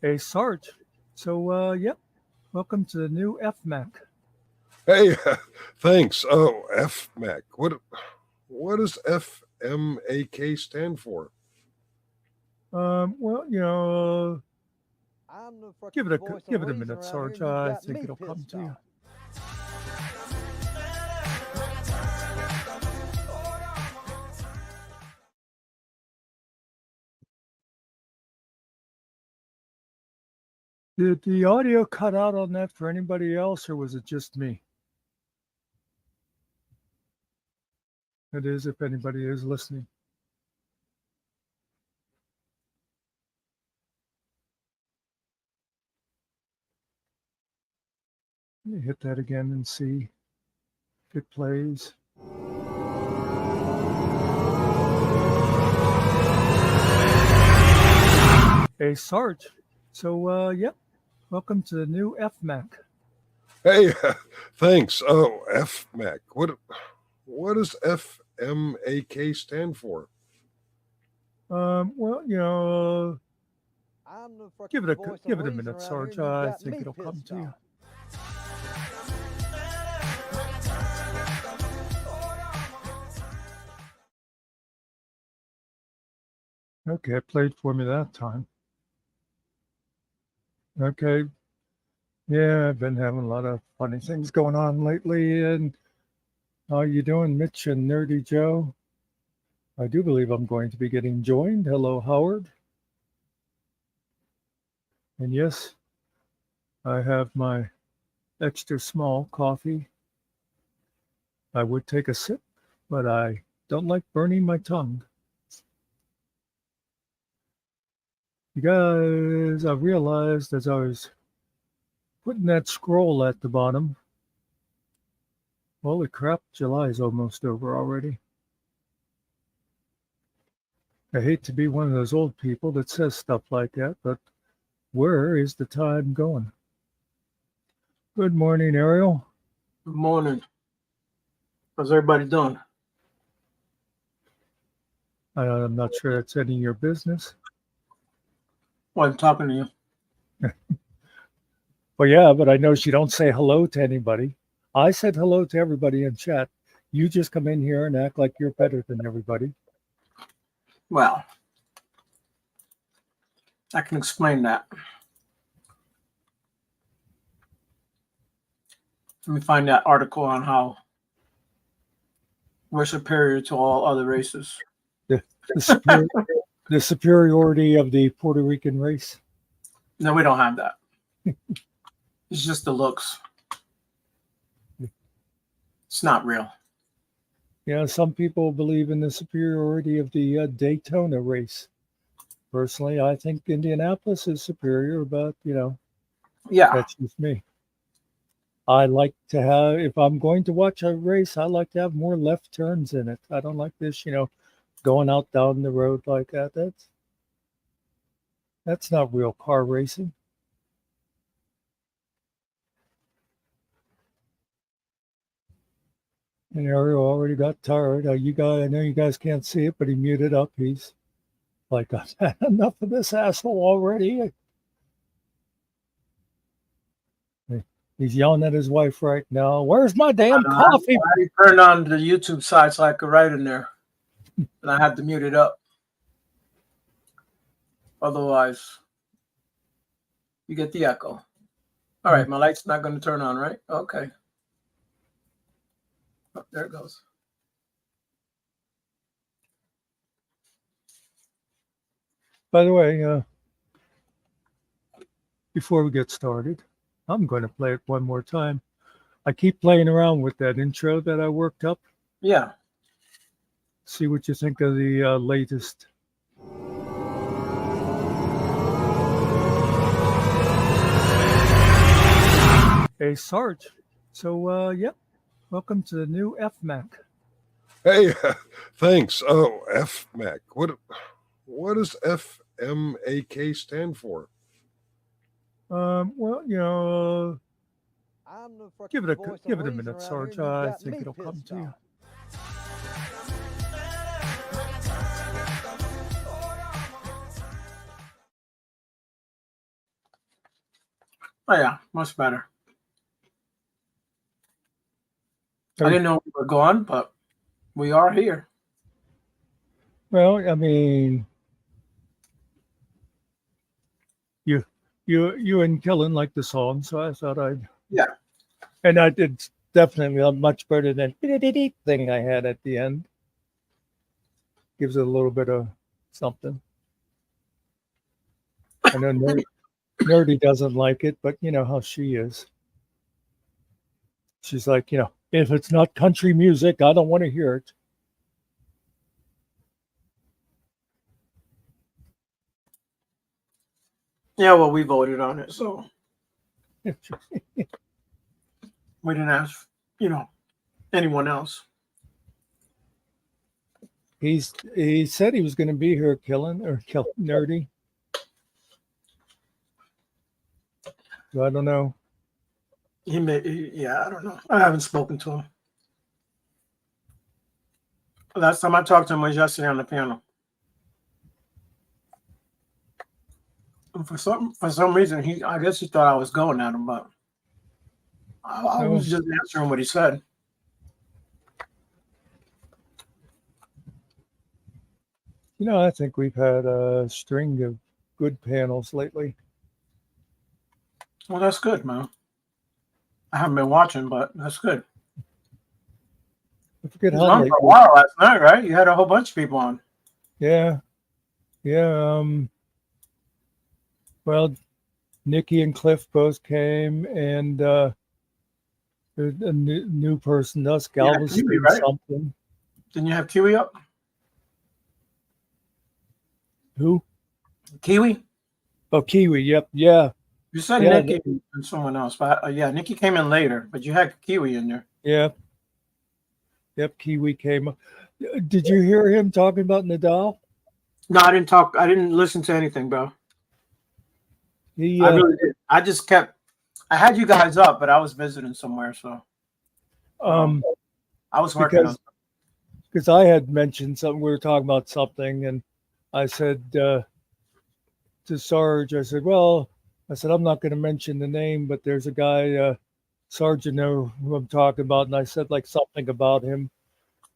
Hey, Sarge. So, yep, welcome to the new FMAK. Hey, thanks. Oh, FMAK. What does FMAK stand for? Well, you know, I'm the give fucking it a voice of give it a reason minute, around here, Sarge. and you I got think me it'll come pissed to you. off. Did the audio cut out on that for anybody else, or was it just me? It is, if anybody is listening. Let me hit that again and see if it plays. Hey, Sarge. So, yep, welcome to the new FMAK. Hey, thanks. Oh, FMAK. What does FMAK stand for? Well, you know, I'm the give fucking it a voice give of it a reason minute, around here, Sarge. and you I got think me it'll come pissed to you. off. Okay, it played for me that time. Okay. Yeah, I've been having a lot of funny things going on lately. And how you doing, Mitch and Nerdy Joe? I do believe I'm going to be getting joined. Hello, Howard. And yes, I have my extra small coffee. I would take a sip, but I don't like burning my tongue. You guys, I realized as I was putting that scroll at the bottom, holy crap, July's almost over already. I hate to be one of those old people that says stuff like that, but where is the time going? Good morning, Ariel. Good morning. How's everybody doing? I'm not sure that's any of your business. Well, I'm talking to you. Well, yeah, but I know she don't say hello to anybody. I said hello to everybody in chat. You just come in here and act like you're better than everybody. Well, I can explain that. Let me find that article on how we're superior to all other races. The superiority of the Puerto Rican race. No, we don't have that. It's just the looks. It's not real. Yeah, some people believe in the superiority of the Daytona race. Personally, I think Indianapolis is superior, but, Yeah. that's just me. I like to have, if I'm going to watch a race, I like to have more left turns in it. I don't like this, going out down the road like that. That's not real car racing. And Ariel already got tired. I know you guys can't see it, but he muted up. He's like, I've had enough of this asshole already. He's yelling at his wife right now. Where's my damn coffee? I turned on the YouTube side so I could write in there. And I had to mute it up. Otherwise, you get the echo. All right, my light's not going to turn on, right? Okay. Oh, there it goes. By the way, before we get started, I'm going to play it one more time. I keep playing around with that intro that I worked up. Yeah. See what you think of the latest. Hey, Sarge. So, yep, welcome to the new FMAK. Hey, thanks. Oh, FMAK. What does FMAK stand for? Well, I'm the fucking give it voice a of reason minute, around Sarge. here, and you I got think me it'll come pissed to you. off. Oh yeah, much better. I Hey. didn't know we were gone, but we are here. Well, I mean, you and Kellen like the song, so I thought I'd. Yeah. And I did definitely much better than thing I had at the end. Gives it a little bit of something. I know Nerdy doesn't like it, but you know how she is. She's like, if it's not country music, I don't want to hear it. Yeah, well, we voted on it, so we didn't ask, anyone else. He said he was going to be here, Nerdy. So I don't know. Yeah, I don't know. I haven't spoken to him. Last time I talked to him was yesterday on the panel. And for some reason, I guess he thought I was going at him, but I was just answering what he said. I think we've had a string of good panels lately. Well, that's good, man. I haven't been watching, but that's good. I forget It how was on late. for a while last night, right? You had a whole bunch of people on. Yeah. Well, Nikki and Cliff both came, and there's a new person, us, Galveston, Kiwi, right? something. Didn't you have Kiwi up? Who? Kiwi? Oh, Kiwi. Yep. Yeah. You said Yeah, Nikki and someone else, but yeah, Nikki came in later, but you had Kiwi in there. Yeah. Yep. Kiwi came. Did you hear him talking about Nadal? No, I didn't talk. I didn't listen to anything, bro. I really did. I just kept. I had you guys up, but I was visiting somewhere, so I was working on. Because I had mentioned something. We were talking about something, and I said to Sarge, I said, I'm not going to mention the name, but there's a guy, Sarge, know who I'm talking about, and I said like something about him,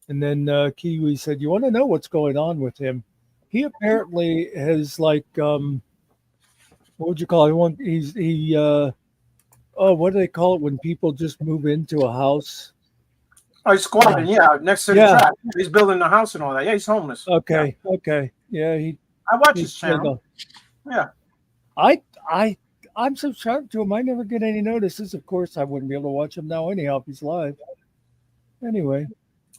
and then Kiwi said, "You want to know what's going on with him? He apparently has like what would you call it? What do they call it when people just move into a house? Oh, he's squatting, next to the track. He's building the house and all that. Yeah, he's homeless. Okay. Yeah, I watch his channel. Yeah. I'm subscribed to him. I never get any notices. Of course, I wouldn't be able to watch him now anyhow if he's live. Anyway.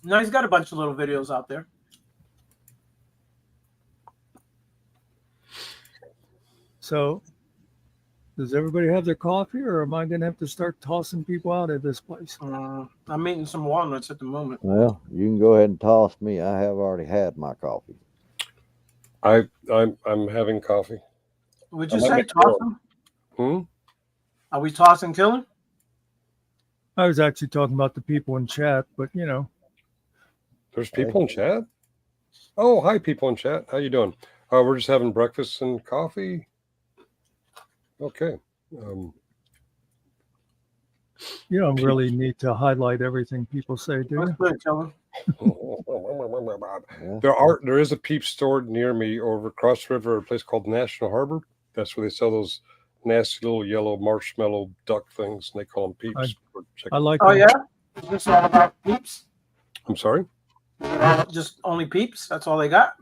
No, he's got a bunch of little videos out there. So, does everybody have their coffee, or am I going to have to start tossing people out of this place? I'm eating some walnuts at the moment. Well, you can go ahead and toss me. I have already had my coffee. I'm having coffee. Would you say toss him? Are we tossing Killing? I was actually talking about the people in chat, but There's people in chat? Oh, hi, people in chat. How you doing? We're just having breakfast and coffee. Okay. You don't really need to highlight everything people say, do you? Good, Killing. There is a Peep store near me over across the river, a place called National Harbor. That's where they sell those nasty little yellow marshmallow duck things, and they call them Peeps. I like. Oh, yeah? Is this all about Peeps? I'm sorry? Just only Peeps? That's all they got?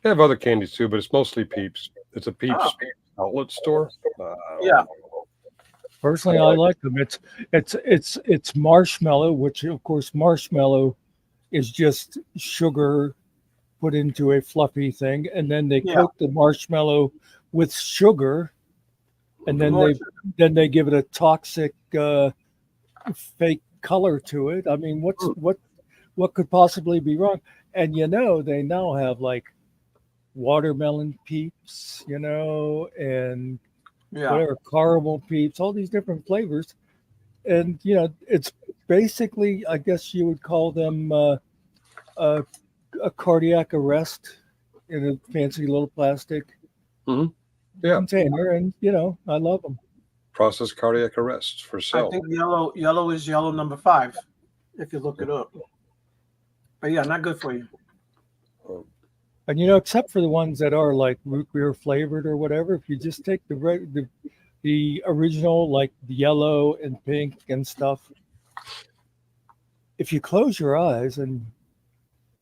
They have other candies too, but it's mostly Peeps. It's a Peeps outlet store. Yeah. Personally, I like them. It's marshmallow, which of course marshmallow is just sugar put into a fluffy thing, and then they coat the marshmallow with sugar, and then they give it a toxic fake color to it. I mean, what could possibly be wrong? And they now have like watermelon Peeps, and whatever, caramel Peeps, all these different flavors. And it's basically, I guess you would call them a cardiac arrest in a fancy little plastic container, and I love them. process cardiac arrest for I cell. think yellow is yellow number 5, if you look it up. But yeah, not good for you. And you know, except for the ones that are like root beer flavored or whatever, if you just take the original, like the yellow and pink and stuff, if you close your eyes and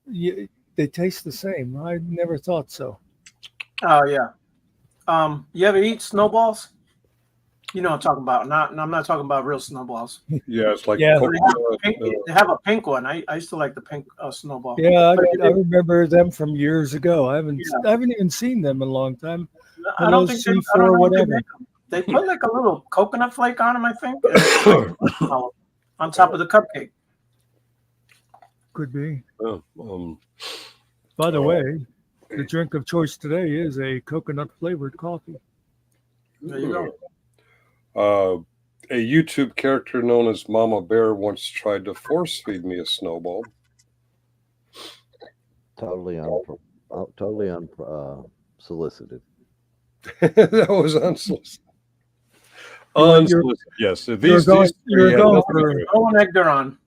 they taste the same. I never thought so. Oh yeah. You ever eat snowballs? You know what I'm talking about. I'm not talking about real snowballs. Yeah, it's like Yeah. They have a pink one. I used to like the pink snowball. Yeah, But I remember them from years ago. I Yeah. haven't even seen them in a long time. I don't think C4 I don't know what they whatever. make them. They put like a little coconut flake on them, I think, and it's like marshmallow on top of the cupcake. Could be. Oh, By the way, the drink of choice today is a coconut flavored coffee. There you go. A YouTube character known as Mama Bear once tried to force feed me a snowball. Totally unsolicited. That was unsolicited. You're- Unsolicited, yes. So you were going for Oh, nectar on.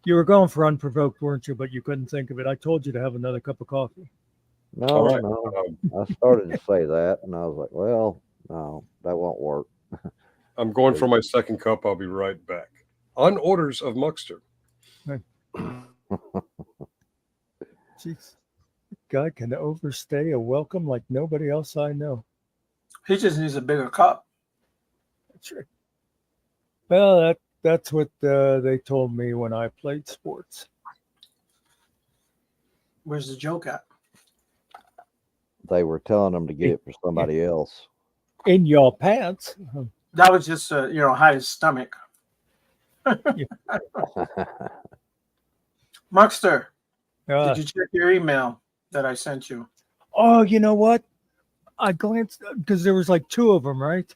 you were going for unprovoked, weren't you? But you couldn't think of it. I told you to have another cup of coffee. No, All right. no. I started to say that, and I was like, well, no, that won't work. I'm going for my second cup. I'll be right back. On orders of Muckster. Jeez, guy can overstay a welcome like nobody else I know. He just needs a bigger cup. That's right. Well, that's what they told me when I played sports. Where's the joke at? They were telling them to get it for somebody else. In your pants. That was just hide his stomach. Muckster, did you check your email that I sent you? Oh, you know what? I glanced because there was like 2 of them, right?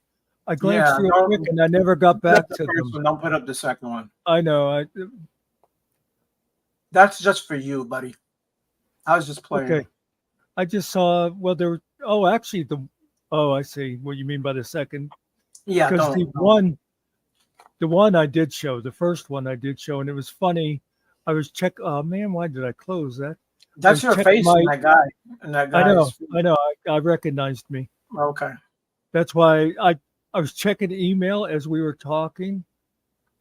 I glanced real quick and I never got back to them. One, don't put up the second one. I know. That's just for you, buddy. I was just playing. Okay. I just saw. Well, there. Oh, actually, I see what you mean by the second. Yeah, because the one I did show, the first one I did show, and it was funny. I was Oh man, why did I close that? That's your face, and that guy. And that guy. I know. I recognized me. Okay. That's why I was checking email as we were talking,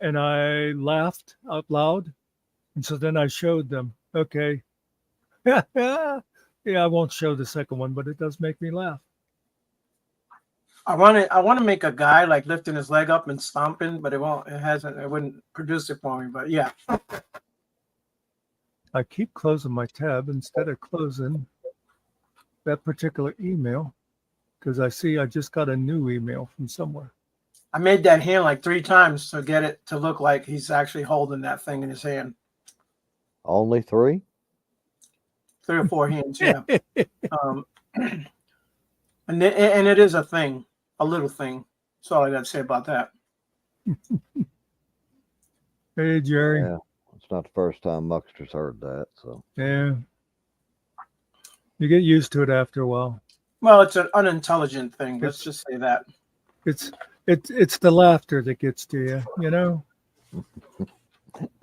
and I laughed out loud, and so then I showed them. Okay. Yeah, I won't show the second one, but it does make me laugh. I want to make a guy like lifting his leg up and stomping, but it wouldn't produce it for me. But yeah. I keep closing my tab instead of closing that particular email because I see I just got a new email from somewhere. I made that hand like 3 times to get it to look like he's actually holding that thing in his hand. Only 3? 3 or 4 hands, yeah. And it is a thing, a little thing. That's all I got to say about that. Hey, Jerry. Yeah, it's not the first time Muckster's heard that. So yeah, you get used to it after a while. Well, it's an unintelligent thing. Let's just say that. It's the laughter that gets to you, you know.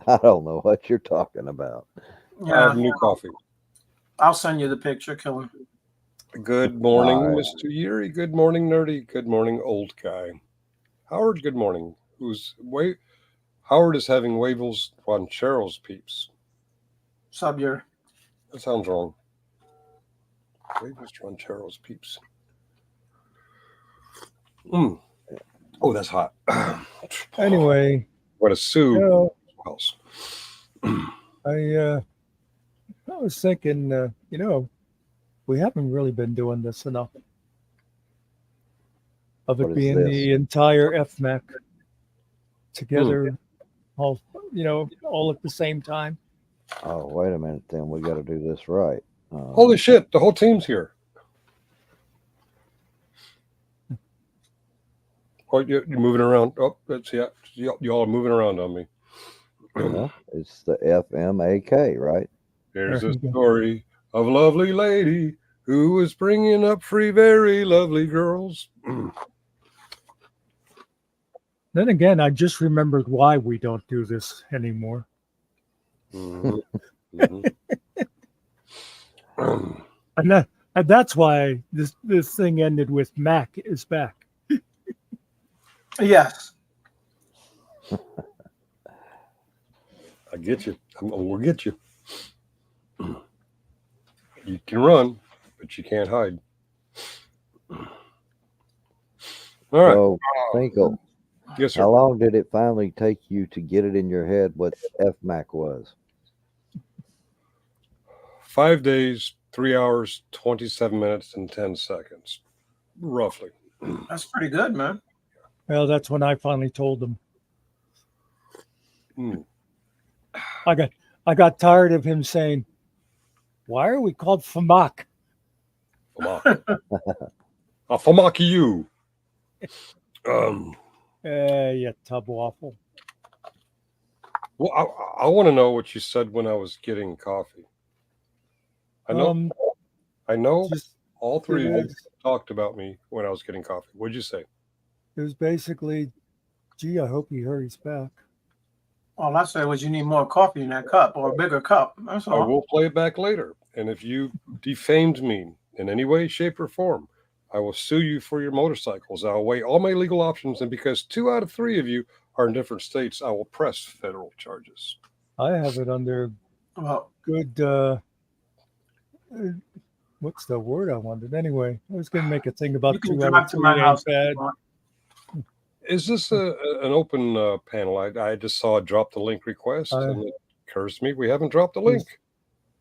I don't know what you're talking about. Yeah, I have new coffee. I'll send you the picture, Killer. Good morning, Mr. Yuri. Good morning, Nerdy. Good morning, old guy. Howard, good morning. Howard is having Wavels Rancheros peeps. Sub Yuri. That sounds wrong. Wavels Rancheros peeps. Oh, that's hot. Anyway. What a sue. You know, I was thinking, we haven't really been doing this enough. Of it being the entire FMAK together, all at the same time. Oh, wait a minute, then we got to do this right. Holy shit, the whole team's here. Oh, you're moving around. Oh, that's y'all are moving around on me. Yeah, it's the FMAK, right? There's a story of a lovely lady who was bringing up 3 very lovely girls. Then again, I just remembered why we don't do this anymore. Mhm. Mhm. And that's why this thing ended with Mac is back. Yes. I get you. We'll get you. You can run, but you can't hide. All right. So, Finkel, Yes, sir. how long did it finally take you to get it in your head what FMAK was? 5 days, 3 hours, 27 minutes, and 10 seconds, roughly. That's pretty good, man. Well, that's when I finally told them. Mm. I got tired of him saying, "Why are we called FMAK?" I'll FMAK you. You tub waffle. Well, I want to know what you said when I was getting coffee. I know Just, all three of you was, talked about me when I was getting coffee. What'd you say? it was basically, gee, I hope he hurries back. All I said was you need more coffee in that cup or a bigger cup. That's I all. will play it back later. And if you defamed me in any way, shape, or form, I will sue you for your motorcycles. I'll weigh all my legal options. And because 2 out of 3 of you are in different states, I will press federal charges. I have it under Well, good, what's the word I wanted? Anyway, I was going to make a thing you about can 2 out drive of to 3 my ain't house. bad. Is this an open panel? I just saw a drop the link request, and it occurs to me we haven't dropped the link.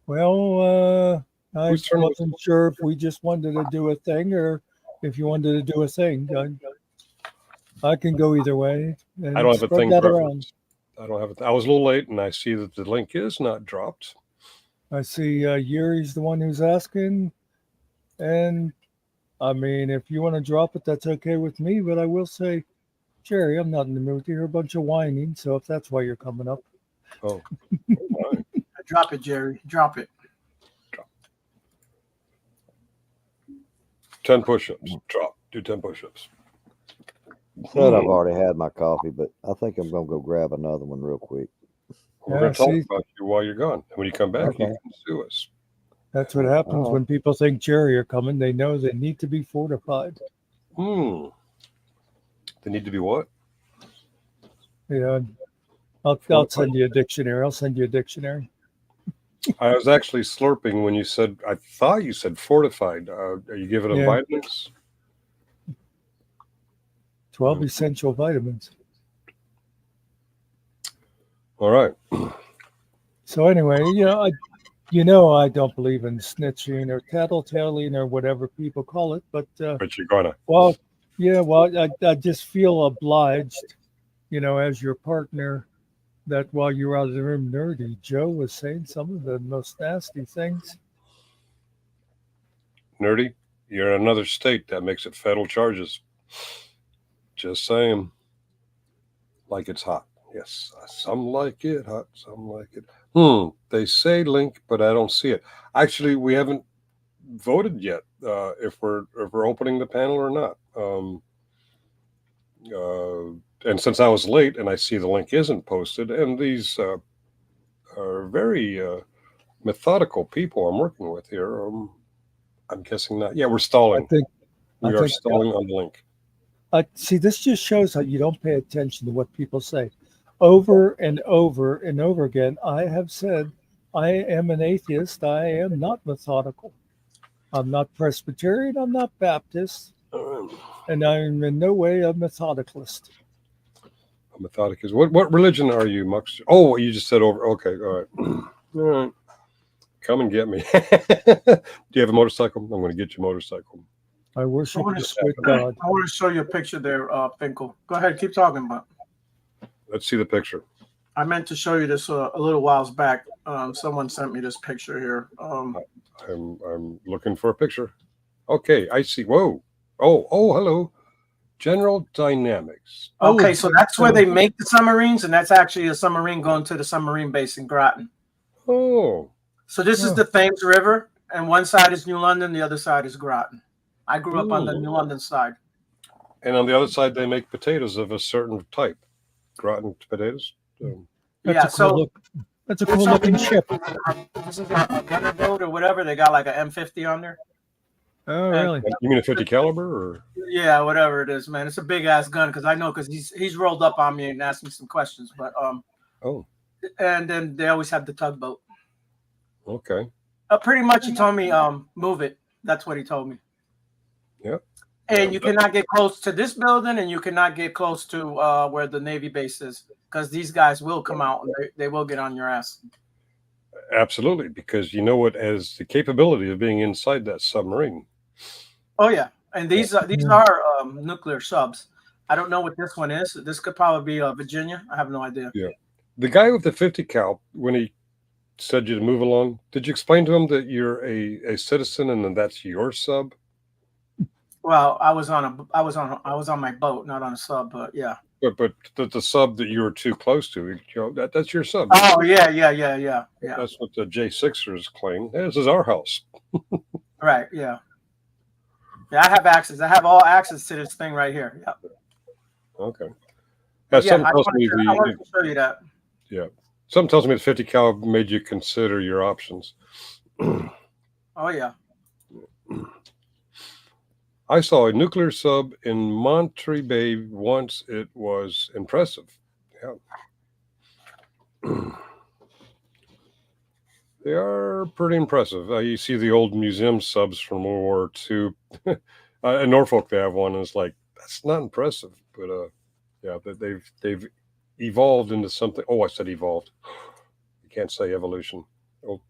Well, I Whose turn was wasn't sure if we just wanted to do a thing or if you wanted to do a thing. I can go either way. And I don't have a spread thing that preference. I don't have it. I was a little late, and I see that the link is not dropped. I see Yuri's the one who's asking. And I mean, if you want to drop it, that's okay with me. But I will say, Jerry, I'm not in the mood to hear a bunch of whining. So if that's why you're coming up. Oh, my. Drop it, Jerry. Drop it. 10 push-ups. Drop. Do 10 push-ups. Said I've already had my coffee, but I think I'm going to go grab another one real quick. We're going to talk about you while you're gone. And when you come back, Okay. you can sue us. That's what happens when people think Jerry are coming. They know they need to be fortified. They need to be what? Yeah. I'll send you a dictionary. I'll send you a dictionary. I was actually slurping when you said, I thought you said fortified. Are you giving them vitamins? 12 essential vitamins. All right. So anyway, I don't believe in snitching or tattletaling or whatever people call it, but you're gonna. Well, I just feel obliged, as your partner, that while you were out of the room, Nerdy Joe was saying some of the most nasty things. Nerdy, you're in another state. That makes it federal charges. Just saying. Like it's hot. Yes, some like it hot, some like it. They say link, but I don't see it. Actually, we haven't voted yet if we're opening the panel or not. And since I was late and I see the link isn't posted, and these are very methodical people I'm working with here, I'm guessing not. Yeah, we're stalling. We are stalling on the link. See, this just shows how you don't pay attention to what people say. Over and over and over again, I have said, I am an atheist. I am not methodical. I'm not Presbyterian. I'm not Baptist. And I'm in no way a methodicalist. A methodicist. What religion are you, Muckster? Oh, you just said over. Okay, all right. All right. Come and get me. Do you have a motorcycle? I'm going to get you a motorcycle. I worship the sweet God. I want to show you a picture there, Finkel. Go ahead, keep talking about. Let's see the picture. I meant to show you this a little whiles back. Someone sent me this picture here. I'm looking for a picture. Okay, I see. Whoa. Oh, hello. General Dynamics. Okay, so that's where they make the submarines, and that's actually a submarine going to the submarine base in Groton. Oh. So this is the Thames River, and one side is New London, the other side is Groton. I grew up on the New London side. And on the other side, they make potatoes of a certain type, gratin potatoes. That's Yeah, a cool look. That's a cool looking ship. This is a gunner boat or whatever. They got like an M50 on there. Oh, really? You mean a 50 caliber, or? Yeah, whatever it is, man. It's a big ass gun because I know because he's rolled up on me and asked me some questions. But Oh, and then they always have the tugboat. okay. Pretty much, he told me move it. That's what he told me. Yep. And you cannot get close to this building, and you cannot get close to where the Navy base is, because these guys will come out and they will get on your ass. Absolutely, because you know what has the capability of being inside that submarine. Oh yeah, and these are nuclear subs. I don't know what this one is. This could probably be Virginia. I have no idea. Yeah. The guy with the 50 cal, when he said you to move along, did you explain to him that you're a citizen and then that's your sub? Well, I was on my boat, not on a sub, but yeah. But the sub that you were too close to, that's your sub. Oh yeah. That's what the J6ers claim. This is our house. Right. Yeah. Yeah, I have access. I have all access to this thing right here. Yep. Okay. Yeah, Something I tells me wanted to show you that. Yeah. Something tells me the 50 cal made you consider your options. Oh yeah. I saw a nuclear sub in Monterey Bay once. It was impressive. Yeah. They are pretty impressive. You see the old museum subs from World War II. In Norfolk, they have one, and it's like, that's not impressive. But yeah, they've evolved into something. Oh, I said evolved. You can't say evolution. Oh.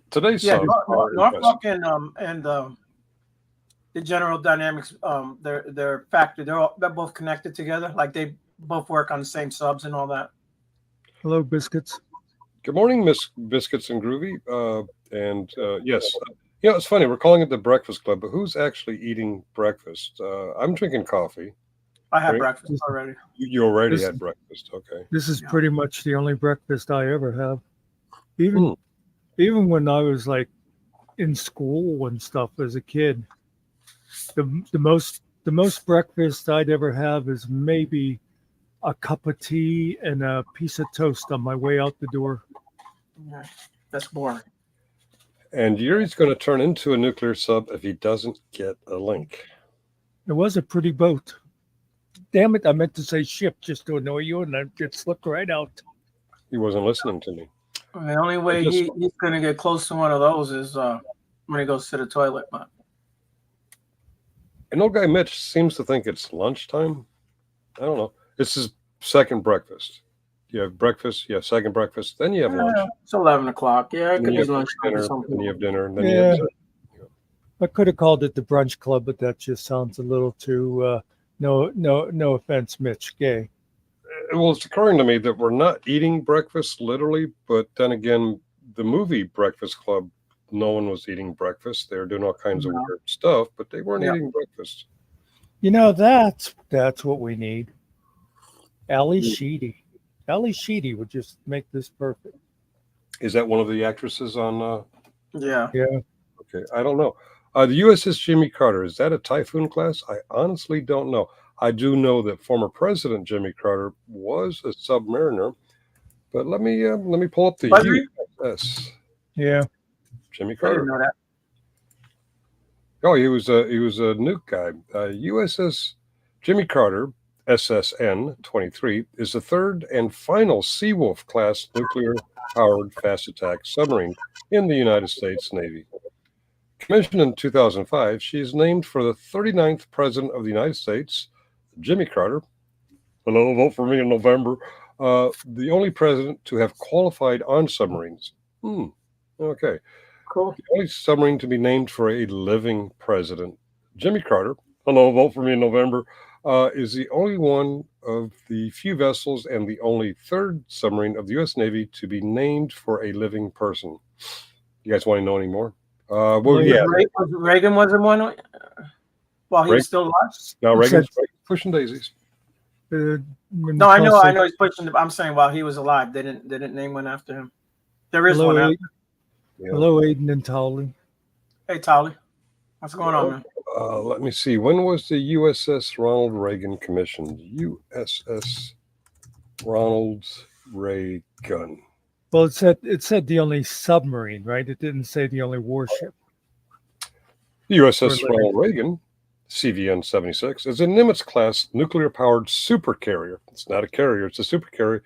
Today's subs are Norfolk and the General Dynamics, their factory, they're both connected together. Like they both work on the same subs and all that. Hello, Biscuits. Good morning, Miss Biscuits and Groovy. Yes, it's funny. We're calling it the Breakfast Club, but who's actually eating breakfast? I'm drinking coffee. I had breakfast already. You already had breakfast. Okay. This is pretty much the only breakfast I ever have. Even when I was like in school and stuff as a kid, the most breakfast I'd ever have is maybe a cup of tea and a piece of toast on my way out the door. Yeah, that's boring. And Yuri's going to turn into a nuclear sub if he doesn't get a link. It was a pretty boat. Damn it, I meant to say ship just to annoy you, and it slipped right out. He wasn't listening to me. The only way he's going to get close to one of those is when he goes to the toilet. But an old guy Mitch seems to think it's lunchtime. I don't know. This is second breakfast. You have breakfast, you have second breakfast, then you have lunch. It's 11 o'clock. Yeah, it could be lunch. Then you have dinner, and then you have dessert. I could have called it the brunch club, but that just sounds a little too no offense, Mitch, gay. Well, it's occurring to me that we're not eating breakfast literally, but then again, the movie Breakfast Club, no one was eating breakfast. They were doing all kinds of weird stuff, but they weren't eating breakfast. You know, that's what we need. Ali Sheedy. Ali Sheedy would just make this perfect. Is that one of the actresses on? Yeah. Okay, I don't know. The USS Jimmy Carter, is that a Typhoon class? I honestly don't know. I do know that former President Jimmy Carter was a submariner, but let me pull up the USS. Yeah, Jimmy I Carter. didn't know that. Oh, he was a nuke guy. USS Jimmy Carter, SSN-23, is the third and final Seawolf class nuclear-powered fast attack submarine in the United States Navy. Commissioned in 2005, she is named for the 39th President of the United States, Jimmy Carter. Hello, vote for me in November. The only president to have qualified on submarines. Okay. Cool. The only submarine to be named for a living president, Jimmy Carter. Hello, vote for me in November. Is the only one of the few vessels and the only third submarine of the U.S. Navy to be named for a living person. You guys want to know any more? Reagan wasn't one while he was still alive. No, Reagan's pushing daisies. No, I know he's pushing. I'm saying while he was alive, they didn't name one after him. There is one. Hello, Aiden and Tolly. Hey, Tolly, what's going on, man? Let me see. When was the USS Ronald Reagan commissioned? USS Ronald Reagan. Well, it said the only submarine, right? It didn't say the only warship. The USS For Ronald Reagan, CVN 76, is a Nimitz-class nuclear-powered supercarrier. It's not a carrier, it's a supercarrier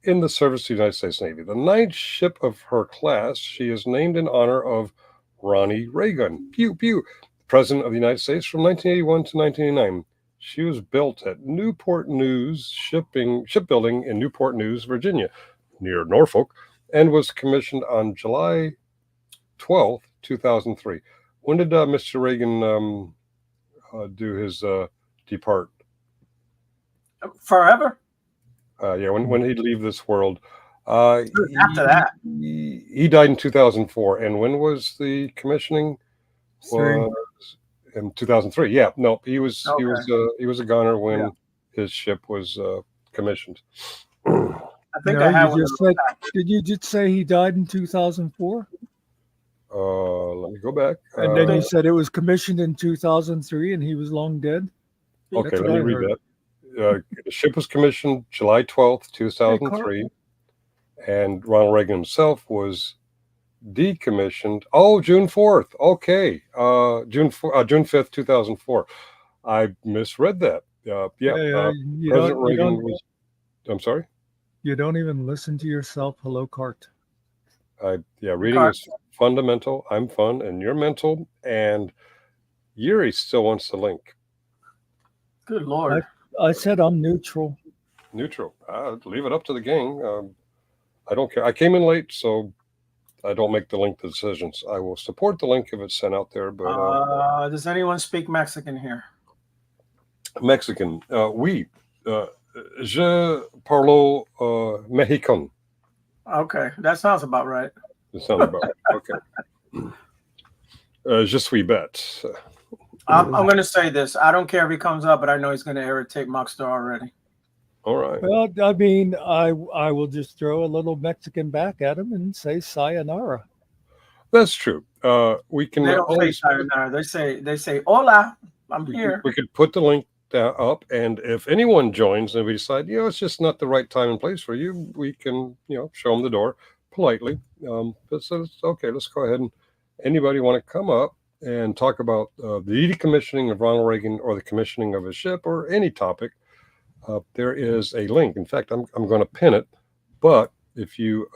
in the service of the United States Navy. The ninth ship of her class, she is named in honor of Ronnie Reagan, pew, pew, President of the United States from 1981 to 1989. She was built at Newport News Shipbuilding in Newport News, Virginia, near Norfolk, and was commissioned on July 12th, 2003. When did Mr. Reagan do his depart? Forever? Yeah, when he'd leave this world. After that. He died in 2004. And when was the commissioning? Was in 2003. Yeah, no, he was a gunner when his ship was commissioned. I think I had one. Did you just say he died in 2004? Let me go back. And then you said it was commissioned in 2003 and he was long dead? Okay, let me read that. The ship was commissioned July 12th, 2003, and Ronald Reagan himself was decommissioned. Oh, June 4th. Okay, June 5th, 2004. I misread that. President Reagan was. I'm sorry. You don't even listen to yourself. Hello, Cart. Reading is fundamental. I'm fun, and you're mental. And Yuri still wants the link. Good Lord. I said I'm neutral. Neutral. Leave it up to the gang. I don't care. I came in late, so I don't make the link decisions. I will support the link if it's sent out there. But does anyone speak Mexican here? Mexican. Oui. Je parlo Mexican. Okay, that sounds about right. It sounds about right. Okay. Je suis bête. I'm going to say this. I don't care if he comes up, but I know he's going to irritate Muckster already. All right. Well, I mean, I will just throw a little Mexican back at him and say sayonara. That's true. We can. They don't say sayonara. They say hola. I'm here. We could put the link up, and if anyone joins and we decide, it's just not the right time and place for you, we can, show them the door politely. But so it's okay. Let's go ahead and anybody want to come up and talk about the decommissioning of Ronald Reagan or the commissioning of his ship or any topic. There is a link. In fact, I'm going to pin it. But if you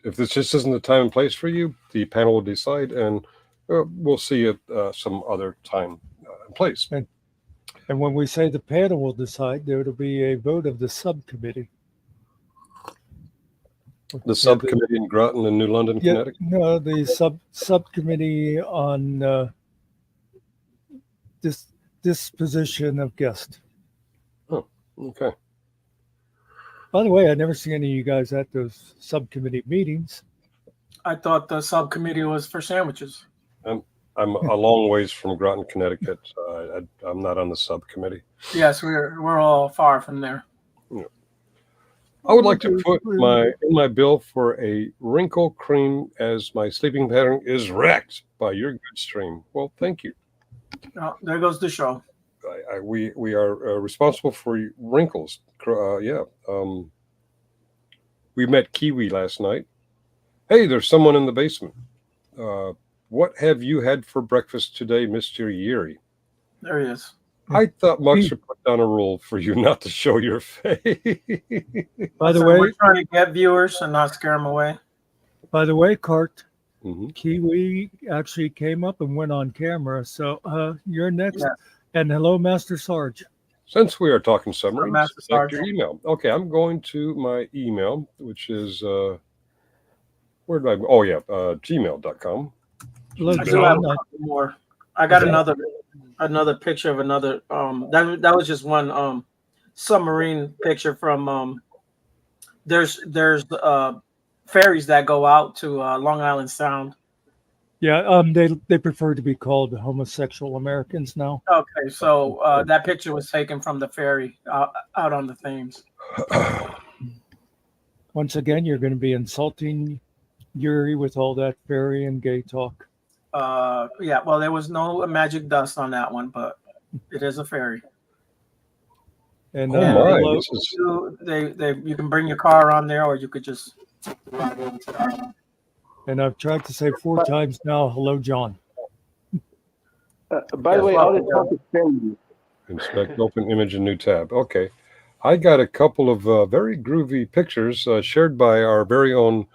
if this just isn't the time and place for you, the panel will decide, and we'll see it some other time and place. And when we say the panel will decide, there will be a vote of the subcommittee. The subcommittee in Groton in New London, Connecticut? No, the subcommittee on disposition of guest. Oh, okay. By the way, I never see any of you guys at those subcommittee meetings. I thought the subcommittee was for sandwiches. I'm a long ways from Groton, Connecticut. So I'm not on the subcommittee. Yes, we're all far from there. Yeah. I would like to put in my bill for a wrinkle cream as my sleeping pattern is wrecked by your good stream. Well, thank you. Oh, there goes the show. We are responsible for wrinkles. We met Kiwi last night. Hey, there's someone in the basement. What have you had for breakfast today, Mr. Yuri? There he is. I thought Muckster put down a rule for you not to show your face. By the way, we're trying to get viewers and not scare them away. By the way, Cart, Kiwi actually came up and went on camera. So you're next. Yes. And hello, Master Sarge. Since we are talking submarines, select your email. Okay, I'm going to my email, which is where did I go? Oh yeah, gmail.com. I do have more. I got another picture of another. That was just one submarine picture from. There's ferries that go out to Long Island Sound. Yeah, they prefer to be called homosexual Americans now. Okay, so that picture was taken from the ferry out on the Thames. Once again, you're going to be insulting Yuri with all that ferry and gay talk. Yeah, well, there was no magic dust on that one, but it is a ferry. And Oh And my, they, this is you can bring your car on there, or you could just. and I've tried to say 4 times now, hello, John. By the way, how did talk extend you? inspect, open image, and new tab. Okay. I got a couple of very groovy pictures shared by our very own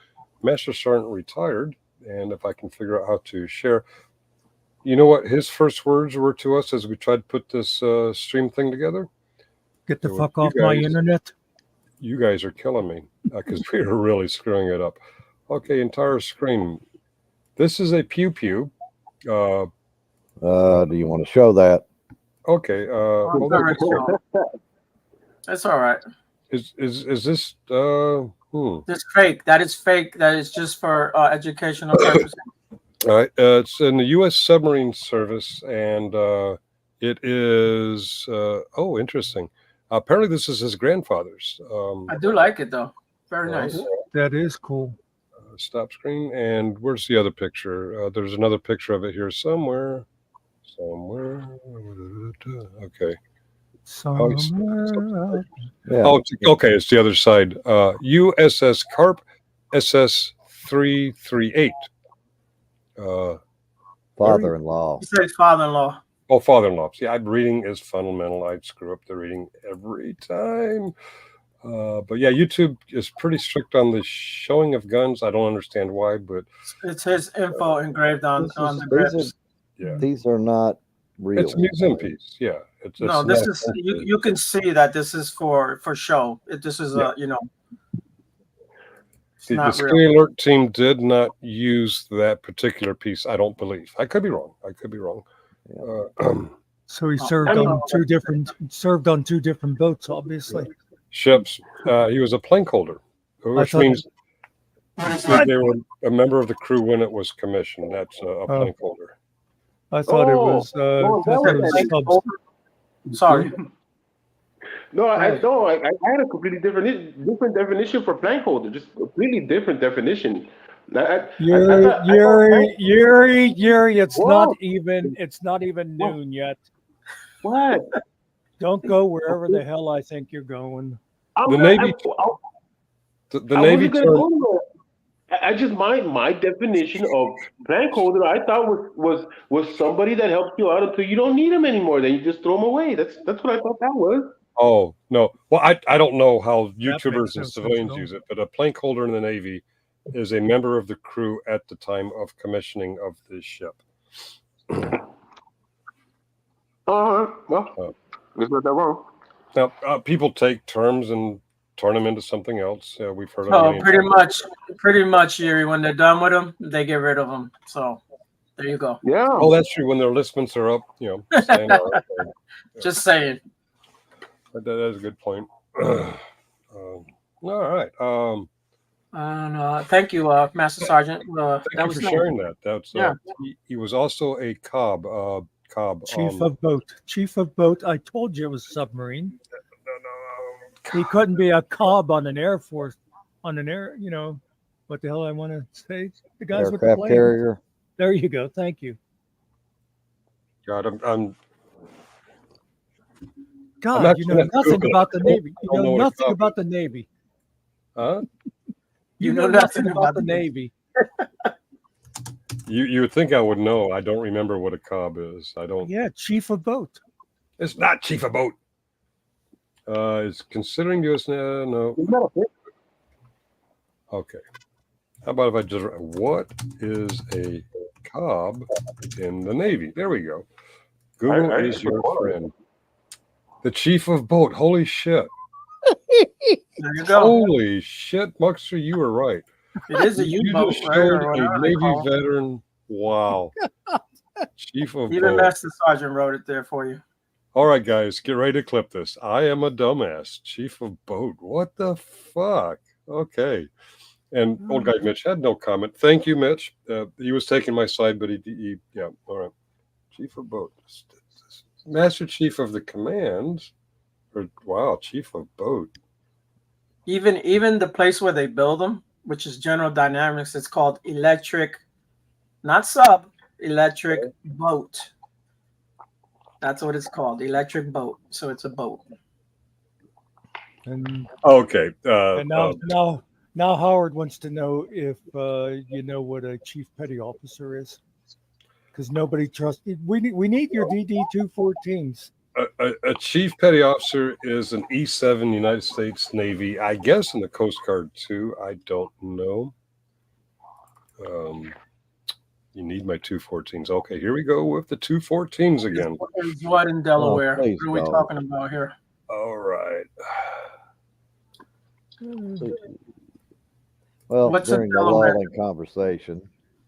Master Sergeant Retired. And if I can figure out how to share, you know what his first words were to us as we tried to put this stream thing together? Get the It was, fuck off my internet. You guys are killing me because we are really screwing it up. Okay, entire screen. This is a pew pew. Do you want to show that? Okay. Hold on. That's all right. Is this This fake. That is fake. That is just for educational purposes. All right. It's in the U.S. Submarine Service, and it is interesting. Apparently, this is his grandfather's. I do like it though. Very nice. That is cool. Stop screen. And where's the other picture? There's another picture of it here somewhere. Okay. Somewhere out. Yeah. Oh, okay. It's the other side. USS Carp, SS 338. Father-in-law. He said his father-in-law. Oh, father-in-law. See, reading is fundamental. I'd screw up the reading every time. But yeah, YouTube is pretty strict on the showing of guns. I don't understand why, but It's his info engraved on the grips. These are not real. It's a museum piece. Yeah. No, this is you can see that this is for show. This is the Screen Alert team did not use that particular piece. I don't believe. I could be wrong. So he served on two different boats, obviously. Ships. He was a plank holder, which means they were a member of the crew when it was commissioned. That's a plank holder. I thought it was. Sorry. No, I had a completely different definition for plank holder. Just a completely different definition. Yuri, it's not even noon yet. What? Don't go wherever the hell I think you're going. The Navy. The Navy term. I just my definition of plank holder I thought was somebody that helps you out until you don't need them anymore. Then you just throw them away. That's what I thought that was. Oh no! Well, I don't know how YouTubers and civilians use it, but a plank holder in the Navy is a member of the crew at the time of commissioning of the ship. Well, just got that wrong. Now, people take terms and turn them into something else. We've heard of pretty much, Yuri. When they're done with them, they get rid of them. So there you go. Yeah. Oh, that's true. When their listments are up, Just saying. That is a good point. All right. I don't know. Thank you, Master Sergeant. Thank you for sharing that. That's he was also a Cobb. Chief of boat. I told you it was submarine. He couldn't be a Cobb on an Air Force, what the hell I want to say? The guys with the Aircraft plane. carrier. There you go. Thank you. God, I'm God, you know nothing about the Navy. You know nothing about the Navy. Huh? You know nothing about the Navy. You would think I would know. I don't remember what a Cobb is. I don't. Yeah, chief of boat. It's not chief of boat. It's considering U.S. No. Okay. How about if I just what is a Cobb in the Navy? There we go. Google is your friend. The chief of boat. Holy shit. There you go. Holy shit, Muckster, you were right. It is a U-boat. Showed a Navy veteran. Wow. Chief of Even boat. Master Sergeant wrote it there for you. All right, guys, get ready to clip this. I am a dumbass. Chief of boat. What the fuck? Okay. And old guy Mitch had no comment. Thank you, Mitch. He was taking my side, but he yeah. All right. Chief of boat. Master Chief of the Command. Wow, Chief of boat. Even the place where they build them, which is General Dynamics, it's called electric, not sub, electric boat. That's what it's called, electric boat. So it's a boat. And Okay. and now Howard wants to know if you know what a chief petty officer is, because nobody trusts. We need your DD 214s. A chief petty officer is an E7 United States Navy, I guess in the Coast Guard too. I don't know. You need my 214s. Okay, here we go with the 214s again. Is what in Delaware? please What are we don't. talking about here? All right. Well, What's in during the Delaware? lulling conversation,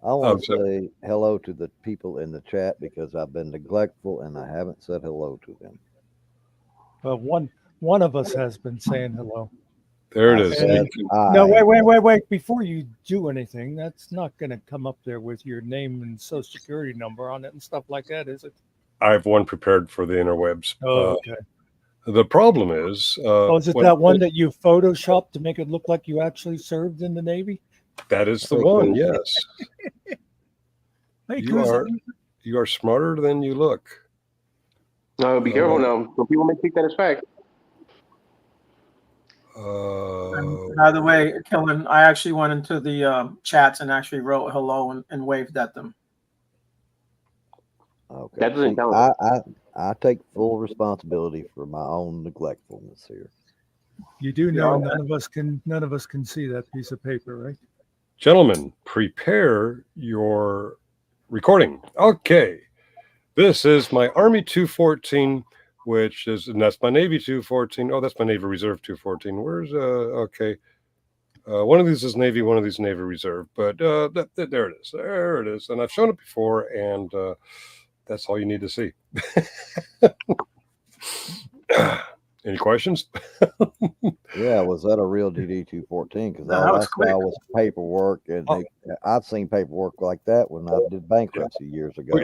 I want to sorry. say hello to the people in the chat because I've been neglectful and I haven't said hello to them. One of us has been saying hello. There it I is. said No, I- wait. Before you do anything, that's not going to come up there with your name and social security number on it and stuff like that, is it? I have one prepared for the interwebs. Oh, okay. The problem is, Is it that one that you photoshopped to make it look like you actually served in the Navy? that is the one. Yes, Hey, you are smarter than you look. No, be careful now. Some people may take that as fact. By the way, Killen, I actually went into the chats and actually wrote hello and waved at them. Okay. That doesn't See, count. I take full responsibility for my own neglectfulness here. You do know none of us can see that piece of paper, right? Gentlemen, prepare your recording. Okay, this is my Army 214, and that's my Navy 214. Oh, that's my Navy Reserve 214. Where's okay? One of these is Navy, one of these Navy Reserve, but there it is. There it is, and I've shown it before, and that's all you need to see. Any questions? Yeah, was that a real DD 214? Because No, all that I was quick. saw was paperwork, and I've seen paperwork like that when I did bankruptcy years ago.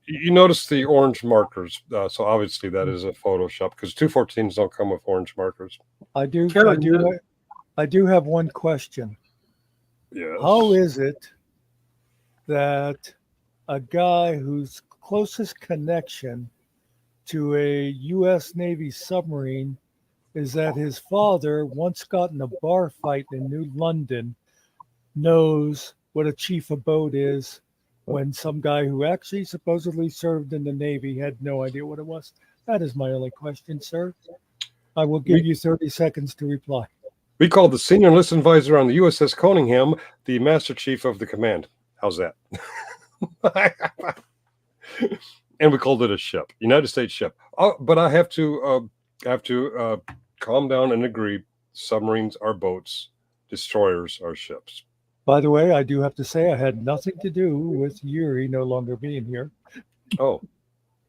You notice the orange markers, so obviously that is a Photoshop because 214s don't come with orange markers. I do Killen, I do have one question. Yes. How is it that a guy whose closest connection to a U.S. Navy submarine is that his father once got in a bar fight in New London knows what a chief of boat is when some guy who actually supposedly served in the Navy had no idea what it was? That is my only question, sir. I will give you 30 seconds to reply. We called the senior enlisted advisor on the USS Conyngham the master chief of the command. How's that? And we called it a ship, United States ship. But I have to calm down and agree. Submarines are boats. Destroyers are ships. By the way, I do have to say I had nothing to do with Yuri no longer being here. Oh,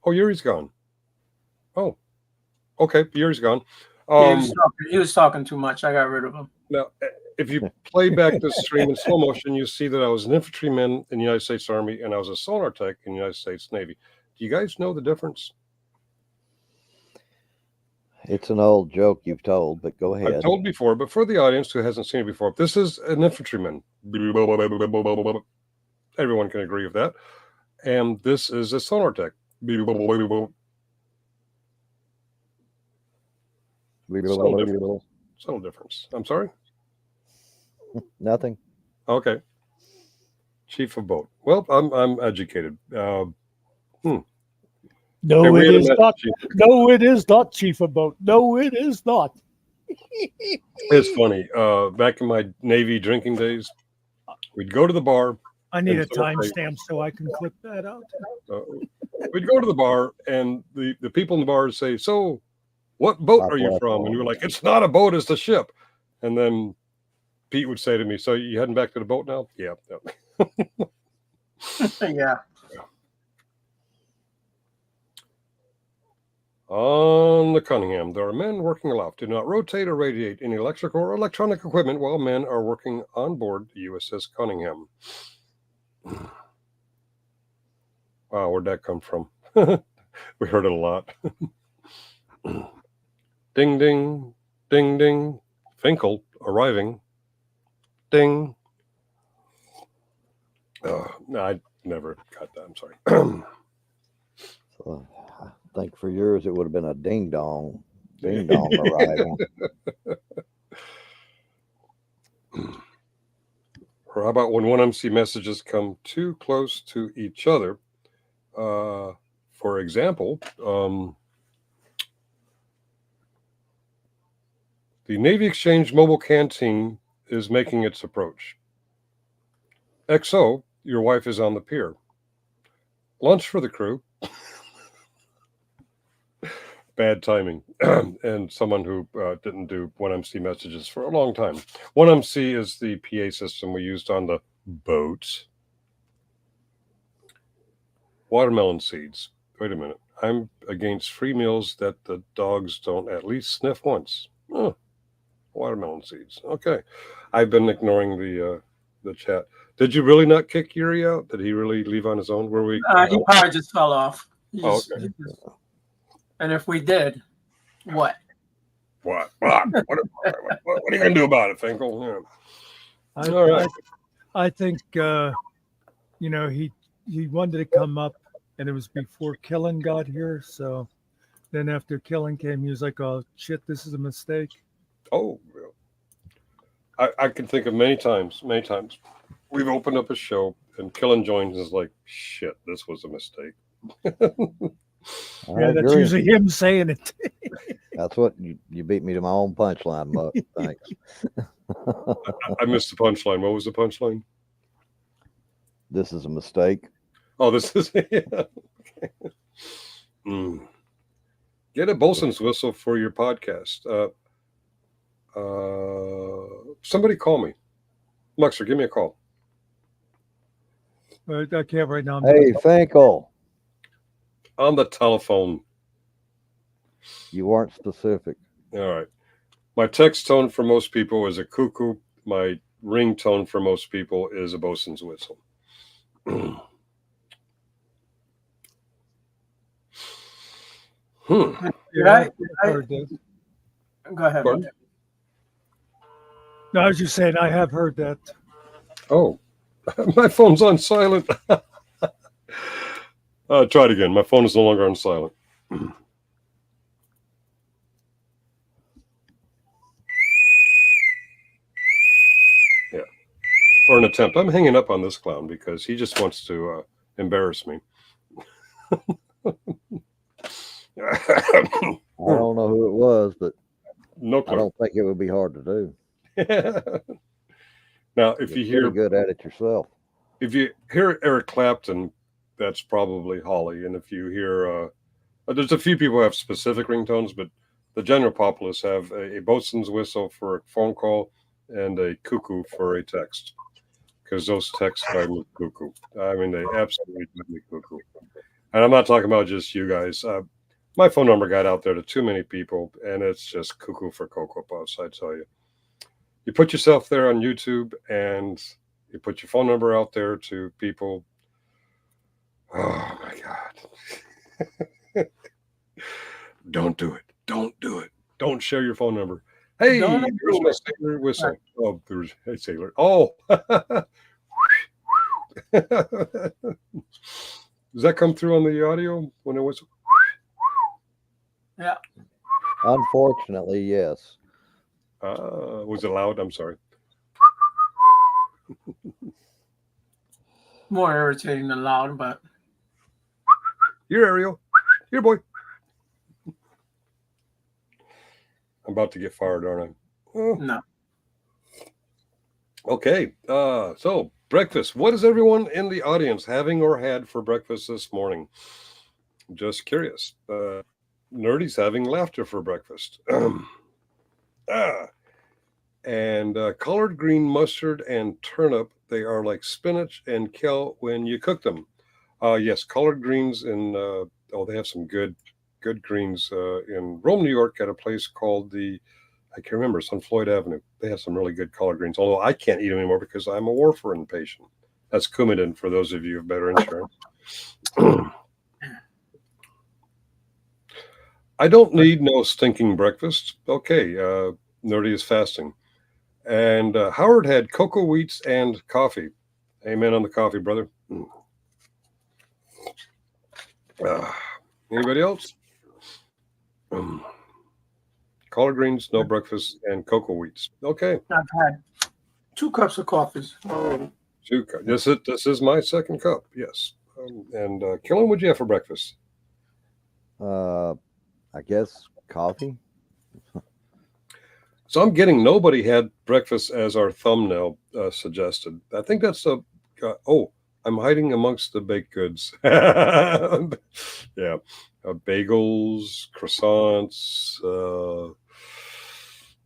Yuri's gone. Oh, okay, Yuri's gone. he was talking too much. I got rid of him. Now, if you play back the stream in slow motion, you see that I was an infantryman in the United States Army and I was a sonar tech in the United States Navy. Do you guys know the difference? It's an old joke you've told, but go ahead. I've told before, but for the audience who hasn't seen it before, this is an infantryman. Everyone can agree with that. And this is a sonar tech. Subtle difference. I'm sorry? Nothing. Okay. Chief of boat. Well, I'm educated. No, Hey, it is Chief. not. No, it is not, Chief of Boat. No, it is not. It's funny. Back in my Navy drinking days, we'd go to the bar. I need a And so timestamp so I can clip that out. We'd go to the bar, and the people in the bar would say, "So, what boat are you from?" And we were like, "It's not a boat, it's a ship." And then Pete would say to me, "So you heading back to the boat now?" Yeah. Yeah. On the Cunningham, there are men working aloft. Do not rotate or radiate any electrical or electronic equipment while men are working on board the USS Cunningham. Wow, where'd that come from? We heard it a lot. Ding, ding, ding, ding. Finkel arriving. Ding. never got that. I'm sorry. So, I think for yours it would have been a ding dong arrival. Or how about when 1MC messages come too close to each other? For example, the Navy Exchange Mobile Canteen is making its approach. XO, your wife is on the pier. Lunch for the crew. Bad timing. And someone who didn't do 1MC messages for a long time. 1MC is the PA system we used on the boats. Watermelon seeds. Wait a minute. I'm against free meals that the dogs don't at least sniff once. Oh, watermelon seeds. Okay. I've been ignoring the chat. Did you really not kick Yuri out? Did he really leave on his own? Were we? He probably just fell off. Okay. And if we did, what? What are you going to do about it, Finkel? Yeah. All right. I think he wanted to come up, and it was before Killen got here. So then after Killen came, he was like, "Oh shit, this is a mistake." Oh, I can think of many times we've opened up a show and Killen joins and is like, "Shit, this was a mistake." Yeah, that's usually him saying it. That's what you beat me to my own punchline, Muck. Thanks. I missed the punchline. What was the punchline? This is a mistake. Oh, this is Get a bosun's whistle for your podcast. Somebody call me. Muckster, give me a call. I can't right now. Hey, Finkel. On the telephone. You weren't specific. All right. My text tone for most people is a cuckoo. My ringtone for most people is a bosun's whistle. Yeah, I heard that. Go ahead. Pardon? No, I was just saying I have heard that. Oh, my phone's on silent. Try it again. My phone is no longer on silent. Yeah. Or an attempt. I'm hanging up on this clown because he just wants to embarrass me. I don't know who it was, but No I clue. don't think it would be hard to do. Now, if You're you hear pretty good at it yourself. If you hear Eric Clapton, that's probably Holly. And if you hear, there's a few people who have specific ringtones, but the general populace have a bosun's whistle for a phone call and a cuckoo for a text. Because those texts drive me cuckoo. I mean, they absolutely drive me cuckoo. And I'm not talking about just you guys. My phone number got out there to too many people, and it's just cuckoo for Cocoa Puffs, I tell you. You put yourself there on YouTube, and you put your phone number out there to people. Oh, my God. Don't do it. Don't do it. Don't share your phone number. Hey, here's my sailor whistle. Oh, there's a sailor. Oh. Does that come through on the audio when it whistle? Yeah. Unfortunately, yes. Was it loud? I'm sorry. More irritating than loud, but Here, Ariel. Here, boy. I'm about to get fired, aren't I? Oh. no. Okay. So breakfast. What is everyone in the audience having or had for breakfast this morning? Just curious. Nerdy's having laughter for breakfast. And collard green mustard and turnip. They are like spinach and kale when you cook them. Yes, collard greens and they have some good greens in Rome, New York, at a place called I can't remember. It's on Floyd Avenue. They have some really good collard greens. Although I can't eat them anymore because I'm a warfarin patient. That's Coumadin for those of you who have better insurance. I don't need no stinking breakfast. Okay, Nerdy is fasting. And Howard had cocoa wheats and coffee. Amen on the coffee, brother. Anybody else? Collard greens, no breakfast, and cocoa wheats. Okay. I've had 2 cups of coffees already. 2 cups. This is my second cup. Yes. And Killen, what'd you have for breakfast? I guess coffee. So I'm getting nobody had breakfast as our thumbnail suggested. I think that's I'm hiding amongst the baked goods. Yeah. Bagels, croissants,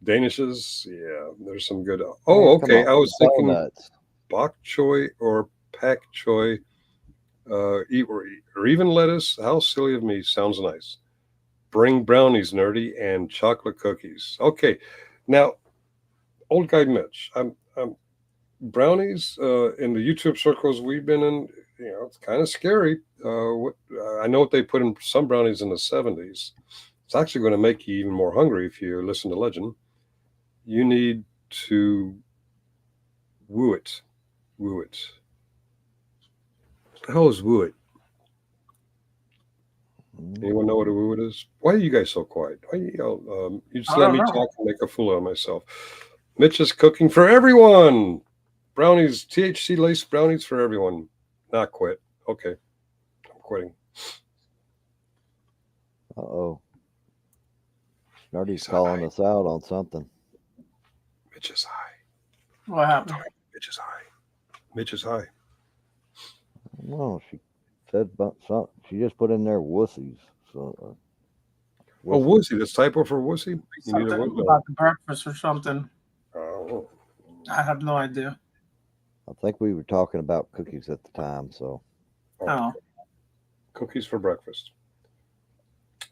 Danishes. Yeah, there's some good. Oh, okay. I was thinking donuts. bok choy or pak choy, or even lettuce. How silly of me. Sounds nice. Bring brownies, nerdy, and chocolate cookies. Okay. Now, old guy Mitch, I'm brownies in the YouTube circles we've been in. It's kind of scary. I know what they put in some brownies in the 70s. It's actually going to make you even more hungry if you listen to legend. You need to woo it. Woo it. What the hell is woo it? Anyone know what a woo it is? Why are you guys so quiet? Why you just let me talk and make a fool of myself. Mitch is cooking for everyone. Brownies, THC laced brownies for everyone. Not quit. Okay. I'm quitting. Uh-oh. Nerdy's calling us out on something. Mitch is high. What happened? Mitch is high. Mitch is high. No, she said about something. She just put in there wussies. So, Oh, wussy. That's typo for wussy? You need a Something wussy? about the breakfast or something. Oh. I have no idea. I think we were talking about cookies at the time. So, Oh. Cookies for breakfast.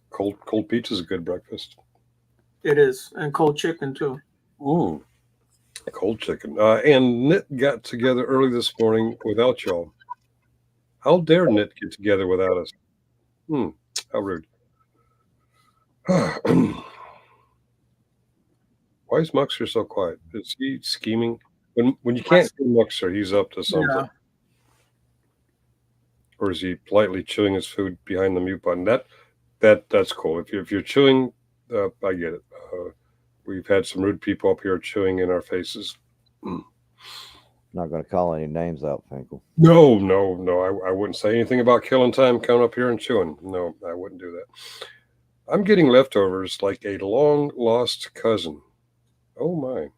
Cold pizza is a good breakfast. It is. And cold chicken, too. Ooh. Cold chicken. And Knit got together early this morning without y'all. How dare Knit get together without us? How rude. Why is Muckster so quiet? Is he scheming? When you can't see Muckster, he's up to something. Yeah. Or is he politely chewing his food behind the mute button? That's cool. If you're chewing, I get it. We've had some rude people up here chewing in our faces. not going to call any names out, Finkel. No. I wouldn't say anything about killing time coming up here and chewing. No, I wouldn't do that. I'm getting leftovers like a long lost cousin. Oh my.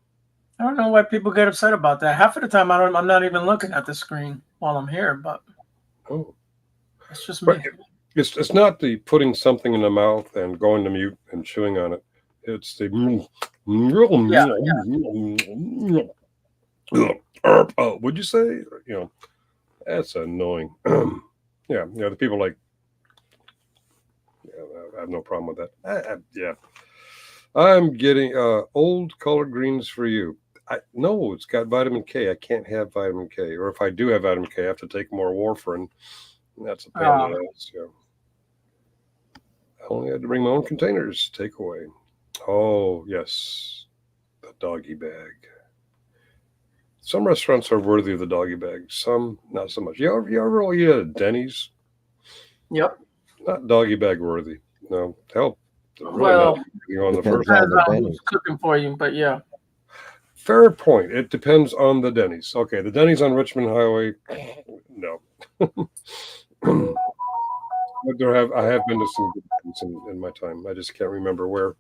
I don't know why people get upset about that. Half of the time, I'm not even looking at the screen while I'm here, but it's just me. It's not the putting something in the mouth and going to mute and chewing on it. It's the would you say? That's annoying. Yeah, the people like. Yeah, I have no problem with that. Yeah, I'm getting old collard greens for you. No, it's got vitamin K. I can't have vitamin K, or if I do have vitamin K, I have to take more warfarin. That's a pain in the ass. Yeah. I only had to bring my own containers. Take away. Oh yes, the doggy bag. Some restaurants are worthy of the doggy bag. Some not so much. You ever eat at Denny's? Yep. Not doggy bag worthy. No, help. Really well, on the first. Depends on who's cooking for you, but yeah. Fair point. It depends on the Denny's. Okay, the Denny's on Richmond Highway. No. But I have been to some good ones in my time. I just can't remember where.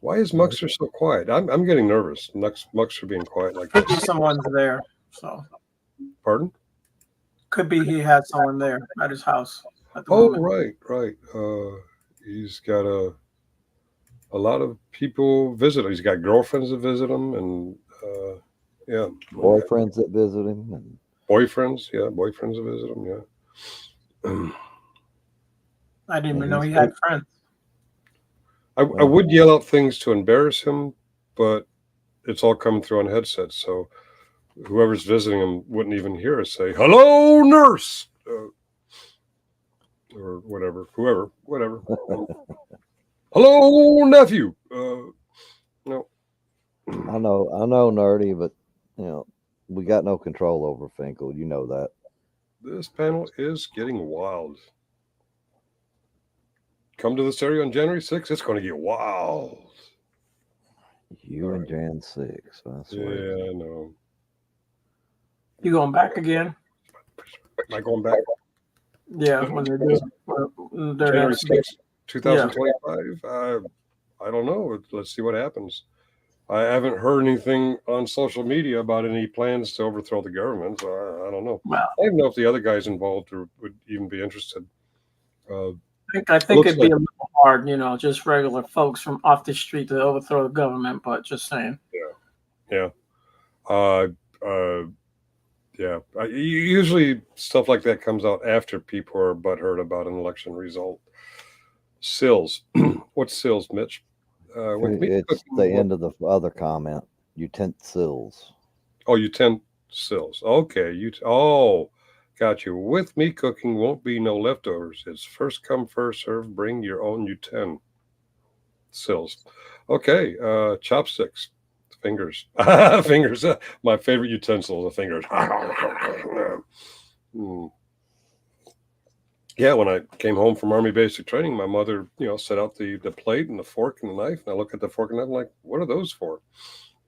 Why is Muckster so quiet? I'm getting nervous. Muckster being quiet like Could be this. someone's there. So. Pardon? Could be he had someone there at his house at the moment. Right. He's got a lot of people visit him. He's got girlfriends that visit him, and boyfriends that visit him, and boyfriends that visit him. Yeah. I didn't even know he had friends. I would yell out things to embarrass him, but it's all coming through on headsets, so whoever's visiting him wouldn't even hear us say, "Hello, nurse," or whatever. Whatever. Hello, nephew. No. I know, Nerdy, but we got no control over Finkel. You know that. This panel is getting wild. Come to this area on January 6th. It's going to get wild. You and Jan 6. That's right. Yeah, I know. You going back again? Am I going back? Yeah, when they do. Their January next 6th, 2025. I don't know. Let's see what happens. I haven't heard anything on social media about any plans to overthrow the government. So I don't know. Well, I don't know if the other guys involved would even be interested. I think Looks it'd be like- a little hard, just regular folks from off the street to overthrow the government. But just saying. Yeah. Yeah. Usually stuff like that comes out after people are butthurt about an election result. Sills. What's sills, Mitch? It's the end of the other comment. Utensils. Oh, utensils. Okay. Got you. With me cooking won't be no leftovers. It's first come, first serve. Bring your own utensils. Okay. Chopsticks. Fingers. Fingers. My favorite utensil is the fingers. Yeah, when I came home from Army basic training, my mother, set out the plate and the fork and the knife. And I look at the fork and knife, I'm like, what are those for?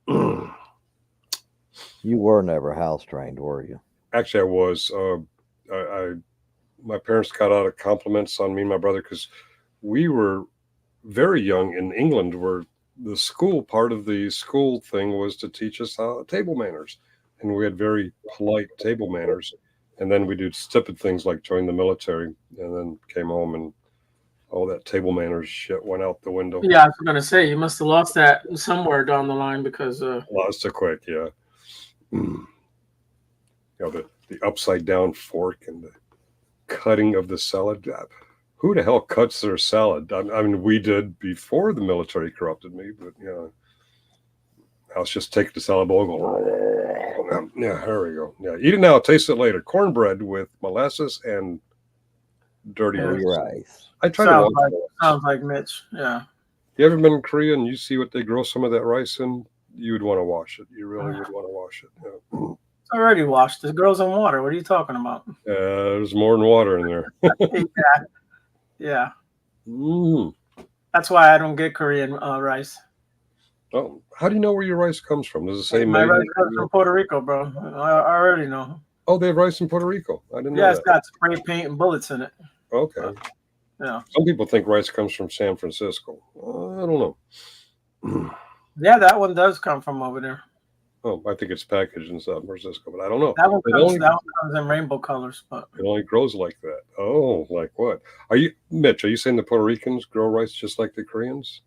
You were never house trained, were you? Actually, I was. My parents got out of compliments on me and my brother because we were very young in England, where the school part of the school thing was to teach us how table manners, and we had very polite table manners. And then we did stupid things like join the military, and then came home and all that table manners shit went out the window. Yeah, I was gonna say you must have lost that somewhere down the line because Lost it quick, yeah. The upside down fork and the cutting of the salad. Who the hell cuts their salad? I mean, we did before the military corrupted me, but I was just taking the salad bowl, go, yeah, there we go. Yeah, eat it now, taste it later. Cornbread with molasses and dirty rice. I try to watch sounds like Mitch. Yeah. You ever been in Korea and you see what they grow some of that rice in? You would want to wash it. You really would want to wash it. Yeah. It's already washed. The girl's in water. What are you talking about? There's more than water in there. Yeah. Mm. That's why I don't get Korean rice. Oh, how do you know where your rice comes from? Does it say my rice comes from Puerto Rico, bro? I already know. Oh, they have rice in Puerto Rico. I didn't know that. It's got spray paint and bullets in it. Okay. Yeah. Some people think rice comes from San Francisco. I don't know. Yeah, that one does come from over there. Oh, I think it's packaged in San Francisco, but I don't know. That one comes in rainbow colors, but it only grows like that. Oh, like what? Mitch, are you saying the Puerto Ricans grow rice just like the Koreans?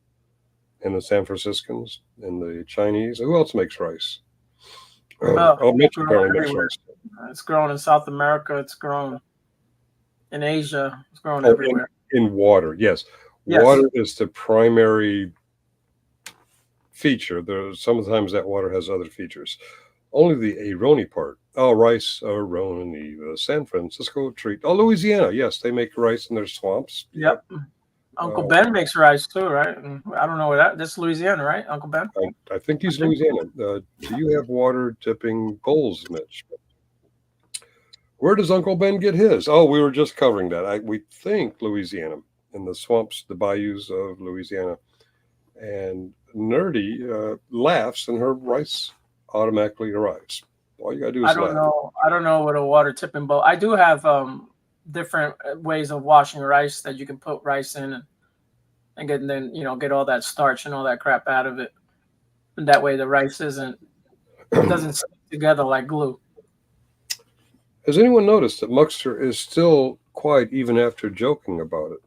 And the San Franciscans and the Chinese? Who else makes rice? Mitch apparently makes rice. It's grown in South America. It's grown in Asia. It's grown everywhere. In water, yes. Water is the primary feature. Sometimes that water has other features. Only the Aironi part. Oh, rice, Aironi, the San Francisco treat. Oh, Louisiana, yes, they make rice in their swamps. Yep. Uncle Ben makes rice too, right? I don't know where that. That's Louisiana, right? Uncle Ben. I think he's Louisiana. Do you have water tipping bowls, Mitch? Where does Uncle Ben get his? Oh, we were just covering that. We think Louisiana, in the swamps, the bayous of Louisiana. And Nerdy laughs, and her rice automatically arrives. All you gotta do is laugh. I don't know what a water tipping bowl. I do have different ways of washing rice that you can put rice in and get all that starch and all that crap out of it. And that way the rice doesn't stick together like glue. Has anyone noticed that Muckster is still quiet even after joking about it?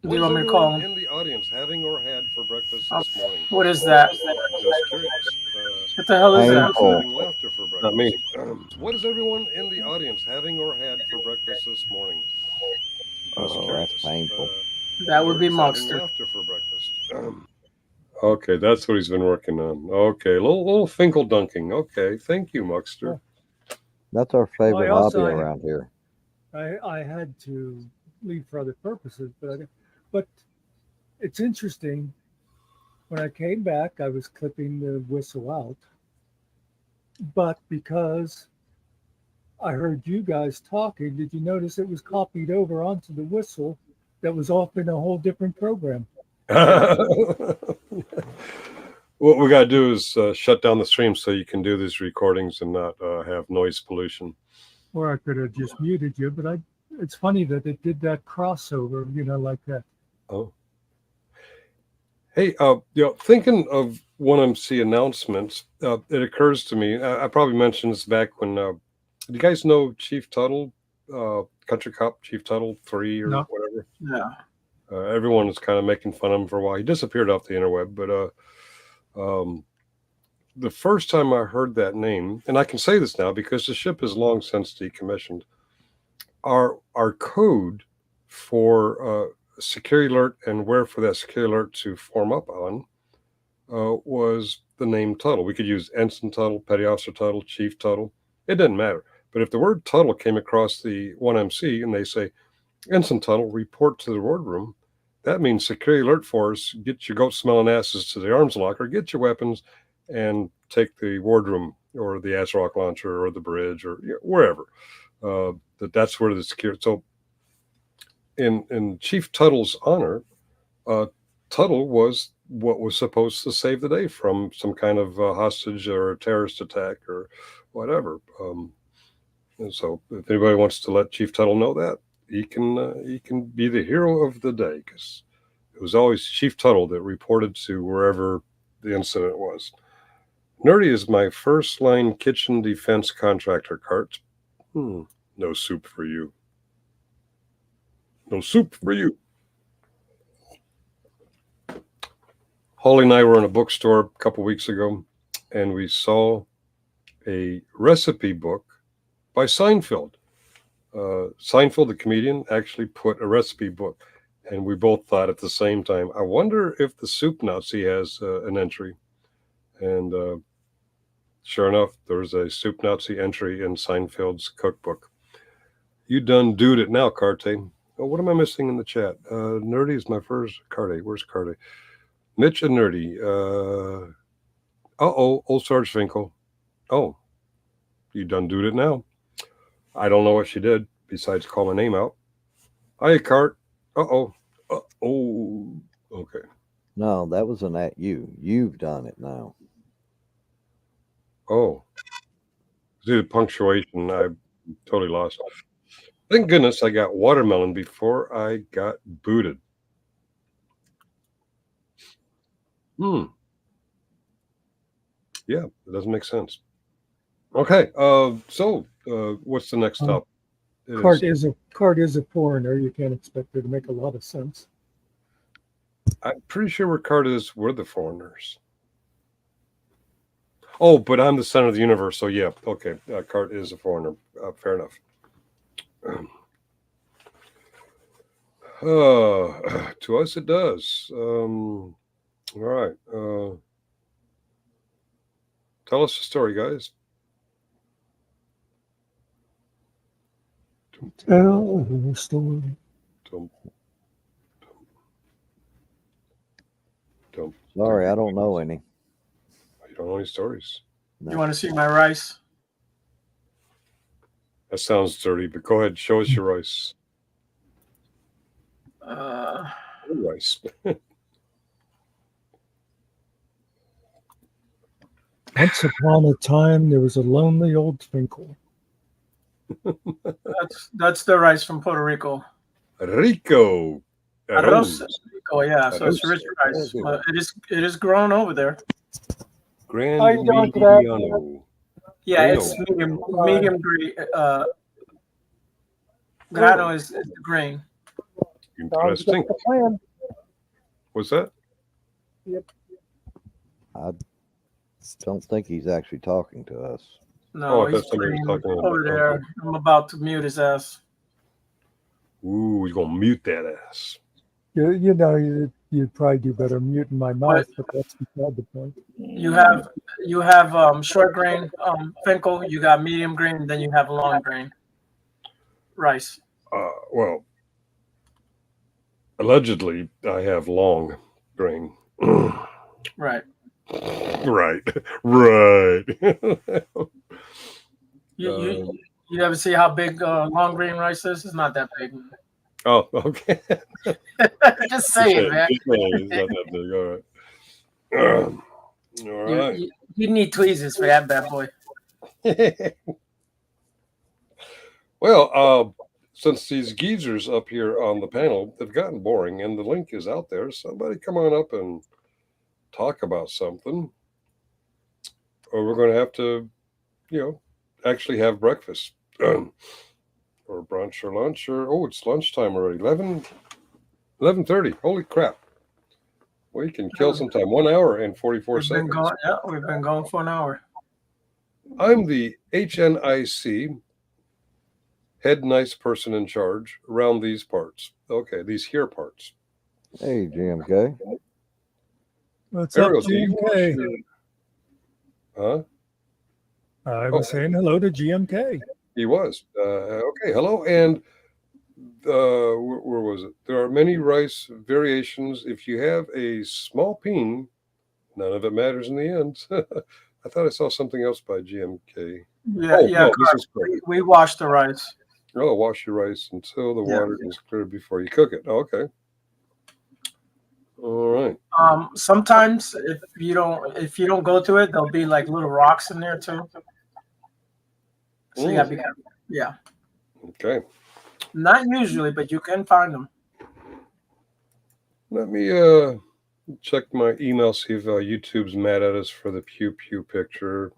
Do you want me to call him? In the audience, having or had for breakfast this morning? What is that? Just curious. What the hell is that? Laughter for breakfast. Not me. What is everyone in the audience having or had for breakfast this morning? That's painful. That would be Muckster. Laughter for breakfast. Okay, that's what he's been working on. Okay, a little Finkel dunking. Okay, thank you, Muckster. That's our favorite hobby around here. I had to leave for other purposes, but it's interesting. When I came back, I was clipping the whistle out, but because I heard you guys talking. Did you notice it was copied over onto the whistle that was off in a whole different program? What we got to do is shut down the stream so you can do these recordings and not have noise pollution. Or I could have just muted you, but it's funny that it did that crossover, like that. Oh. Hey, thinking of 1MC announcements, it occurs to me, I probably mentioned this back when, do you guys know Chief Tuttle, Country Cop Chief Tuttle 3 or No. whatever? Yeah. Everyone was kind of making fun of him for a while. He disappeared off the interweb, but the first time I heard that name, and I can say this now because the ship is long since decommissioned, our code for security alert and where for that security alert to form up on was the name Tuttle. We could use Ensign Tuttle, Petty Officer Tuttle, Chief Tuttle. It doesn't matter. But if the word Tuttle came across the 1MC and they say, Ensign Tuttle, report to the wardroom, that means security alert force, get your goat smelling asses to the arms locker, get your weapons, and take the wardroom or the ASRock launcher or the bridge or wherever. That's where the security. So in Chief Tuttle's honor, Tuttle was what was supposed to save the day from some kind of hostage or a terrorist attack or whatever. And so if anybody wants to let Chief Tuttle know that, he can be the hero of the day, because it was always Chief Tuttle that reported to wherever the incident was. Nerdy is my first line kitchen defense contractor, Cart. No soup for you. No soup for you. Holly and I were in a bookstore a couple weeks ago, and we saw a recipe book by Seinfeld. Seinfeld, the comedian, actually put a recipe book, and we both thought at the same time, I wonder if the Soup Nazi has an entry. And sure enough, there was a Soup Nazi entry in Seinfeld's cookbook. You done doed it now, Carte. Oh, what am I missing in the chat? Nerdy is my first. Carte, where's Carte? Mitch and Nerdy. Old Sarge Finkel. Oh, you done doed it now. I don't know what she did besides call my name out. Hi, Cart. Oh, okay. No, that wasn't at you. You've done it now. Oh, due to punctuation, I totally lost. Thank goodness I got watermelon before I got booted. Yeah, it doesn't make sense. Okay, so what's the next stop? Cart is a foreigner. You can't expect her to make a lot of sense. I'm pretty sure where Cart is, we're the foreigners. Oh, but I'm the center of the universe, so yeah, okay. Cart is a foreigner. Fair enough. To us, it does. All right. Tell us a story, guys. Tell a story. Sorry, I don't know any. You don't know any stories? No. You want to see my rice? That sounds dirty, but go ahead. Show us your rice. Rice. Once upon a time, there was a lonely old Finkel. That's the rice from Puerto Rico. Rico. Arroz Rico, yeah. So it's rich rice. It is grown over there. Grand I don't Mediano. Yeah, Grano. it's medium green. Grano is the grain. Interesting. What's that? I don't think he's actually talking to us. No, I he's thought somebody was playing talking over there. I'm about to mute his ass. Ooh, he's gonna mute that ass. You know, you'd probably do better muting my mouth, but that's beside the point. You have short grain Finkel. You got medium grain, then you have long grain rice. Well, allegedly, I have long grain. Right. Right. You You ever see how big long grain rice is? It's not that big. Oh, okay. Just saying, man. It's not that big. All right. All right. You need tweezers for that bad boy. Well, since these geezers up here on the panel have gotten boring and the link is out there, somebody come on up and talk about something. Or we're going to have to, actually have breakfast or brunch or lunch or, it's lunchtime already. 11:30. Holy crap. We can kill some time. 1 hour and 44 seconds. We've been going for an hour. I'm the HNIC, head nice person in charge around these parts. Okay, these here parts. Hey, GMK. What's Ariel, up, do you watch GMK? Huh? I was saying hello to GMK. He was. Okay, hello. And where was it? There are many rice variations. If you have a small peen, none of it matters in the end. I thought I saw something else by GMK. Yeah, No, this is correct. we wash the rice. Oh, wash your rice until the water is clear before you cook it. Oh, okay. All right. Sometimes if you don't go to it, there'll be like little rocks in there too. So you gotta be careful. Yeah. Okay. Not usually, but you can find them. Let me check my email, see if YouTube's mad at us for the pew pew picture.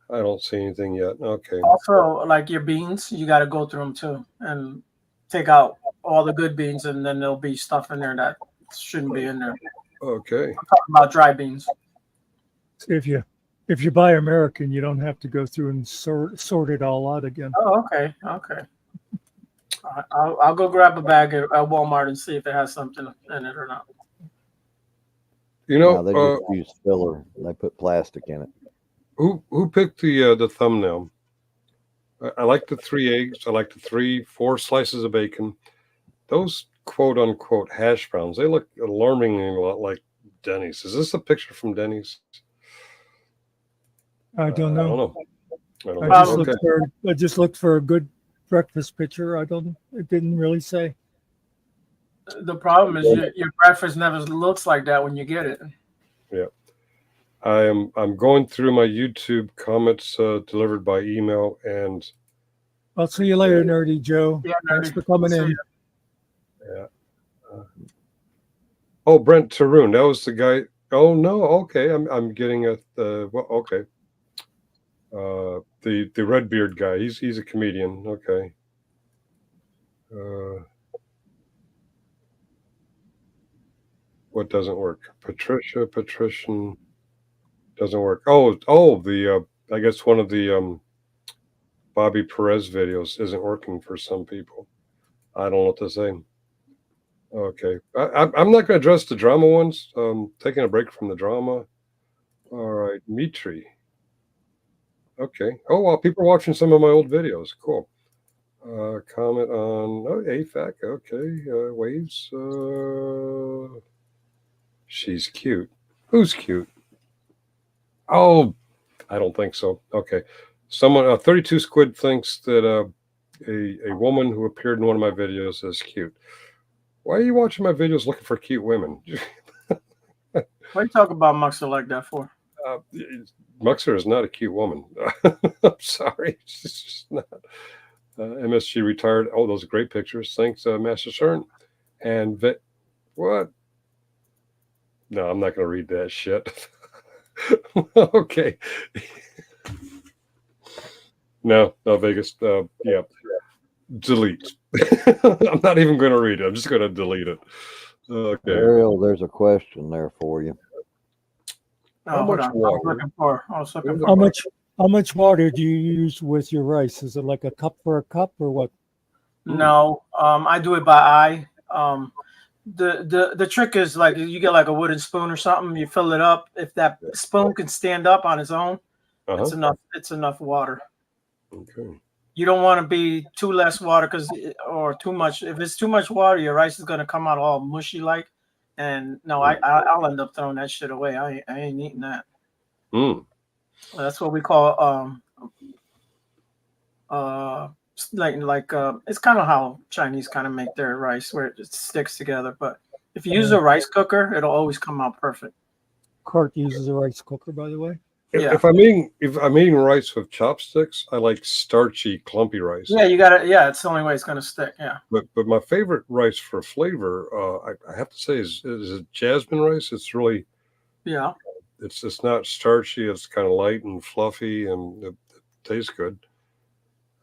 I don't see anything yet. Okay. Also, like your beans, you got to go through them too and take out all the good beans, and then there'll be stuff in there that shouldn't be in there. Okay. I'm talking about dry beans. If you buy American, you don't have to go through and sort it all out again. Oh, okay. I'll go grab a bag at Walmart and see if it has something in it or not. No, they just use filler. They put plastic in it. Who picked the thumbnail? I like the 3 eggs. I like the 4 slices of bacon. Those quote unquote hash browns, they look alarmingly a lot like Denny's. Is this a picture from Denny's? I don't know. I just looked for a good breakfast picture. It didn't really say. The problem is your breakfast never looks like that when you get it. Yeah. I'm going through my YouTube comments delivered by email, and I'll see you later, Nerdy Joe. Yeah, Thanks for coming in. Yeah. Brent Taroon, that was the guy. Oh no, okay. I'm getting okay. The Redbeard guy. He's a comedian. Okay. What doesn't work? Patrician doesn't work. The I guess one of the Bobby Perez videos isn't working for some people. I don't know what to say. Okay, I'm not going to address the drama ones. Taking a break from the drama. All right, Mitri. Okay. Oh, well, people are watching some of my old videos. Cool. Comment on AFAK. Okay. Waves. She's cute. Who's cute? Oh, I don't think so. Okay. Someone, 32 Squid thinks that a woman who appeared in one of my videos is cute. Why are you watching my videos looking for cute women? What are you talking about Muckster like that for? Muckster is not a cute woman. I'm sorry. She's just not. MSG retired. Oh, those are great pictures. Thanks, Master Cern. And what? No, I'm not going to read that shit. Okay. No, Vegas. Yeah. Delete. I'm not even going to read it. I'm just going to delete it. Okay. Ariel, there's a question there for you. How much water? How much water do you use with your rice? Is it like a cup for a cup or what? No, I do it by eye. The trick is like you get like a wooden spoon or something. You fill it up. If that spoon can stand up on its own, it's enough. It's enough water. Okay. You don't want to be too less water or too much. If it's too much water, your rice is gonna come out all mushy like. And no, I'll end up throwing that shit away. I ain't eating that. That's what we call It's kind of how Chinese kind of make their rice, where it sticks together. But if you use a rice cooker, it'll always come out perfect. Cart uses a rice cooker, by the way. Yeah. If I'm eating rice with chopsticks, I like starchy, clumpy rice. Yeah, you got to. Yeah, it's the only way it's gonna stick. Yeah. But my favorite rice for flavor, I have to say, is jasmine rice. It's really Yeah. it's not starchy. It's kind of light and fluffy, and it tastes good.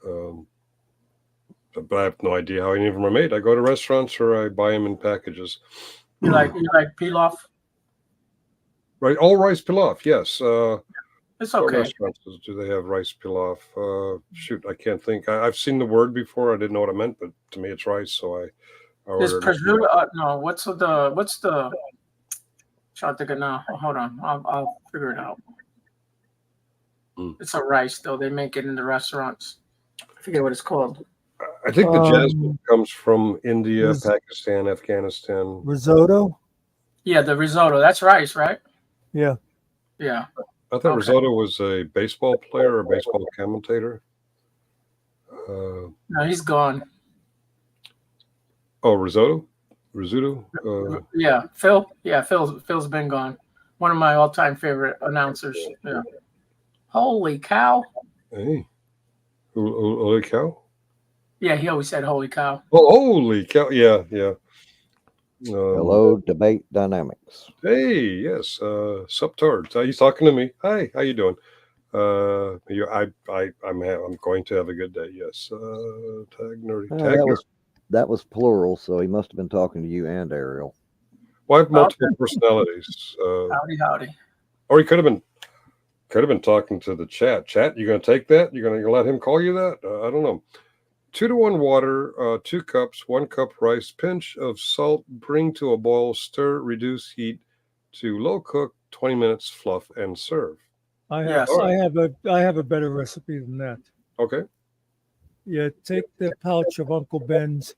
But I have no idea how any of them are made. I go to restaurants or I buy them in packages. You like pilaf? Right, all rice pilaf. Yes. It's What okay. restaurants do they have rice pilaf? Shoot, I can't think. I've seen the word before. I didn't know what it meant, but to me, it's rice. So I There's ordered it. prosciutto. No, what's the? Trying to think of now. Hold on, I'll figure it out. It's a rice though. They make it in the restaurants. I forget what it's called. I think the jasmine comes from India, Pakistan, Afghanistan. Risotto? Yeah, the risotto. That's rice, right? Yeah. Yeah. I thought Risotto was a baseball player or a baseball commentator. No, he's gone. Oh, Risotto? Yeah, Phil. Yeah, Phil's been gone. One of my all-time favorite announcers. Yeah. Holy cow! Hey, holy cow! Yeah, he always said "Holy cow." Oh, holy cow! Yeah, yeah. Hello, debate dynamics. Hey, yes, subtards. He's talking to me. Hi, how you doing? I'm going to have a good day. Yes. Tag nerdy. That was plural, so he must have been talking to you and Ariel. Well, I have multiple personalities. Howdy. Or he could have been talking to the chat. Chat, you going to take that? You're going to let him call you that? I don't know. 2-to-1 water, 2 cups, 1 cup rice, pinch of salt, bring to a boil, stir, reduce heat to low cook, 20 minutes, fluff, and serve. I have a better recipe than that. Okay. You take the pouch of Uncle Ben's,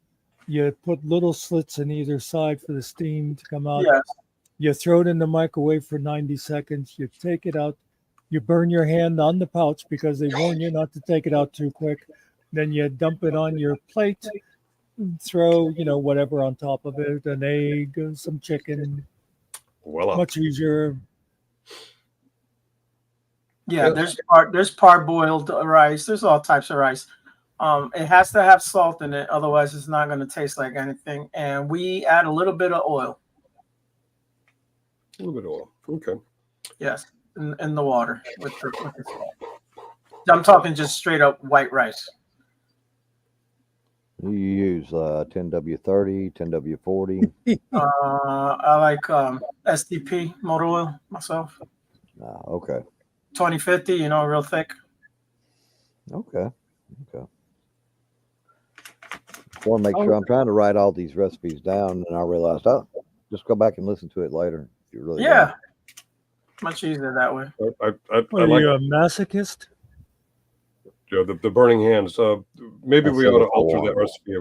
you put little slits in either side for the steam to come out. Yes. You throw it in the microwave for 90 seconds. You take it out. You burn your hand on the pouch because they warn you not to take it out too quick. Then you dump it on your plate, throw, whatever on top of it, an egg, some chicken. Well, much easier. Yeah, there's parboiled rice. There's all types of rice. It has to have salt in it, otherwise it's not going to taste like anything. And we add a little bit of oil. A little bit of oil. Okay. Yes, in the water with the salt. I'm talking just straight up white rice. You use 10W30, 10W40. I like SDP motor oil myself. Okay. 2050, real thick. Okay. I want to make sure I'm trying to write all these recipes down, and I realized, just go back and listen to it later if you really want. Much easier that way. Are you a masochist? Yeah, the burning hands. Maybe we ought to alter that recipe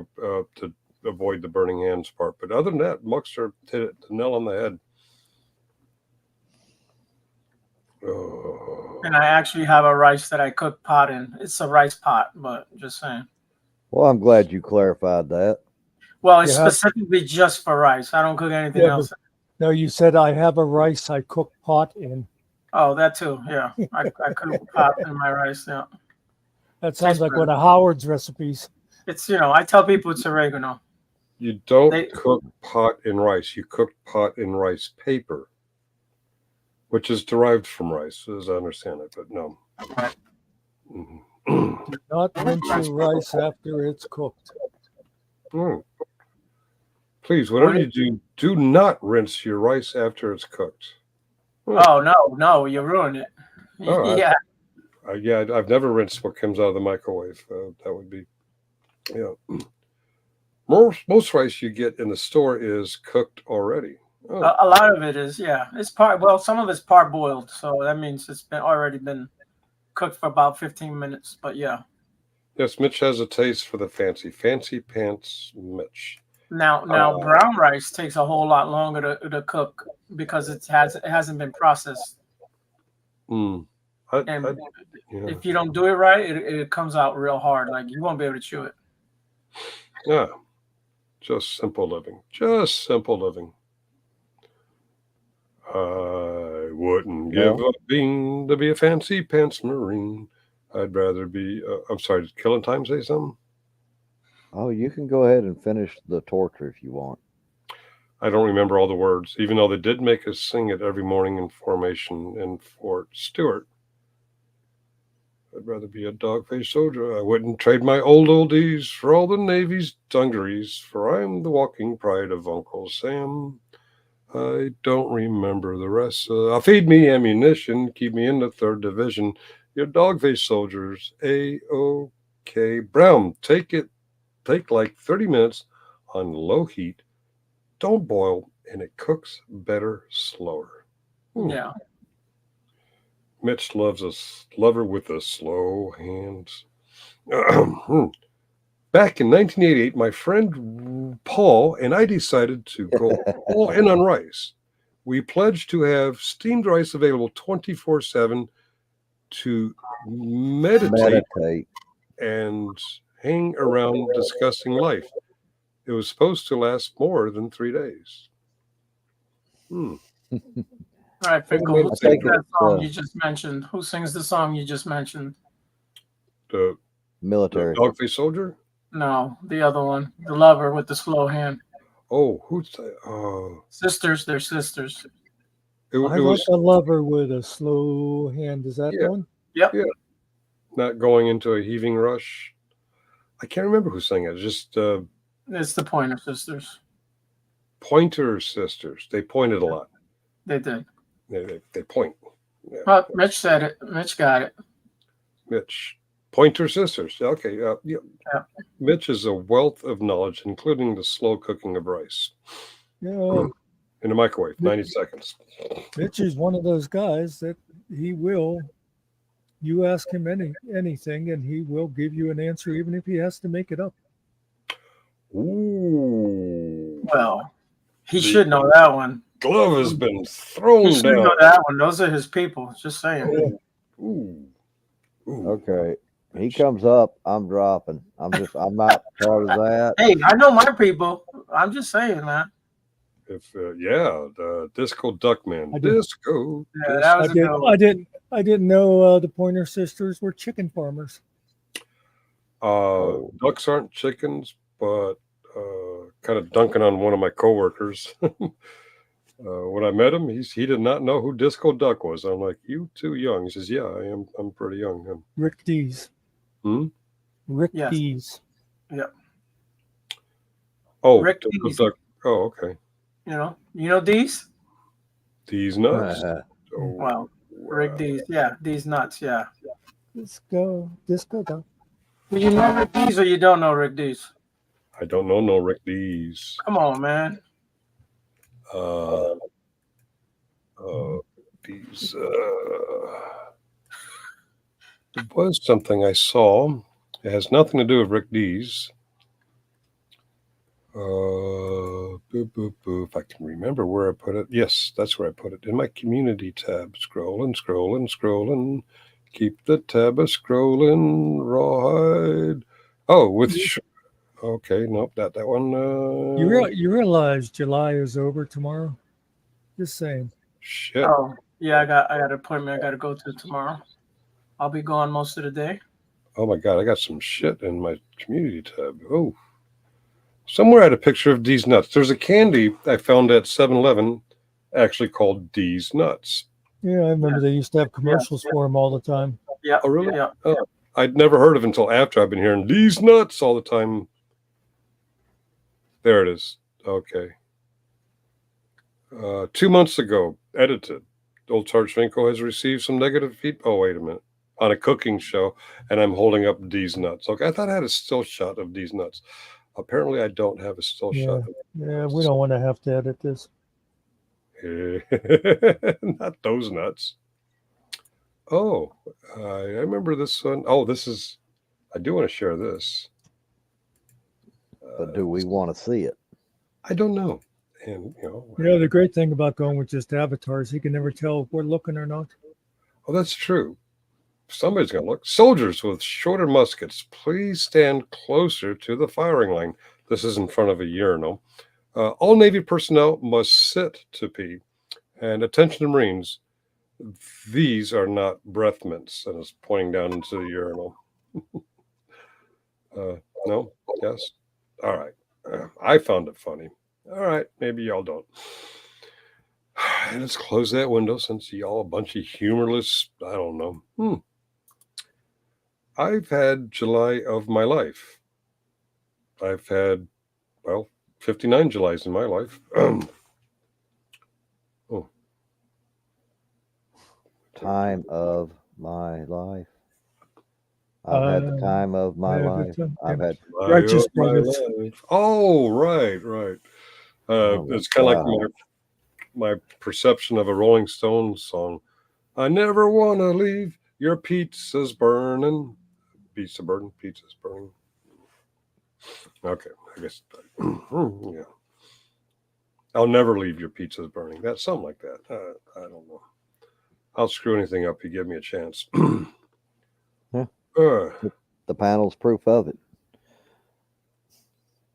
to avoid the burning hands part. But other than that, Muckster hit it the nail on the head. And I actually have a rice that I cook pot in. It's a rice pot, but just saying. Well, I'm glad you clarified that. Well, it's specifically just for rice. I don't cook anything else. No, you said I have a rice I cook pot in. Oh, that too. Yeah, I cook pot in my rice. Yeah. That sounds like one of Howard's recipes. It's, I tell people it's oregano. You don't cook pot in rice. You cook pot in rice paper, which is derived from rice, as I understand it, but no. Right. Mm-hmm. Do not rinse your rice after it's cooked. Please, whatever you do not rinse your rice after it's cooked. Oh, no, you ruined it. Oh, yeah. I've never rinsed what comes out of the microwave. That would be, most rice you get in the store is cooked already. A lot of it is, it's some of it's parboiled, so that means it's already been cooked for about 15 minutes. But yeah. Yes, Mitch has a taste for the fancy pants, Mitch. Now brown rice takes a whole lot longer to cook because it hasn't been processed. And yeah. if you don't do it right, it comes out real hard. Like you won't be able to chew it. Yeah. Just simple living. Just simple living. I wouldn't give a bean to be a fancy pants Marine. I'd rather be. I'm sorry, did Killing Time say something? Oh, you can go ahead and finish the torture if you want. I don't remember all the words, even though they did make us sing it every morning in formation in Fort Stewart. I'd rather be a dog-faced soldier. I wouldn't trade my old oldies for all the Navy's dungarees, for I'm the walking pride of Uncle Sam. I don't remember the rest. Feed me ammunition, keep me in the 3rd Division. Your dog-faced soldiers, A-OK. Brown, take like 30 minutes on low heat. Don't boil, and it cooks better slower. Yeah. Mitch loves a lover with the slow hands. Back in 1988, my friend Paul and I decided to go all in on rice. We pledged to have steamed rice available 24/7 to meditate and hang around discussing life. It was supposed to last more than 3 days. All right, Finkel, who sings that song you just mentioned? Who sings the song you just mentioned? The military. The dog-faced soldier? No, the other one. The lover with the slow hand. Oh, who's that? Sisters, they're sisters. I like a lover with a slow hand. Is that one? Yep. Yeah. Not going into a heaving rush. I can't remember who sang it. Just it's the Pointer Sisters. Pointer Sisters. They pointed a lot. They did. They point. Yeah. Well, Mitch said it. Mitch got it. Mitch. Pointer Sisters. Okay. Yeah. Mitch is a wealth of knowledge, including the slow cooking of rice. Yeah. In the microwave, 90 seconds. Mitch is one of those guys that he will. You ask him anything, and he will give you an answer, even if he has to make it up. Ooh. Well, he should know that one. Glove has been thrown he should down. Know that one. Those are his people. Just saying. Ooh. Okay. He comes up, I'm dropping. I'm not part of that. Hey, I know my people. I'm just saying, man. If the Disco Duckman. Disco. Yeah, that was I didn't know the Pointer Sisters were chicken farmers. Ducks aren't chickens, but kind of dunking on one of my coworkers. When I met him, he did not know who Disco Duck was. I'm like, you too young. He says, yeah, I am. I'm pretty young. Rick Dees. Rick Dees. Yeah. Oh, Rick Disco Dees. Duck. Oh, okay. You know Dees? These nuts. Wow. Rick Dees. Yeah, Dees nuts. Yeah. Disco Duck. Do you know Rick Dees or you don't know Rick Dees? I don't know no Rick Dees. Come on, man. These. There was something I saw. It has nothing to do with Rick Dees. If I can remember where I put it. Yes, that's where I put it. In my community tab. Scrolling. Keep the tab a scrolling. Rawhide. Oh, with... Okay, nope, not that one. You realize July is over tomorrow? Just saying. Shit. Oh, yeah, I got an appointment I got to go to tomorrow. I'll be gone most of the day. Oh my God, I got some shit in my community tab. Oh. Somewhere I had a picture of D's Nuts. There's a candy I found at 7-Eleven actually called D's Nuts. Yeah, I remember they used to have commercials for them all the time. Yeah. Oh, really? Yeah. Oh, I'd never heard of it until after. I've been hearing D's Nuts all the time. There it is. Okay. 2 months ago, edited. Old Charge Finko has received some negative feedback. Oh, wait a minute. On a cooking show, and I'm holding up D's Nuts. Okay, I thought I had a still shot of D's Nuts. Apparently, I don't have a still shot. Yeah, we don't want to have to edit this. Not those nuts. Oh, I remember this one. Oh, I do want to share this. But do we want to see it? I don't know. And, the great thing about going with just avatars, you can never tell if we're looking or not. Oh, that's true. somebody's going to look. Soldiers with shorter muskets, please stand closer to the firing line. This is in front of a urinal. All Navy personnel must sit to pee. And attention Marines, these are not breath mints. And it's pointing down into the urinal. No? Yes? All right. I found it funny. All right. Maybe y'all don't. And let's close that window since y'all a bunch of humorless, I don't know. I've had July of my life. I've had, 59 Julys in my life. Time of my life. I've had the time of my life. I've had Righteous Brothers. Oh, right. It's kind of like my perception of a Rolling Stones song. I never want to leave your pizza's burning. Pizza's burning. Okay, I guess. Yeah. I'll never leave your pizza's burning. That's something like that. I don't know. I'll screw anything up. You give me a chance. Yeah. The panel's proof of it.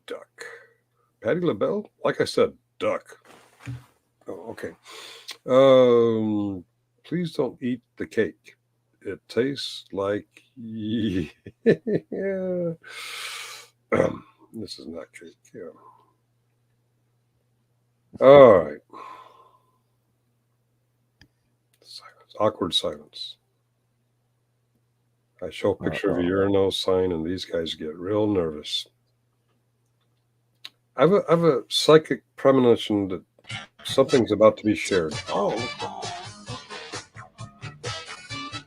Duck. Patti LaBelle? Like I said, duck. Oh, okay. Please don't eat the cake. It tastes like yeah. This is not cake. Yeah. All right. Silence. Awkward silence. I show a picture of a urinal sign, and these guys get real nervous. I have a psychic premonition that something's about to be shared. Oh.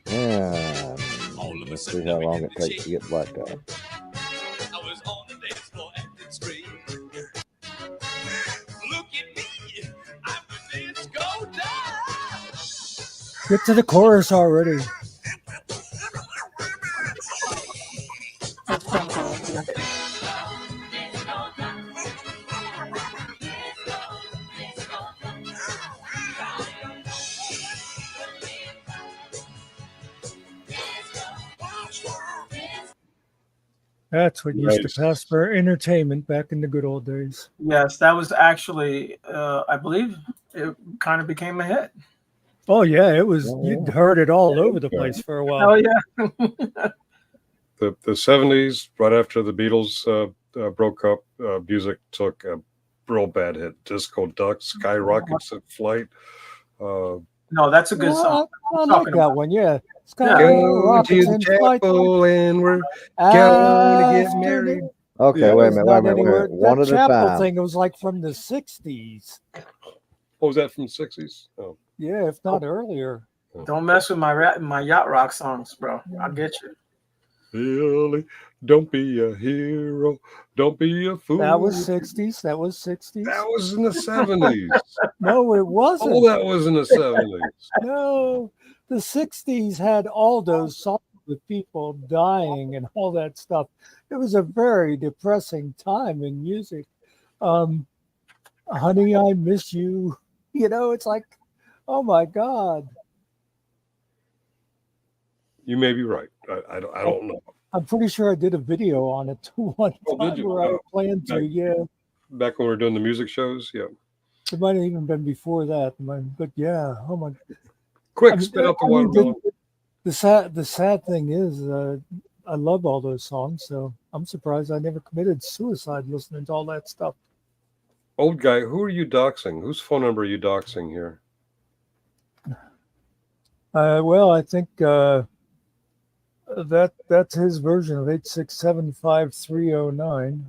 Yeah. Let's see how long it takes to get blacked out. Get to the chorus already. That's what used to pass for entertainment back in the good old days. Yes, that was actually, I believe, it kind of became a hit. Oh yeah, it was. You'd heard it all over the place for a while. Oh yeah. The 70s, right after the Beatles broke up, music took a real bad hit. Disco Duck, Skyrockets in Flight. No, that's a good song. I like that one. Yeah. Going to the chapel and we're going to get married. Okay, wait a minute. One at a time. Thing, it was like from the 60s. What was that from the 60s? Oh. Yeah, if not earlier. Don't mess with my yacht rock songs, bro. I'll get you. Billy, don't be a hero. Don't be a fool. That was 60s. That was in the 70s. No, it wasn't. Oh, that was in the 70s. No, the 60s had all those songs with people dying and all that stuff. It was a very depressing time in music. Honey, I miss you. You know, it's like, oh my God. You may be right. I don't know. I'm pretty sure I did a video on it too one time where I planned to, yeah. Back when we were doing the music shows, yeah. It might have even been before that, but yeah. Oh my! Quick, spit out the watermelon. The sad thing is, I love all those songs, so I'm surprised I never committed suicide listening to all that stuff. Old guy, who are you doxing? Whose phone number are you doxing here? Well, I think that's his version of 8675309.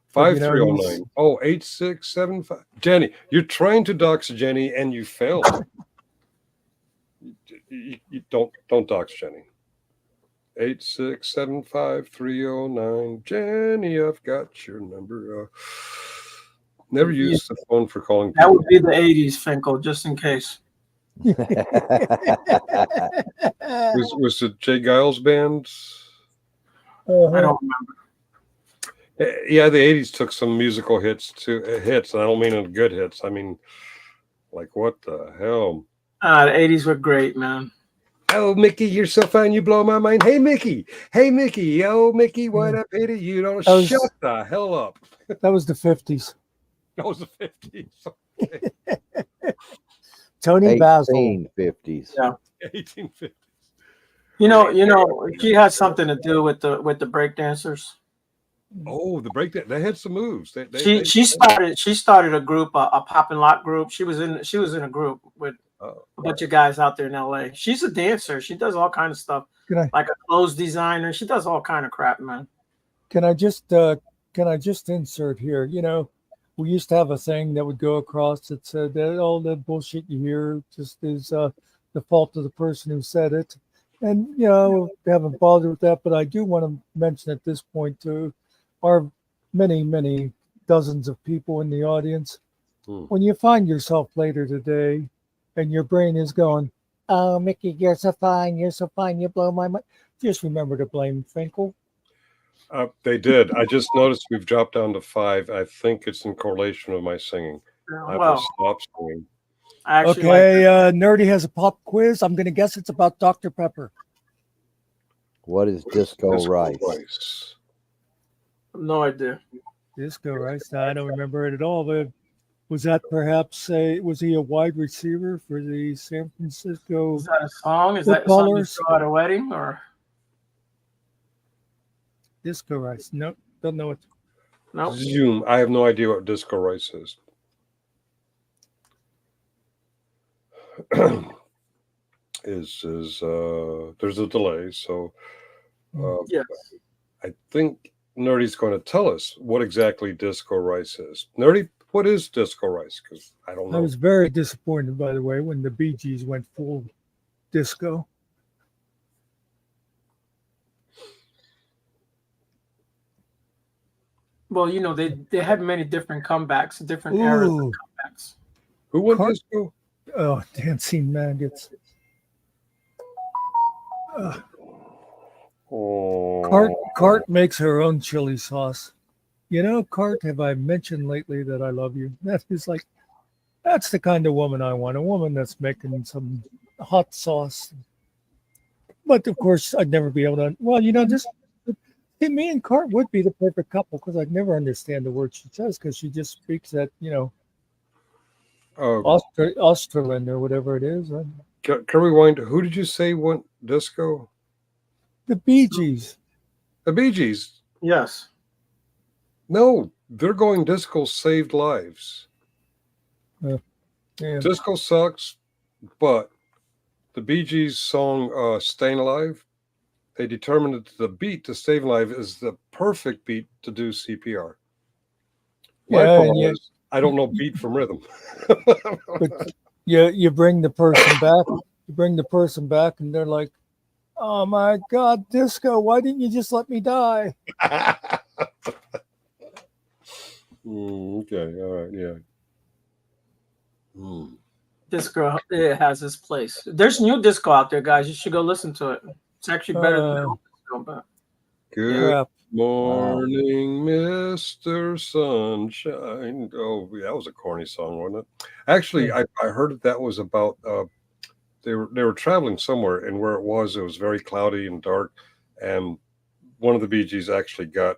5309. Oh, 8675. Jenny, you're trying to dox Jenny and you failed. you don't dox Jenny. 8675309. Jenny, I've got your number. Never used the phone for calling people. That would be the 80s, Finkel, just in case. Was it Jay Giles band? I don't remember. Yeah, the 80s took some musical hits, and I don't mean good hits. I mean, like, what the hell? The 80s were great, man. Oh, Mickey, you're so fine. You blow my mind. Hey, Mickey. Hey, Mickey. Oh, Mickey, what up, Peter? You don't That was- shut the hell up. That was the 50s. That was the 50s. Tony Basil. 1850s. Yeah. 1850s. You know, she has something to do with the break dancers. Oh, the breakdown. They had some moves. She started a group, a pop and lock group. She was in a group with a bunch of guys out there in LA. She's a dancer. She does all kind of stuff, like a clothes designer. She does all kind of crap, man. Can I just insert here? You know, we used to have a thing that would go across that said that all the bullshit you hear just is the fault of the person who said it. And, you know, we haven't bothered with that, but I do want to mention at this point to our many, many dozens of people in the audience, when you find yourself later today and your brain is going, oh, Mickey, you're so fine, you blow my mind. Just remember to blame Finkel. They did. I just noticed we've dropped down to 5. I think it's in correlation with my singing. I will stop singing. Nerdy has a pop quiz. I'm going to guess it's about Dr. Pepper. What is disco rice? No idea. Disco rice. I don't remember it at all. But was that perhaps was he a wide receiver for the San Francisco? Is that a song? Is that a song you throw at a wedding or? Disco rice. Nope. Don't know it. No. Zoom. I have no idea what disco rice is. There's a delay, so yes. I think Nerdy's going to tell us what exactly disco rice is. Nerdy, what is disco rice? Because I don't know. I was very disappointed, by the way, when the Bee Gees went full disco. Well, you know, they had many different comebacks, different eras of comebacks. Who went disco? Oh, dancing maggots. Cart makes her own chili sauce. You know, Cart, have I mentioned lately that I love you? That's the kind of woman I want. A woman that's making some hot sauce. But of course, I'd never be able to. Well, you know, me and Cart would be the perfect couple because I'd never understand the word she says because she just speaks that, you know, Australian or whatever it is. Can we rewind? Who did you say went disco? The Bee Gees. The Bee Gees? Yes. No, they're going disco saved lives. Yeah. Disco sucks, but the Bee Gees song Staying Alive, they determined that the beat to Staying Alive is the perfect beat to do CPR. My problem is I don't know beat from rhythm. But you bring the person back. You bring the person back, and they're like, "Oh my God, disco! Why didn't you just let me die?" Okay, all right, yeah. Disco, it has its place. There's new disco out there, guys. You should go listen to it. It's actually better than disco. But Good morning, Mr. Sunshine. Oh, yeah, that was a corny song, wasn't it? Actually, I heard that was about they were traveling somewhere, and where it was very cloudy and dark, and one of the Bee Gees actually got,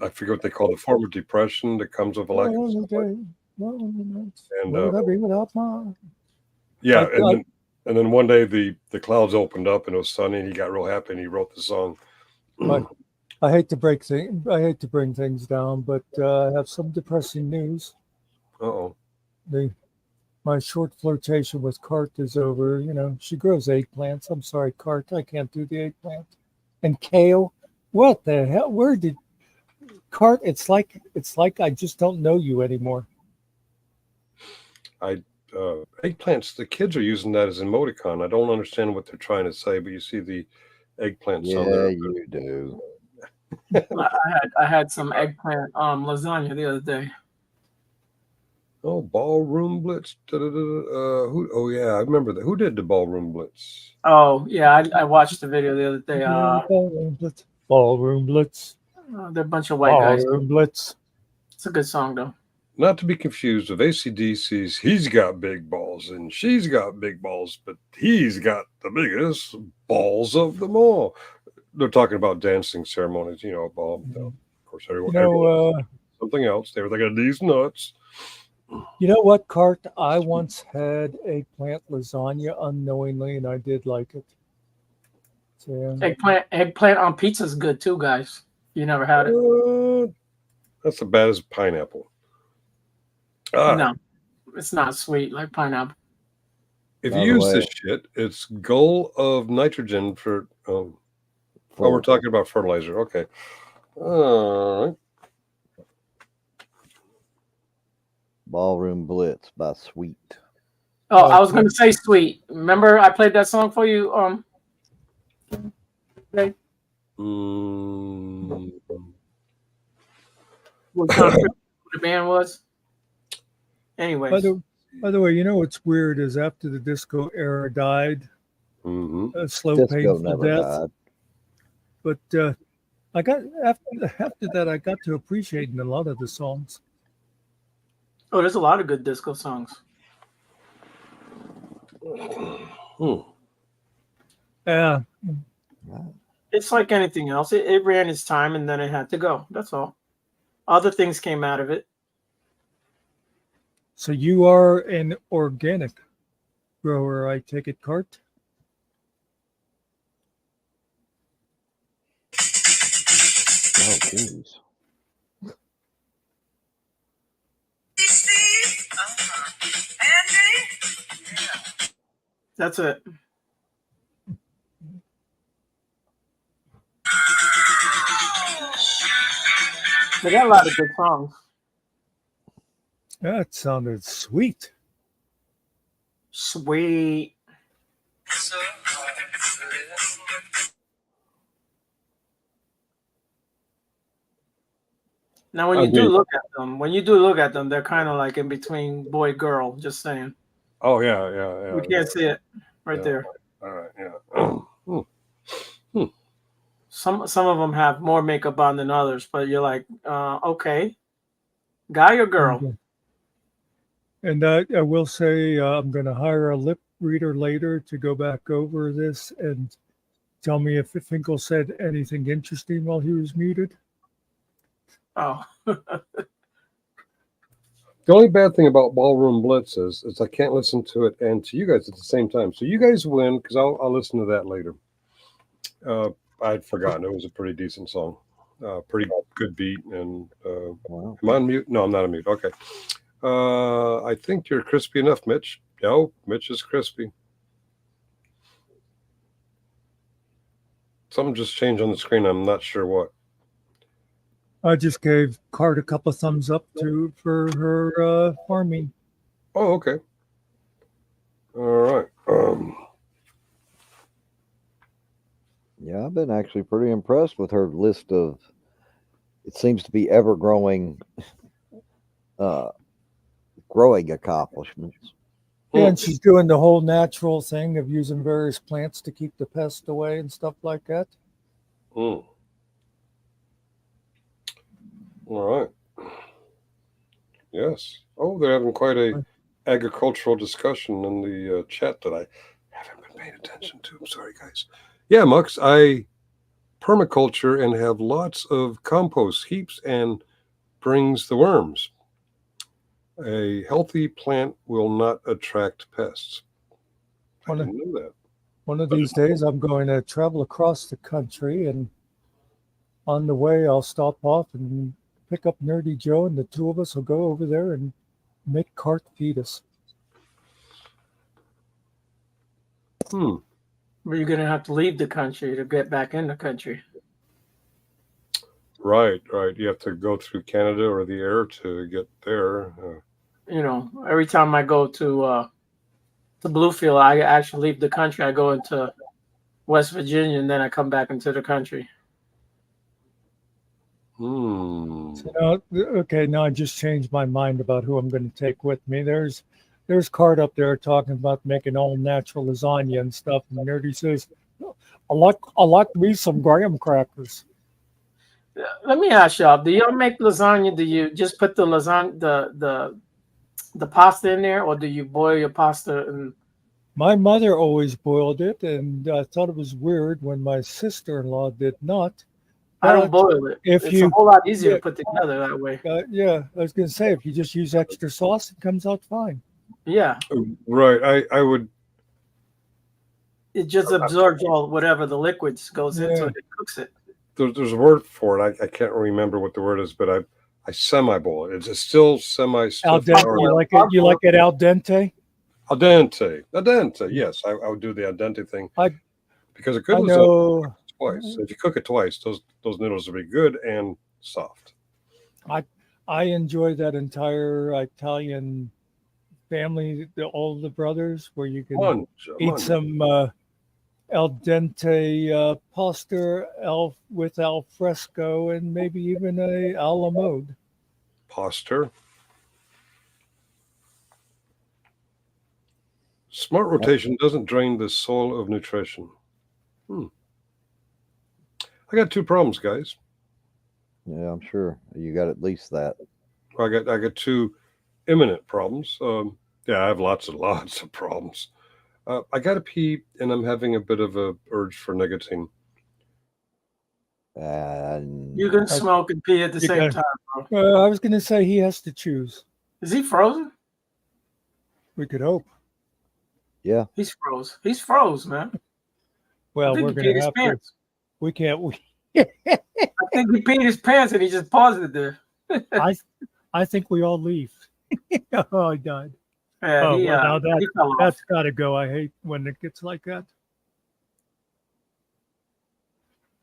I forget what they call the form of depression that comes with a lack of sunlight. And then one day the clouds opened up and it was sunny and he got real happy and he wrote the song. I hate to bring things down, but I have some depressing news. My short flirtation with Cart is over. You know, she grows eggplants. I'm sorry, Cart, I can't do the eggplant. And kale, what the hell? Where did Cart? It's like I just don't know you anymore. Eggplants, the kids are using that as emoticon. I don't understand what they're trying to say, but you see the eggplants on there. Yeah, you do. I had some eggplant lasagna the other day. Oh, Ballroom Blitz. Who? Oh yeah, I remember that. Who did the Ballroom Blitz? Oh yeah, I watched the video the other day. Ballroom Blitz. They're a bunch of white guys. Ballroom Blitz. It's a good song though. Not to be confused with AC/DC's He's Got Big Balls and She's Got Big Balls, but he's got the biggest balls of them all. They're talking about dancing ceremonies, ball. Of course, everyone something else. They were thinking of these nuts. You know what, Cart? I once had eggplant lasagna unknowingly, and I did like it. So, Eggplant on pizza is good too, guys. You never had it? That's as bad as pineapple. No, it's not sweet like pineapple. If you use this shit, it's goal of nitrogen for. We're talking about fertilizer. Okay. All right. Ballroom Blitz by Sweet. Oh, I was going to say Sweet. Remember I played that song for you? Okay. What the band was? Anyways. By the way, you know what's weird is after the disco era died, a slow, disco painful death. Died. But I got after that, I got to appreciating a lot of the songs. Oh, there's a lot of good disco songs. Yeah. It's like anything else. It ran its time and then it had to go. That's all. Other things came out of it. So you are an organic grower, I take it, Cart? Oh, jeez. That's it. They got a lot of good songs. That sounded sweet. Sweet. Now, when you do look at them, they're kind of like in between boy girl. Just saying. Oh yeah. We can't see it right there. All right, yeah. Some of them have more makeup on than others, but you're like, okay, guy or girl? Okay. And I will say I'm going to hire a lip reader later to go back over this and tell me if Finkel said anything interesting while he was muted. Oh. The only bad thing about Ballroom Blitz is I can't listen to it and to you guys at the same time. So you guys win because I'll listen to that later. I'd forgotten it was a pretty decent song, pretty good beat. And wow. Am I on mute? No, I'm not on mute. Okay. I think you're crispy enough, Mitch. No, Mitch is crispy. Something just changed on the screen. I'm not sure what. I just gave Cart a couple of thumbs up for her farming. Oh, okay. All right. Yeah, I've been actually pretty impressed with her list of, it seems to be ever growing, growing accomplishments. Yeah, and she's doing the whole natural thing of using various plants to keep the pests away and stuff like that. All right. Yes. Oh, they're having quite a agricultural discussion in the chat that I haven't been paying attention to. I'm sorry, guys. Yeah, Mux, I permaculture and have lots of compost heaps and brings the worms. A healthy plant will not attract pests. I didn't know that. One of these days, I'm going to travel across the country, and on the way, I'll stop off and pick up Nerdy Joe, and the two of us will go over there and make Cart feed us. But you're going to have to leave the country to get back in the country. Right. You have to go through Canada or the air to get there. Every time I go to Bluefield, I actually leave the country. I go into West Virginia, and then I come back into the country. So now I just changed my mind about who I'm going to take with me. There's Cart up there talking about making all natural lasagna and stuff, and Nerdy says, I like me some graham crackers. Let me ask y'all: do y'all make lasagna? Do you just put the lasagna, the pasta in there, or do you boil your pasta? And My mother always boiled it, and I thought it was weird when my sister-in-law did not. I don't But boil it. if It's a you, whole lot easier yeah, to put together that way. yeah, I was going to say, if you just use extra sauce, it comes out fine. Yeah, Right. I would. it just absorbs all whatever the liquids goes into Yeah. it. It cooks it. There's a word for it. I can't remember what the word is, but I semi boil it. It's still semi Al stuffed. dente, you like it al dente? Al dente. Al dente. Yes, I would do the al dente thing because it could I lasagna know. twice. If you cook it twice, those noodles will be good and soft. I enjoy that entire Italian family, all the brothers, where you can eat Mangia. some al dente pasta with al fresco and maybe even a alla mode. Posture. Smart rotation doesn't drain the soul of nutrition. I got two problems, guys. Yeah, I'm sure you got at least that. I got two imminent problems. Yeah, I have lots and lots of problems. I got to pee, and I'm having a bit of a urge for nicotine. And You can smoke and pee at the same time, bro. I was going to say he has to choose. Is he frozen? We could hope. yeah, He's froze. He's froze, man. Well, I think we're he going peed to his have to. pants. We can't. I think he peed his pants and he just paused it there. I think we all leave. Oh, I died. Yeah, Oh, he well, now he fell off. that's got to go. I hate when it gets like that.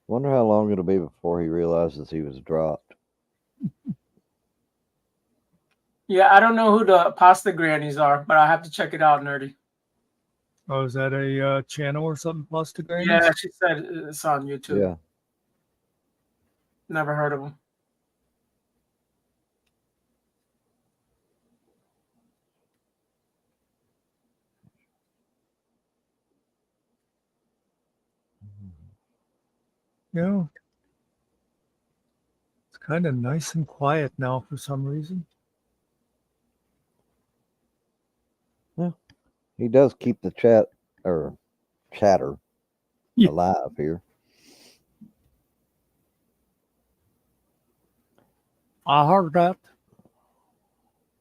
wonder how long it'll be before he realizes he was dropped. Yeah, I don't know who the pasta grannies are, but I have to check it out, nerdy. Oh, is that a channel or something? Pasta Grannies? Yeah, she said it's on YouTube. Yeah, Never heard of them. Yeah. It's kind of nice and quiet now for some reason. he does keep the chatter Yeah. alive here. I heard that.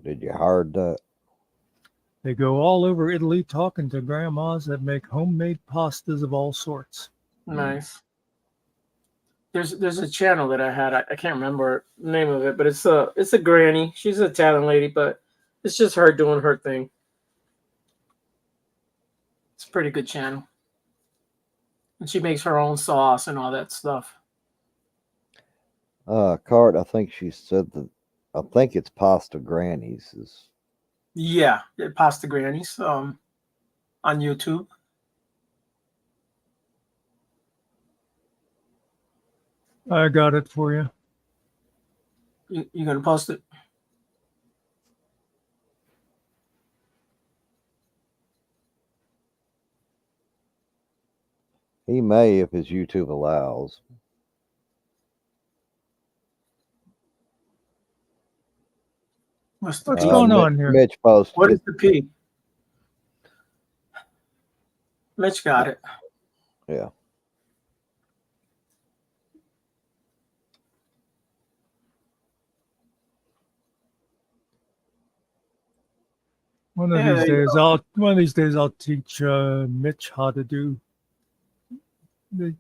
Did you hard that? They go all over Italy talking to grandmas that make homemade pastas of all sorts. Nice. There's a channel that I had. I can't remember the name of it, but it's a granny. She's an Italian lady, but it's just her doing her thing. It's a pretty good channel. And she makes her own sauce and all that stuff. Cart, I think she said that. I think it's Pasta Grannies. Yeah, pasta grannies on YouTube. I got it for you. You gonna post it? He may if his YouTube allows. What's the What's P? going on here? Mitch posted. What is the P? Mitch got it. Yeah. One of these days I'll teach Mitch how to do the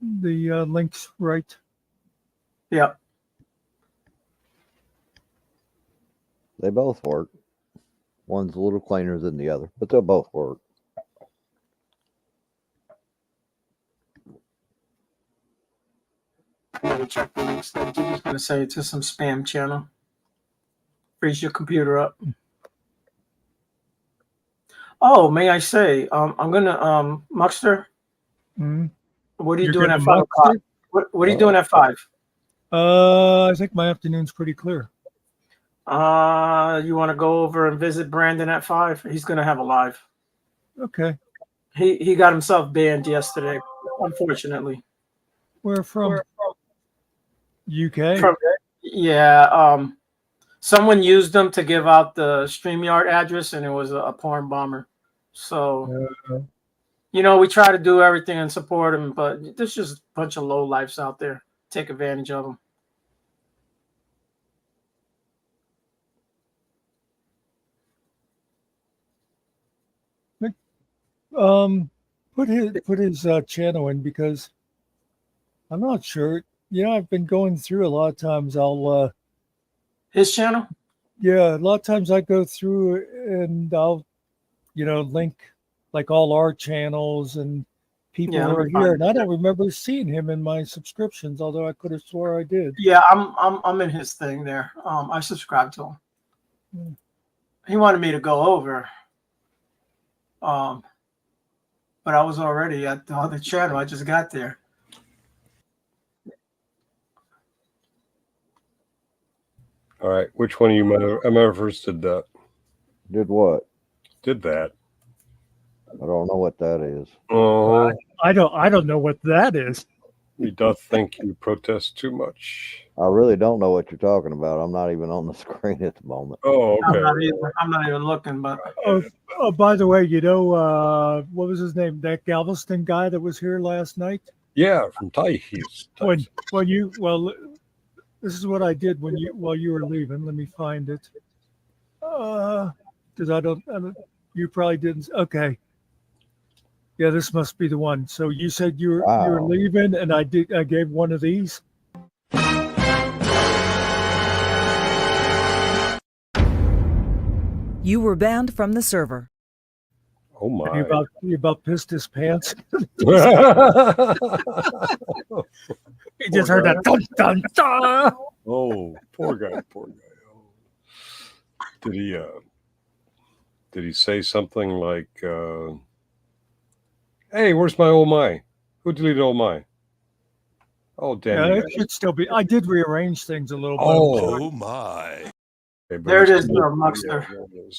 links right. Yeah. They both work. One's a little cleaner than the other, but they'll both work. Let me check the links. I'm just gonna say to some spam channel. Freeze your computer up. Oh, may I say, I'm gonna Muckster. Mm-hmm. What are you You're doing gonna at 5 o'clock? Muckster? What are you doing at 5? I think my afternoon's pretty clear. You want to go over and visit Brandon at 5? He's gonna have a live. Okay. He got himself banned yesterday, unfortunately. Where from? UK. From yeah, someone used them to give out the StreamYard address, and it was a porn bomber. So we try to do everything and support them, but there's just a bunch of low lifes out there. Take advantage of them. Put his channel in, because I'm not sure. I've been going through a lot of times. I'll His channel? Yeah, a lot of times I go through and I'll link like all our channels and people Yeah, who let are me here, find and I don't remember seeing him in my subscriptions, although I could have swore I did. Yeah, I'm in his thing there. I subscribed to him. He wanted me to go over. But I was already at the other channel. I just got there. All right. Which one of you MFers did that? Did what? Did that? I don't know what that is. Oh, I don't know what that is. he doth think you protest too much. I really don't know what you're talking about. I'm not even on the screen at the moment. Oh, okay. I'm not even looking, but Oh, by the way, what was his name? That Galveston guy that was here last night? Yeah, from Tahis. This is what I did while you were leaving. Let me find it. Because I don't. You probably didn't. Okay. Yeah, this must be the one. So you said you were leaving, and I gave one of these. You were banned from the server. Oh my! You about pissed his pants. He just heard that dun dun dun. Oh, poor guy, poor guy. Oh. Did he say something like, "Hey, where's my oh my? Who deleted oh my?" Oh, damn! Yeah, it should still be. I did rearrange things a little bit. Oh my! Okay, there it is, Muckster.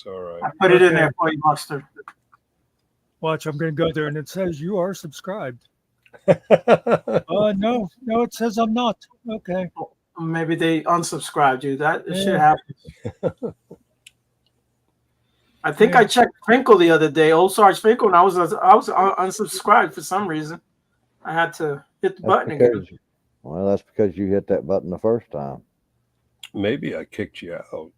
All right. I put it in there for you, Muckster. Watch, I'm going to go there, and it says you are subscribed. No, it says I'm not. Okay. Maybe they unsubscribed you. That shit happens. I think I checked Finkel the other day, old Sarge Finkel, and I was unsubscribed for some reason. I had to hit the button again. Well, that's because you hit that button the first time. Maybe I kicked you out.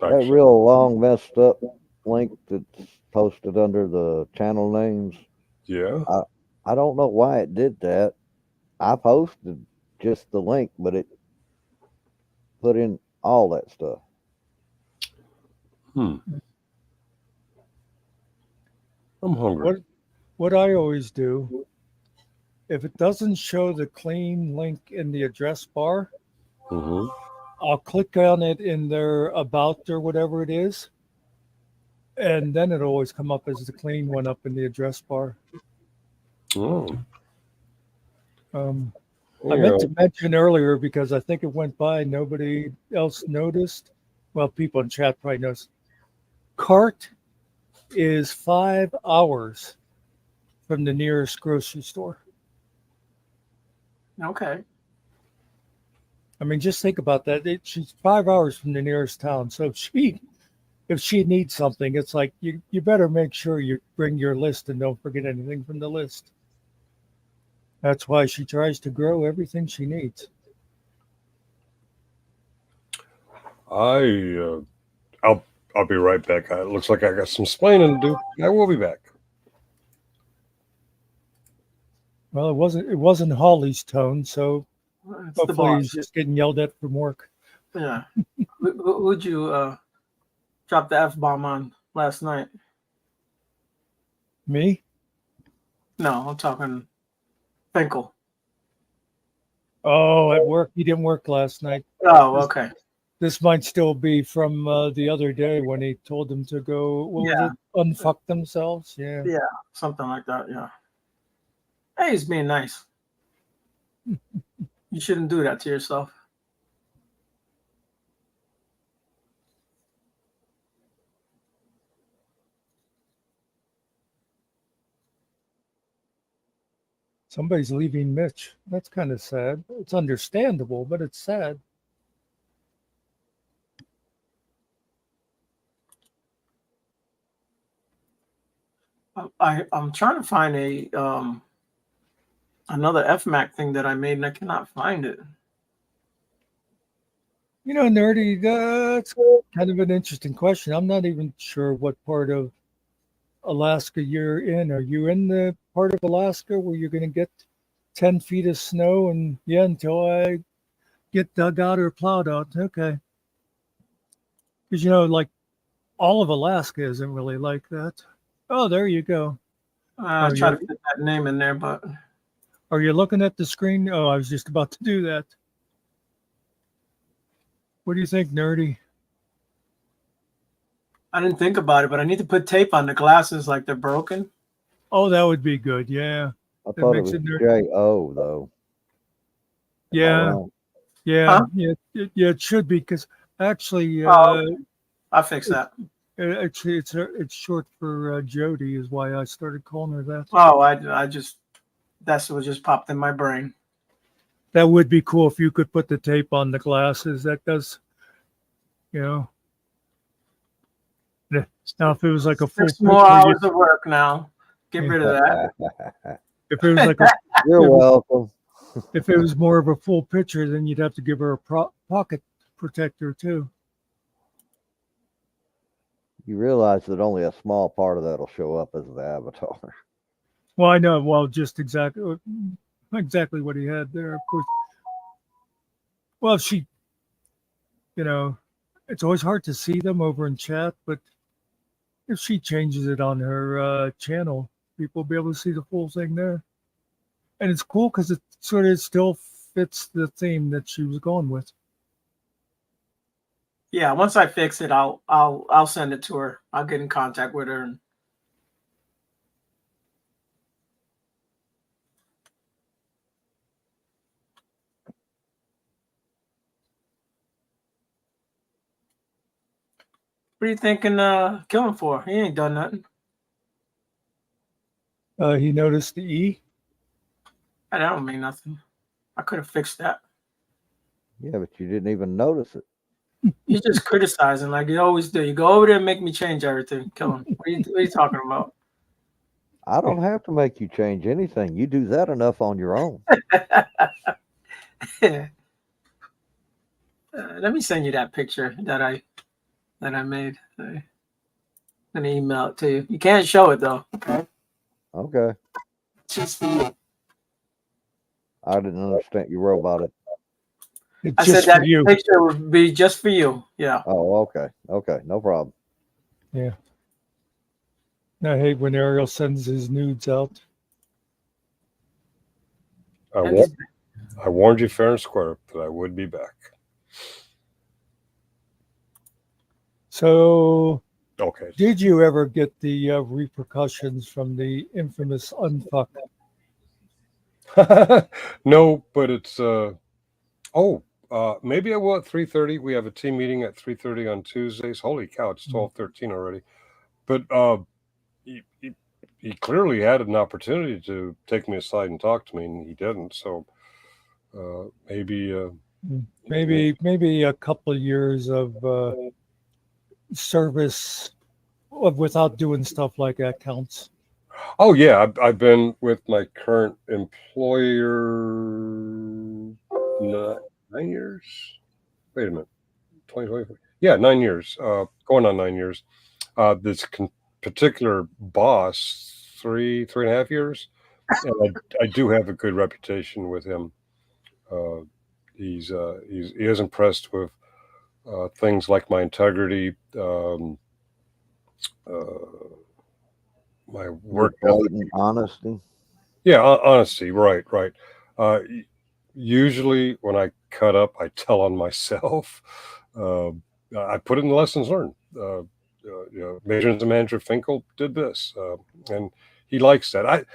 That real long, messed up link that's posted under the channel names. Yeah. I don't know why it did that. I posted just the link, but it put in all that stuff. I'm hungry. What I always do, if it doesn't show the clean link in the address bar, I'll click on it in their about or whatever it is, and then it'll always come up as the clean one up in the address bar. I meant to mention earlier, because I think it went by, nobody else noticed. Well, people in chat probably noticed. CART is 5 hours from the nearest grocery store. Okay. I mean, just think about that. She's 5 hours from the nearest town. So if she needs something, it's like you better make sure you bring your list and don't forget anything from the list. That's why she tries to grow everything she needs. I'll be right back. It looks like I got some explaining to do. I will be back. Well, it wasn't Holly's tone, so It's hopefully he's just getting yelled at from work. Yeah. Who'd you drop the F-bomb on last night? Me? No, I'm talking Finkel. Oh, at work. He didn't work last night. Oh, okay. This might still be from the other day when he told them to go, was it? Unfuck themselves? Yeah. Yeah, something like that, yeah. Hey, he's being nice. You shouldn't do that to yourself. Somebody's leaving Mitch. That's kind of sad. It's understandable, but it's sad. I'm trying to find a another FMAK thing that I made and I cannot find it. You know, Nerdy, that's kind of an interesting question. I'm not even sure what part of Alaska you're in. Are you in the part of Alaska where you're going to get 10 feet of snow and until I get dug out or plowed out? Okay. Because, you know, like all of Alaska isn't really like that. Oh, there you go. I tried to fit that name in there, but Are you looking at the screen? Oh, I was just about to do that. What do you think, Nerdy? I didn't think about it, but I need to put tape on the glasses like they're broken. Oh, that would be good. Yeah. I That thought it makes was it nerd- J-O, though. Am I Yeah. wrong? Yeah. Huh? Yeah, it should be because actually, I'll fix that. actually, it's short for Jody, is why I started calling her that. Oh, I just that's what just popped in my brain. That would be cool if you could put the tape on the glasses. That does, you know. Yeah. Now, if it was like a full 6 more picture, hours of work now. Get rid of that. if it was like a, You're welcome. if it was more of a full picture, then you'd have to give her a pocket protector too. You realize that only a small part of that will show up as the avatar. Well, I know. Well, just exactly what he had there, of course. Well, she, you know, it's always hard to see them over in chat, but if she changes it on her channel, people will be able to see the full thing there. And it's cool because it sort of still fits the theme that she was going with. Yeah, once I fix it, I'll send it to her. I'll get in contact with her. What are you thinking kill him for? He ain't done nothing. He noticed the E. That don't mean nothing. I could have fixed that. Yeah, but you didn't even notice it. You're just criticizing like you always do. You go over there and make me change everything. Kill him. What are you talking about? I don't have to make you change anything. You do that enough on your own. Let me send you that picture that I made. I'm gonna email it to you. You can't show it though. Okay. Just for you. I didn't understand you wrote about it. It's I just said that for you. picture would be just for you. Yeah. Oh, okay. Okay, no problem. Yeah. I hate when Ariel sends his nudes out. I warned you fair and square that I would be back. So, Okay. did you ever get the repercussions from the infamous unfuck? No, but it's maybe I will at 3:30. We have a team meeting at 3:30 on Tuesdays. Holy cow, it's 12:13 already. But he clearly had an opportunity to take me aside and talk to me, and he didn't. So maybe a couple of years of service without doing stuff like that counts. Oh yeah, I've been with my current employer 9 years. Wait a minute, 2024. Yeah, 9 years. Going on 9 years. This particular boss, three and a half years, and I do have a good reputation with him. He is impressed with things like my integrity, my work Blatant honesty. Yeah, honesty. Right. Usually when I cut up, I tell on myself. I put it in the lessons learned. Major Manager Finkel did this, and he likes that.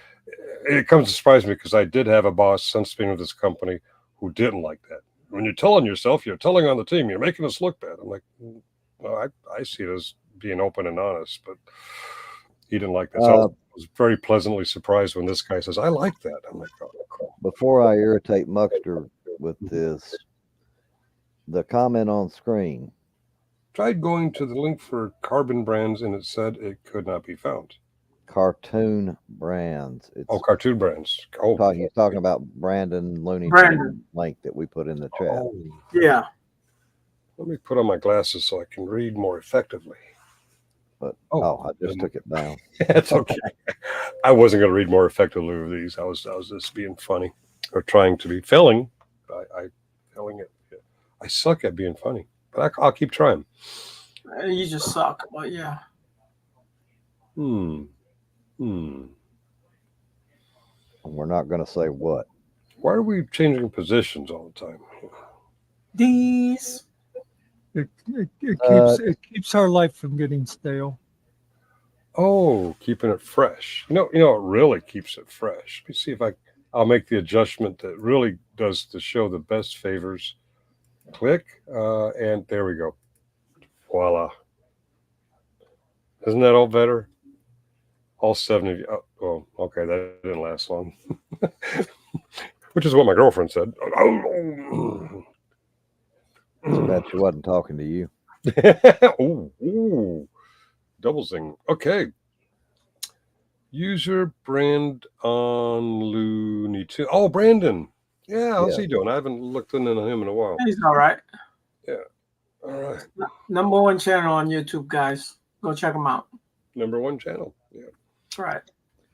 It comes to surprise me because I did have a boss since being with this company who didn't like that. When you're telling yourself, you're telling on the team, you're making us look bad. I'm like, well, I see it as being open and honest, but He didn't like that. So I was very pleasantly surprised when this guy says, "I like that." I'm like, "Oh, cool." Before I irritate Muckster with this, the comment on screen. Tried going to the link for carbon brands, and it said it could not be found. Cartoon brands. It's Cartoon brands. Oh, he's talking about Brandon Looney Brandon. Tunes link that we put in the chat. oh. Yeah. Let me put on my glasses so I can read more effectively. But Oh, I just took it down. That's okay. I wasn't going to read more effectively with these. I was just being funny or trying to be failing. Failing it. I suck at being funny, but I'll keep trying. You just suck, but yeah. Hmm. We're not going to say what. Why are we changing positions all the time? These. It keeps our life from getting stale. Oh, keeping it fresh. You know, it really keeps it fresh. Let me see if I'll make the adjustment that really does to show the best favors. Click, and there we go. Voila. Isn't that all better? All 7 of you. Oh, okay, that didn't last long. Which is what my girlfriend said. Too bad she wasn't talking to you. Ooh, double zing. Okay. User brand on Looney Tunes. Oh, Brandon. Yeah, how's he doing? I haven't looked into him in a while. He's all right. Yeah. All right. Number one channel on YouTube, guys. Go check him out. Number one channel. Yeah. That's right.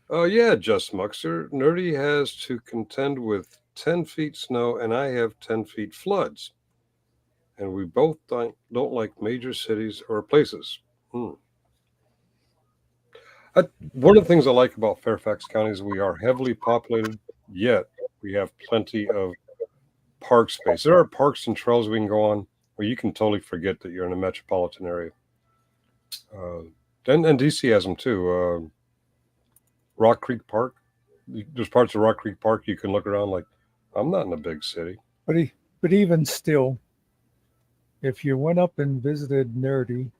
Oh, yeah, Just Muckster. Nerdy has to contend with 10 feet snow, and I have 10 feet floods. And we both don't like major cities or places. One of the things I like about Fairfax County is we are heavily populated, yet we have plenty of park space. There are parks and trails we can go on where you can totally forget that you're in a metropolitan area. And DC has them too. Rock Creek Park. There's parts of Rock Creek Park you can look around like, I'm not in a big city. But even still, if you went up and visited Nerdy,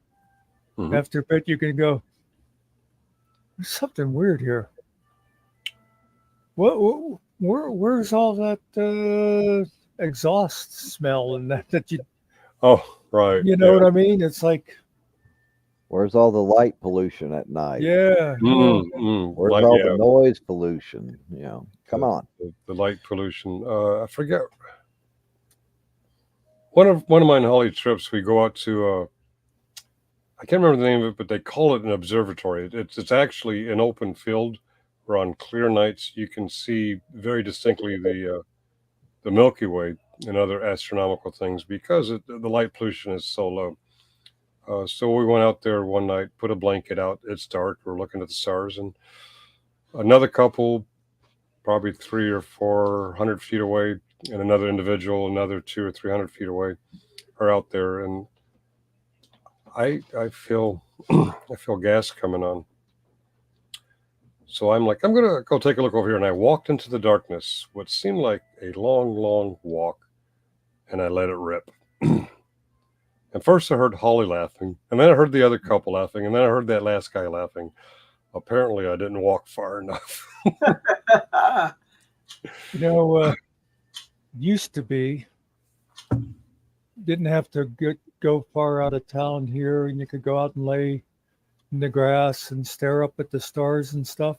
after a bit you can go, there's something weird here. Where's all that exhaust smell and that you? Oh, right. You know what I mean? It's like, where's all the light pollution at night? Yeah. Where's all the noise pollution? You know, come on. The light pollution. I forget. One of mine Holly trips, we go out to. I can't remember the name of it, but they call it an observatory. It's actually an open field where on clear nights you can see very distinctly the Milky Way and other astronomical things because the light pollution is so low. So we went out there one night, put a blanket out. It's dark. We're looking at the stars, and another couple, probably 300 or 400 feet away, and another individual, another 200 or 300 feet away, are out there, and I feel gas coming on. So I'm like, I'm gonna go take a look over here, and I walked into the darkness, what seemed like a long, long walk, and I let it rip. And first I heard Holly laughing, and then I heard the other couple laughing, and then I heard that last guy laughing. Apparently I didn't walk far enough. Used to be, didn't have to go far out of town here, and you could go out and lay in the grass and stare up at the stars and stuff.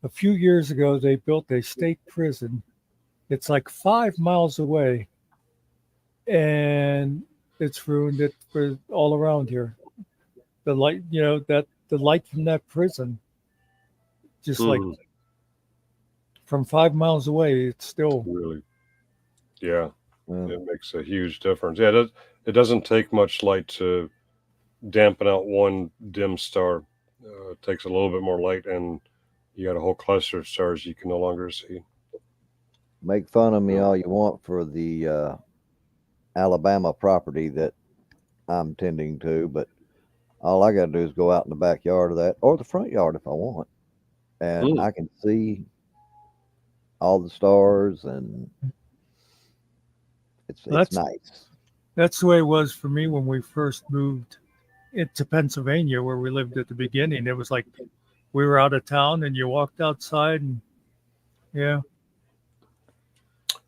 A few years ago, they built a state prison. It's like 5 miles away, and it's ruined it for all around here. The light, the light from that prison, just like from 5 miles away, it's still really, yeah. It makes a huge difference. Yeah, it doesn't take much light to dampen out one dim star. It takes a little bit more light, and you got a whole cluster of stars you can no longer see. Make fun of me all you want for the Alabama property that I'm tending to, but all I got to do is go out in the backyard of that, or the front yard if I want, and I can see all the stars, and it's nice. That's the way it was for me when we first moved into Pennsylvania where we lived at the beginning. It was like we were out of town and you walked outside and yeah.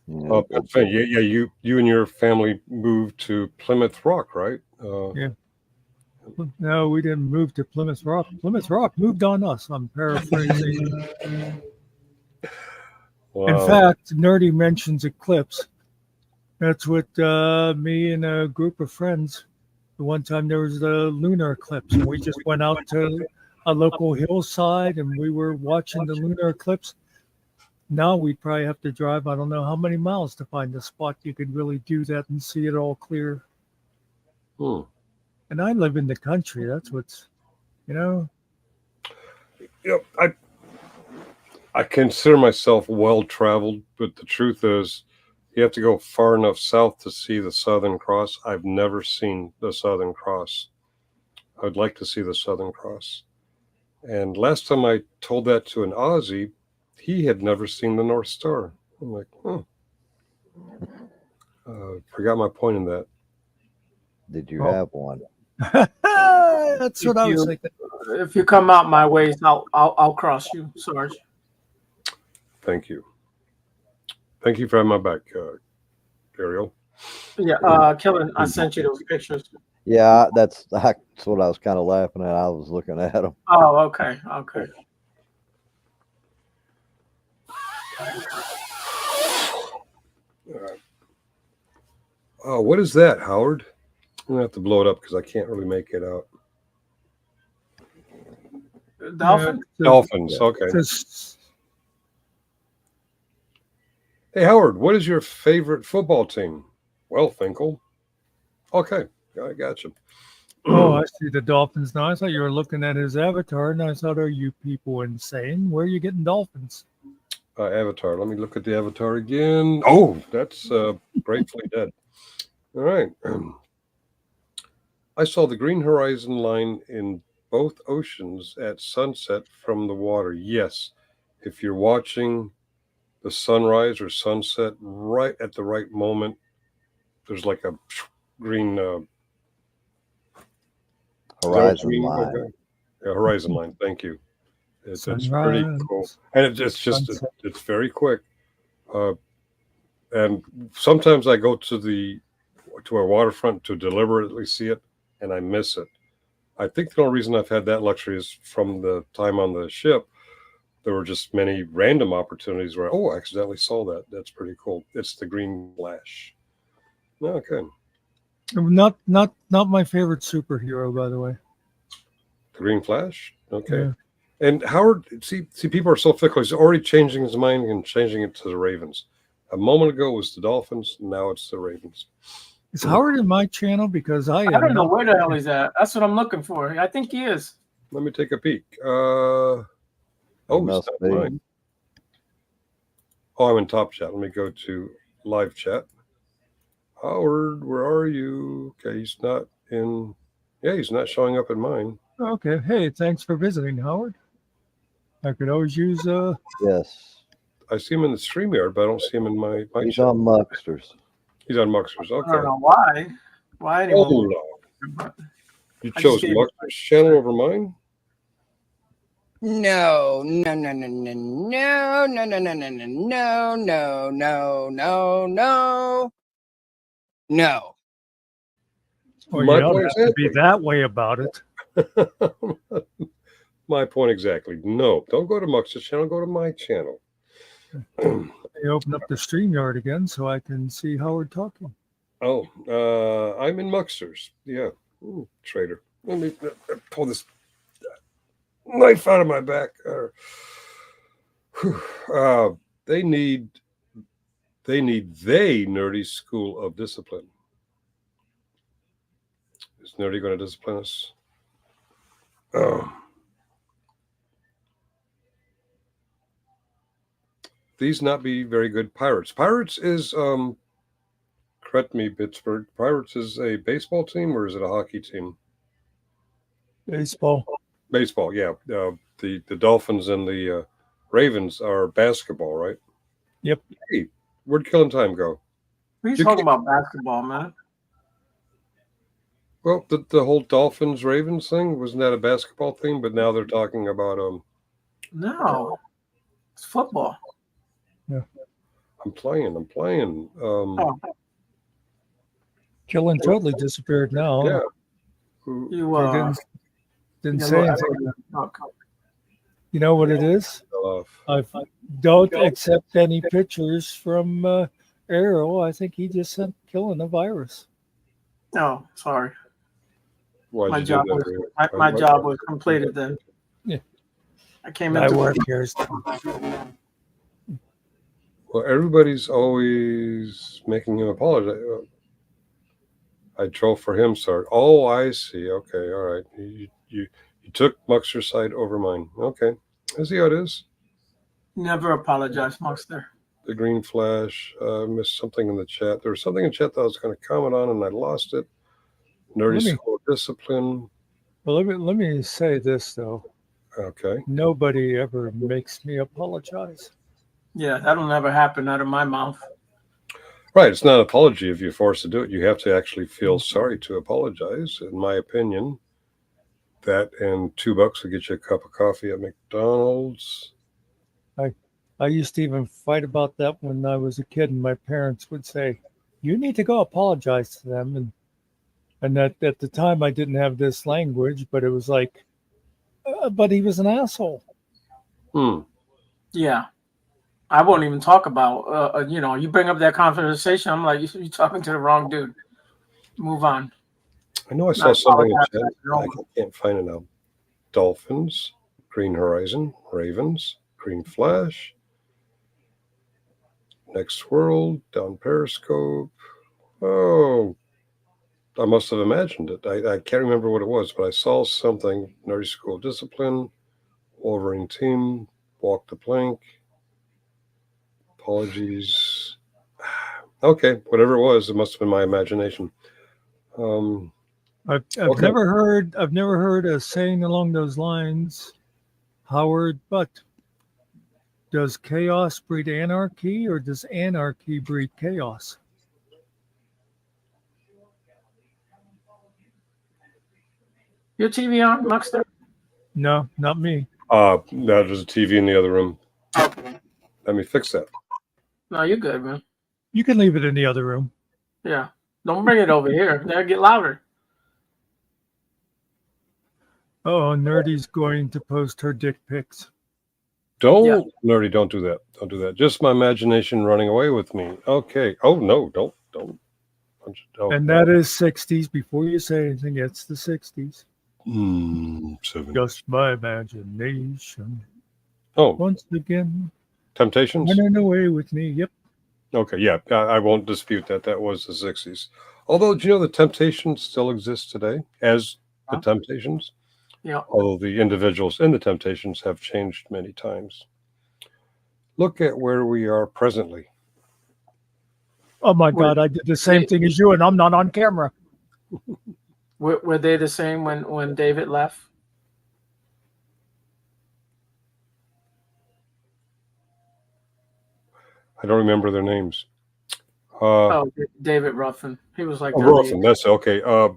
Yeah, Oh, Pennsylvania. Yeah, you and your family moved to Plymouth Rock, right? Yeah. No, we didn't move to Plymouth Rock. Plymouth Rock moved on us. I'm paraphrasing. Wow. In fact, Nerdy mentions Eclipse. That's what me and a group of friends. The one time there was the lunar eclipse, and we just went out to a local hillside and we were watching the lunar eclipse. Now we'd probably have to drive, I don't know how many miles to find a spot you could really do that and see it all clear. Hmm. And I live in the country. That's what's, you know. Yep. I consider myself well traveled, but the truth is, you have to go far enough south to see the Southern Cross. I've never seen the Southern Cross. I'd like to see the Southern Cross. And last time I told that to an Aussie, he had never seen the North Star. I'm like, forgot my point in that. Did you have one? That's what I was thinking. If you come out my way, I'll cross you, Sarge. Thank you. Thank you for having my back, Ariel. Yeah, Kellen, I sent you those pictures. Yeah, that's what I was kind of laughing at. I was looking at them. Oh, okay. Oh, what is that, Howard? I'm gonna have to blow it up because I can't really make it out. Dolphin? Dolphins. Okay. Hey, Howard, what is your favorite football team? Well, Finkel. Okay, I got you. Oh, I see the dolphins now. I thought you were looking at his avatar, and I thought, are you people insane? Where are you getting dolphins? Avatar. Let me look at the avatar again. Oh, that's Gratefully Dead. All right. I saw the green horizon line in both oceans at sunset from the water. Yes, if you're watching the sunrise or sunset right at the right moment, there's like a green Horizon line. Okay. Yeah, horizon line. Thank you. It's pretty cool, and it's very quick. And sometimes I go to a waterfront to deliberately see it, and I miss it. I think the only reason I've had that luxury is from the time on the ship. There were just many random opportunities where, I accidentally saw that. That's pretty cool. It's the green flash. Okay. Not my favorite superhero, by the way. The green flash? Okay. Yeah. And Howard, see, people are so fickle. He's already changing his mind and changing it to the Ravens. A moment ago was the Dolphins. Now it's the Ravens. Is Howard in my channel? Because I don't know where the hell he's at. That's what I'm looking for. I think he is. Let me take a peek. He's not mine. I'm in top chat. Let me go to live chat. Howard, where are you? Okay, he's not in. Yeah, he's not showing up in mine. Okay. Hey, thanks for visiting, Howard. I could always use Yes. I see him in the StreamYard, but I don't see him in my He's chat. on Mucksters. He's on Mucksters. Okay. I don't know why. Why anyone? No. You chose Muckster's channel over mine? No. Well, you don't have to be that way about it. My point exactly. No, don't go to Muckster's channel. Go to my channel. You open up the StreamYard again so I can see Howard talking. I'm in Muckster's. Yeah. Ooh, traitor. Let me pull this knife out of my back. They need Nerdy School of Discipline. Is Nerdy going to discipline us? These not be very good Pirates. Pirates is correct me, Pittsburgh. Pirates is a baseball team or is it a hockey team? Baseball. Baseball, yeah. The Dolphins and the Ravens are basketball, right? Yep. Hey, where'd Killing Time go? We're talking about basketball, man. Well, the whole Dolphins Ravens thing, wasn't that a basketball thing? But now they're talking about No, it's football. I'm playing. Oh, Killen totally disappeared now. Yeah. you He didn't say anything. You know what it is? I don't accept any pictures from Arrow. I think he just sent Killen a virus. No, sorry. Why'd My you job do was that? my job was completed then. Yeah. I came I into work here. Well, everybody's always making him apologize. I drove for him, sir. Oh, I see. Okay, all right. You took Muckster's side over mine. Okay, I see how it is. Never apologize, Muckster. The green flash. Missed something in the chat. There was something in chat that I was going to comment on, and I lost it. Nerdy school discipline. Well, let me say this though. Okay. Nobody ever makes me apologize. Yeah, that'll never happen out of my mouth. Right. It's not an apology if you're forced to do it. You have to actually feel sorry to apologize, in my opinion. That and $2 will get you a cup of coffee at McDonald's. I used to even fight about that when I was a kid, and my parents would say, "You need to go apologize to them." And that at the time I didn't have this language, but it was like, but he was an asshole. Yeah. I won't even talk about, you bring up that conversation. I'm like, you're talking to the wrong dude. Move on. I know I saw something in chat. I can't find it now. Dolphins, Green Horizon, Ravens, Green Flash, Next World, down Periscope. Oh, I must have imagined it. I can't remember what it was, but I saw something. Nerdy School Discipline, Wolverine Team, Walk the Plank. Apologies. Okay, whatever it was, it must have been my imagination. I've never heard a saying along those lines, Howard, but does chaos breed anarchy or does anarchy breed chaos? Your TV on, Muckster? No, not me. There's a TV in the other room. Okay. Let me fix that. No, you're good, man. You can leave it in the other room. Yeah. Don't bring it over here. That'll get louder. Oh, Nerdy's going to post her dick pics. Nerdy, don't do that. Don't do that. Just my imagination running away with me. Okay. Oh, no, don't. And that is 60s. Before you say anything, it's the 60s. 70s. Just my imagination. Oh. Once again. Temptations? Running away with me. Yep. Okay, yeah. I won't dispute that. That was the 60s. Although, do you know the Temptations still exist today as the Temptations? Yeah. Although the individuals in the Temptations have changed many times. Look at where we are presently. Oh my God, I did the same thing as you, and I'm not on camera. Were they the same when David left? I don't remember their names. David Ruffin. He was like Ruffin. That's okay. I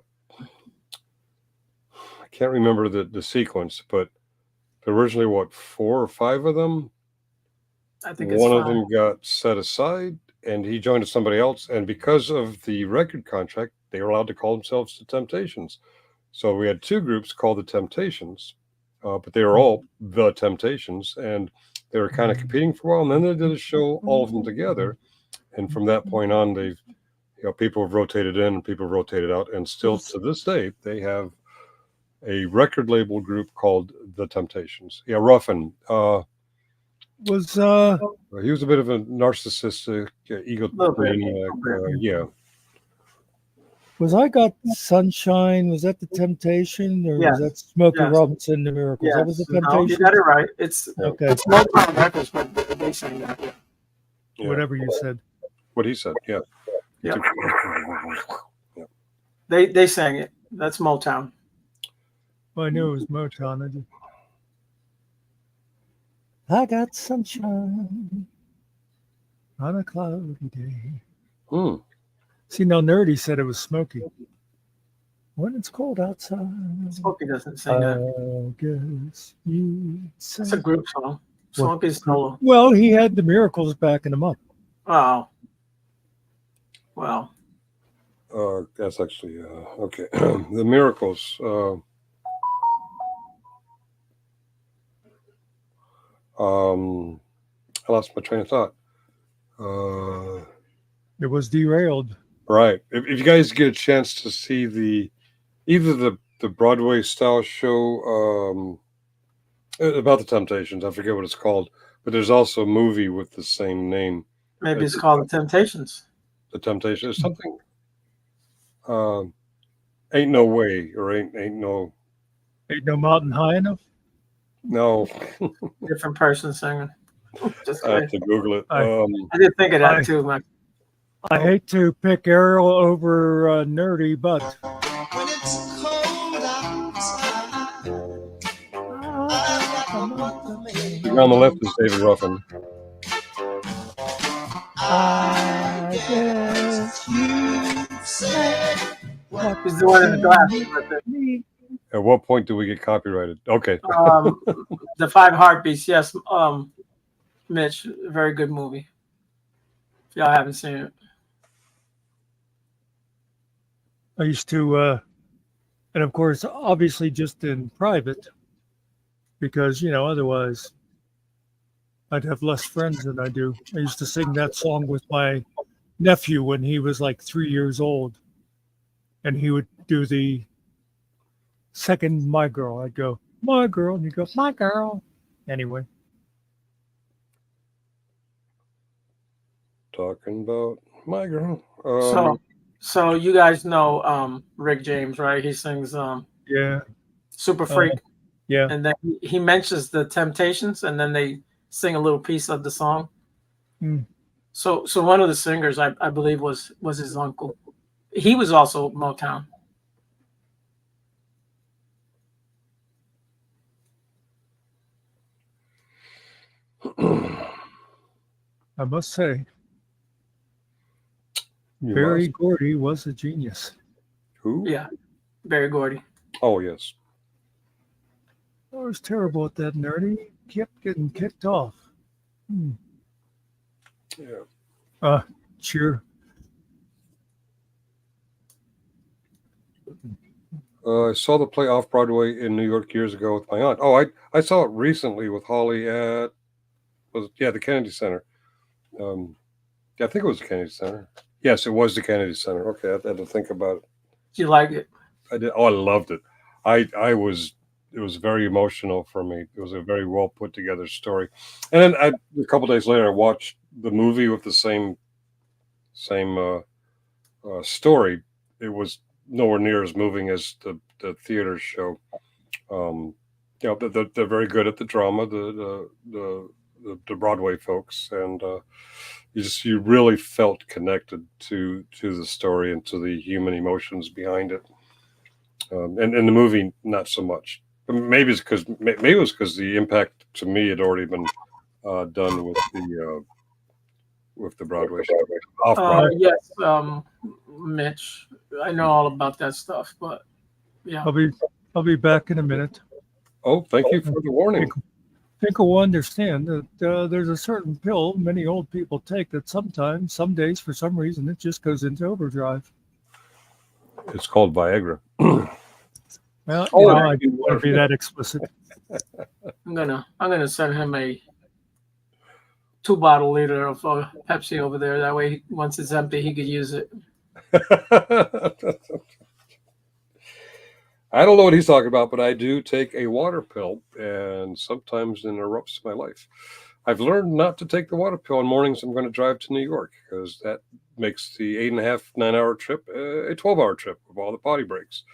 can't remember the sequence, but originally, 4 or 5 of them? I think it's one 5. of them got set aside, and he joined somebody else. And because of the record contract, they were allowed to call themselves the Temptations. So we had 2 groups called the Temptations, but they were all the Temptations, and they were kind of competing for a while. And then they did a show, all of them together, and from that point on, people have rotated in and people have rotated out, and still to this day, they have a record label group called the Temptations. Yeah, Ruffin. He was a bit of a narcissistic, egomaniac. Yeah. Was I Got Sunshine? Was that the Temptation, or was that Smokey Robinson, The Miracles? That was the Temptation. No, you got it right. It's Motown Records, but they sang that. Yeah. Whatever you said. What he said, yeah. Yeah. They sang it. That's Motown. Well, I knew it was Motown. I got sunshine on a cloudy day. See, now Nerdy said it was Smokey. When it's cold outside, Smokey doesn't sing that. I guess you say. It's a group song. What? Smokey's solo. Well, he had the Miracles backing him up. Oh. Well. That's actually okay. The Miracles. I lost my train of thought. It was derailed. Right. If you guys get a chance to see either the Broadway style show about the Temptations, I forget what it's called, but there's also a movie with the same name. Maybe it's called The Temptations. The Temptations. Something. Ain't no way, or ain't no mountain high enough. no. Different person singing. Just I have to Google it. I did think of that too, Mike. I hate to pick Ariel over Nerdy, but When it's cold outside, The guy on the left is David Ruffin. I guess you say what Who's the one in the glass? At what point do we get copyrighted? Okay. The Five Heartbeats, yes. Mitch, very good movie. If y'all haven't seen it. I used to, and of course, obviously just in private, because, otherwise I'd have less friends than I do. I used to sing that song with my nephew when he was like 3 years old, and he would do the second "My Girl." I'd go, "My girl," and he'd go, "My girl." Anyway. Talking about my girl. So you guys know Rick James, right? He sings Yeah. Super Freak. Yeah. And then he mentions the Temptations, and then they sing a little piece of the song. Mm. So one of the singers, I believe, was his uncle. He was also Motown. I must say, You Barry must. Gordy was a genius. Who? Yeah, Barry Gordy. Oh, yes. I was terrible at that, Nerdy. Kept getting kicked off. Yeah. Cheer. I saw the play off Broadway in New York years ago with my aunt. Oh, I saw it recently with Holly at the Kennedy Center. I think it was the Kennedy Center. Yes, it was the Kennedy Center. Okay, I had to think about it. Did you like it? I did. Oh, I loved it. It was very emotional for me. It was a very well put together story. And then a couple days later, I watched the movie with the same story. It was nowhere near as moving as the theater show. They're very good at the drama, the Broadway folks, and you really felt connected to the story and to the human emotions behind it. And in the movie, not so much. Maybe it was because the impact to me had already been done with the Broadway show. Off Broadway. Yes, Mitch. I know all about that stuff, but yeah. I'll be back in a minute. Oh, thank you for the warning. I think we'll understand that there's a certain pill many old people take that sometimes, some days, for some reason, it just goes into overdrive. It's called Viagra. Well, I didn't want to be that explicit. I'm gonna send him a 2-bottle liter of Pepsi over there. That way, once it's empty, he could use it. I don't know what he's talking about, but I do take a water pill, and sometimes it interrupts my life. I've learned not to take the water pill on mornings I'm going to drive to New York, because that makes the 8.5, 9-hour trip a 12-hour trip with all the potty breaks.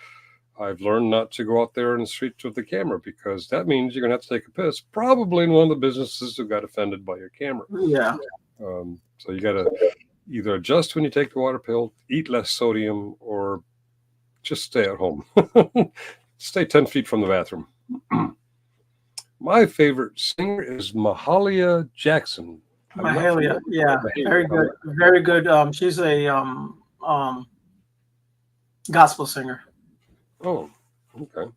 I've learned not to go out there in the streets with the camera, because that means you're going to have to take a piss, probably in one of the businesses who got offended by your camera. Yeah. So you got to either adjust when you take the water pill, eat less sodium, or just stay at home. Stay 10 feet from the bathroom. My favorite singer is Mahalia Jackson. Mahalia, yeah, very good, very good. She's a gospel singer. Oh, okay.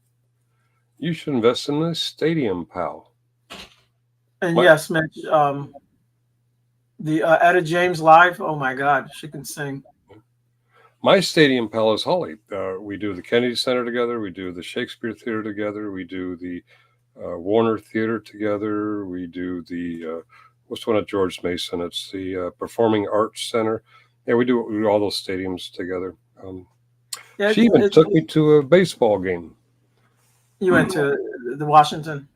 You should invest in this stadium, pal. And What? yes, Mitch, the Etta James live. Oh my God, she can sing. My stadium pal is Holly. We do the Kennedy Center together. We do the Shakespeare Theater together. We do the Warner Theater together. We do the what's the one at George Mason? It's the Performing Arts Center. Yeah, we do all those stadiums together. Yeah, She even took me to a baseball game. you went to the Washington.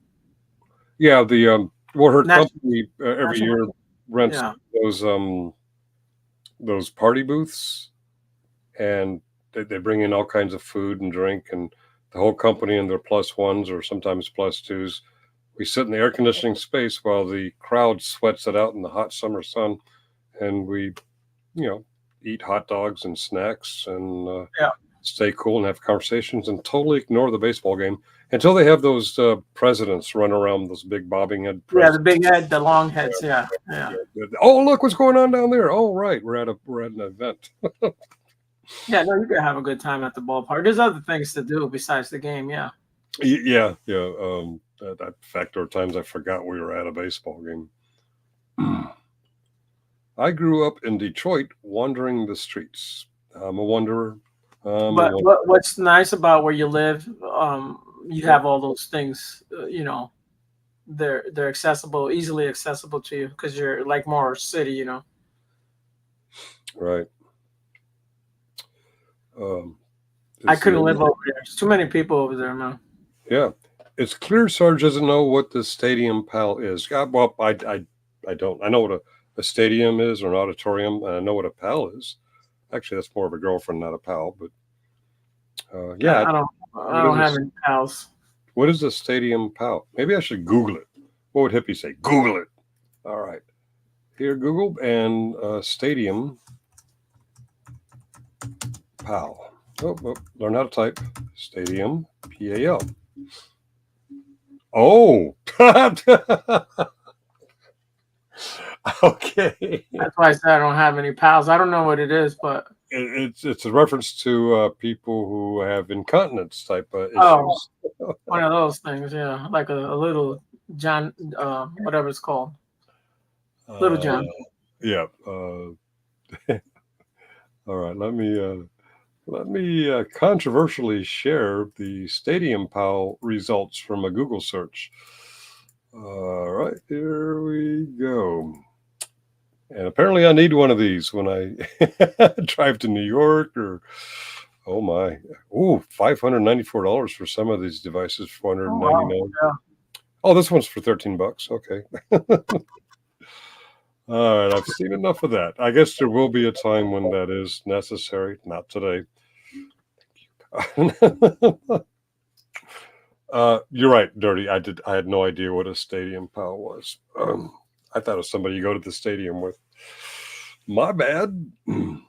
Yeah, well, her National- company every National- year rents Yeah. those party booths, and they bring in all kinds of food and drink, and the whole company and their plus ones or sometimes plus twos. We sit in the air conditioning space while the crowd sweats it out in the hot summer sun, and we, eat hot dogs and snacks and stay cool and have conversations and totally ignore the baseball game until they have those presidents run around, those big bobbing head Yeah, the presidents. big head, the long heads. Yeah. Oh, look what's going on down there. Oh, right, we're at an event. Yeah, no, you can have a good time at the ballpark. There's other things to do besides the game. Yeah. Yeah. In fact, there were times I forgot we were at a baseball game. I grew up in Detroit, wandering the streets. I'm a wanderer. But what's nice about where you live, you have all those things. They're accessible, easily accessible to you because you're like more city. Right. I couldn't live over there. There's too many people over there, man. Yeah, it's clear Sarge doesn't know what the stadium pal is. Well, I don't. I know what a stadium is or an auditorium, and I know what a pal is. Actually, that's more of a girlfriend, not a pal. But yeah, I don't have any pals. What is a stadium pal? Maybe I should Google it. What would hippie say? Google it. All right, here Google and stadium pal. Oh, learn how to type stadium PAL. Oh, okay. That's why I said I don't have any pals. I don't know what it is, but it's a reference to people who have incontinence type issues. Oh, one of those things, yeah, like a little John, whatever it's called, Little John. Yeah. All right. Let me controversially share the Stadium Pal results from a Google search. All right, here we go. And apparently I need one of these when I drive to New York or, oh my, $594 for some of these devices, $499. Wow, yeah. Oh, this one's for $13. Okay. All right, I've seen enough of that. I guess there will be a time when that is necessary. Not today. You're right, Dirty. I had no idea what a stadium pal was. I thought it was somebody you go to the stadium with. My bad. You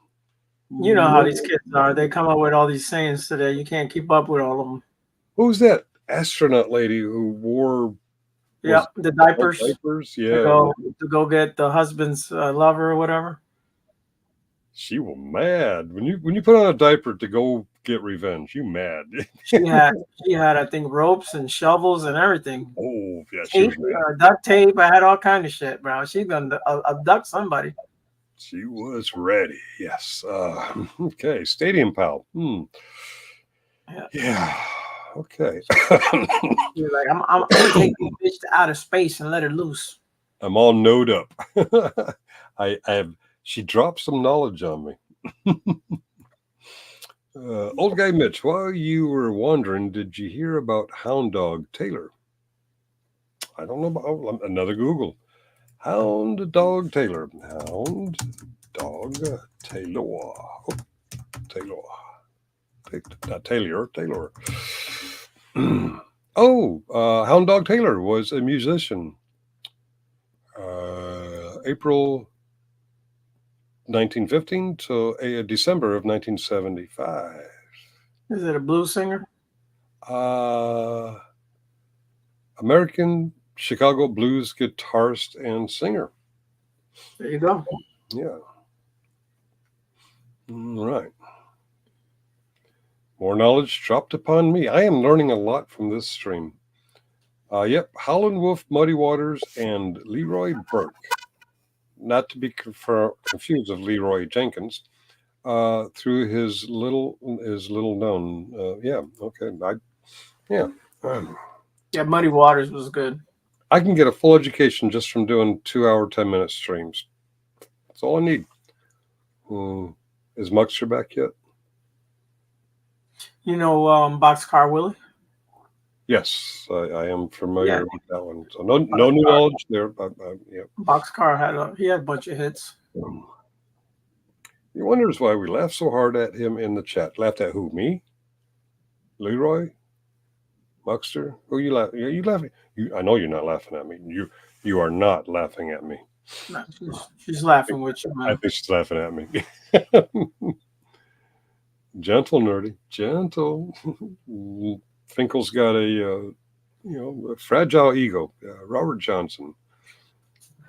know how these kids are. They come up with all these sayings today. You can't keep up with all of them. Who's that astronaut lady who wore? Yeah, the diapers. Yeah. To go get the husband's lover or whatever. She was mad when you put on a diaper to go get revenge. You mad? She had I think ropes and shovels and everything. Oh yeah, tape, duct tape. I had all kind of shit, bro. She gonna abduct somebody. She was ready. Yes. Okay. Stadium pal. Yeah. Okay. You're like, I'm gonna take this bitch to outer space and let her loose. I'm all knowed up. I have. She dropped some knowledge on me. Old guy Mitch, while you were wandering, did you hear about Hound Dog Taylor? I don't know about another Google. Hound Dog Taylor. Hound Dog Taylor. Oh, Taylor. Not Taylor. Taylor. Hound Dog Taylor was a musician. April 1915 to December of 1975. Is it a blues singer? American Chicago blues guitarist and singer. There you go. Yeah. All right. More knowledge dropped upon me. I am learning a lot from this stream. Yep, Howlin' Wolf, Muddy Waters, and Leroy Burke. Not to be confused with Leroy Jenkins. Through his little known. Yeah, okay. Yeah, Muddy Waters was good. I can get a full education just from doing 2-hour, 10-minute streams. That's all I need. Is Muckster back yet? You know, Boxcar Willie? Yes, I am familiar Yeah. with that one. So no new knowledge there. But yeah. Boxcar had a bunch of hits. He wonders why we laugh so hard at him in the chat. Laughed at who? Me? Leroy? Muckster? Who you laughing? Are you laughing? I know you're not laughing at me. You are not laughing at me. No, she's laughing with you, I man. think she's laughing at me. Gentle, nerdy. Gentle. Finkel's got a fragile ego. Robert Johnson.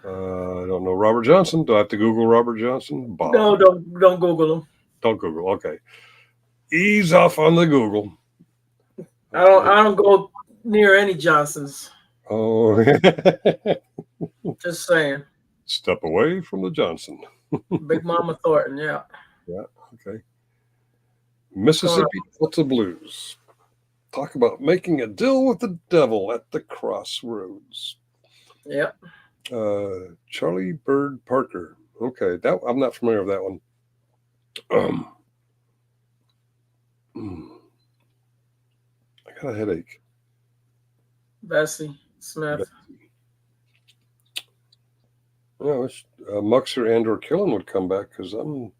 I don't know Robert Johnson. Do I have to Google Robert Johnson? Bob. No, don't Google him. Don't Google. Okay. Ease off on the Google. I don't go near any Johnsons. Oh. Just saying. Step away from the Johnson. Big Mama Thornton, yeah. Yeah, okay. Mississippi Delta Blues. Talk about making a deal with the devil at the crossroads. Yep. Charlie Bird Parker. Okay, that I'm not familiar with that one. I got a headache. Bessie Smith. Yeah, I wish Muckster and/or Killen would come back, because I'm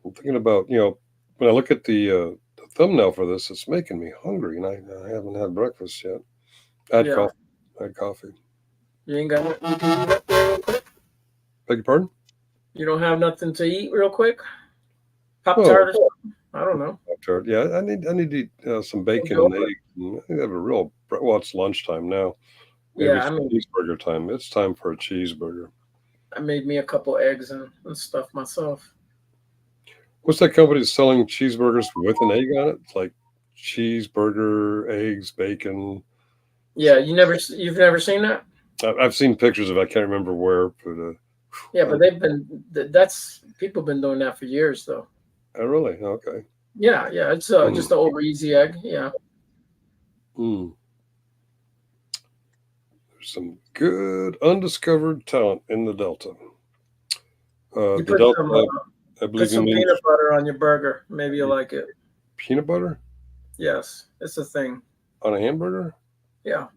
thinking about, when I look at the thumbnail for this, it's making me hungry, and I haven't had breakfast yet. I had coffee. You ain't got nothing to eat up there real quick? Beg your pardon? You don't have nothing to eat real quick? Pop-Tart or something? I don't know. Pop-Tart. Yeah, I need to eat some bacon and eggs. And I have a real, well, it's lunchtime now. Maybe it's cheeseburger time. It's time for a cheeseburger. I made me a couple eggs and stuff myself. What's that company that's selling cheeseburgers with an egg on it? It's like cheeseburger, eggs, bacon. Yeah, you've never seen that? I've seen pictures of it. I can't remember where, but yeah, but people been doing that for years though. Oh, really? Okay. Yeah, it's just an over easy egg. Yeah. There's some good undiscovered talent in the Delta. You put some peanut butter on your burger. Maybe you'll like it. Peanut butter? Yes, it's a thing. On a hamburger? Yeah.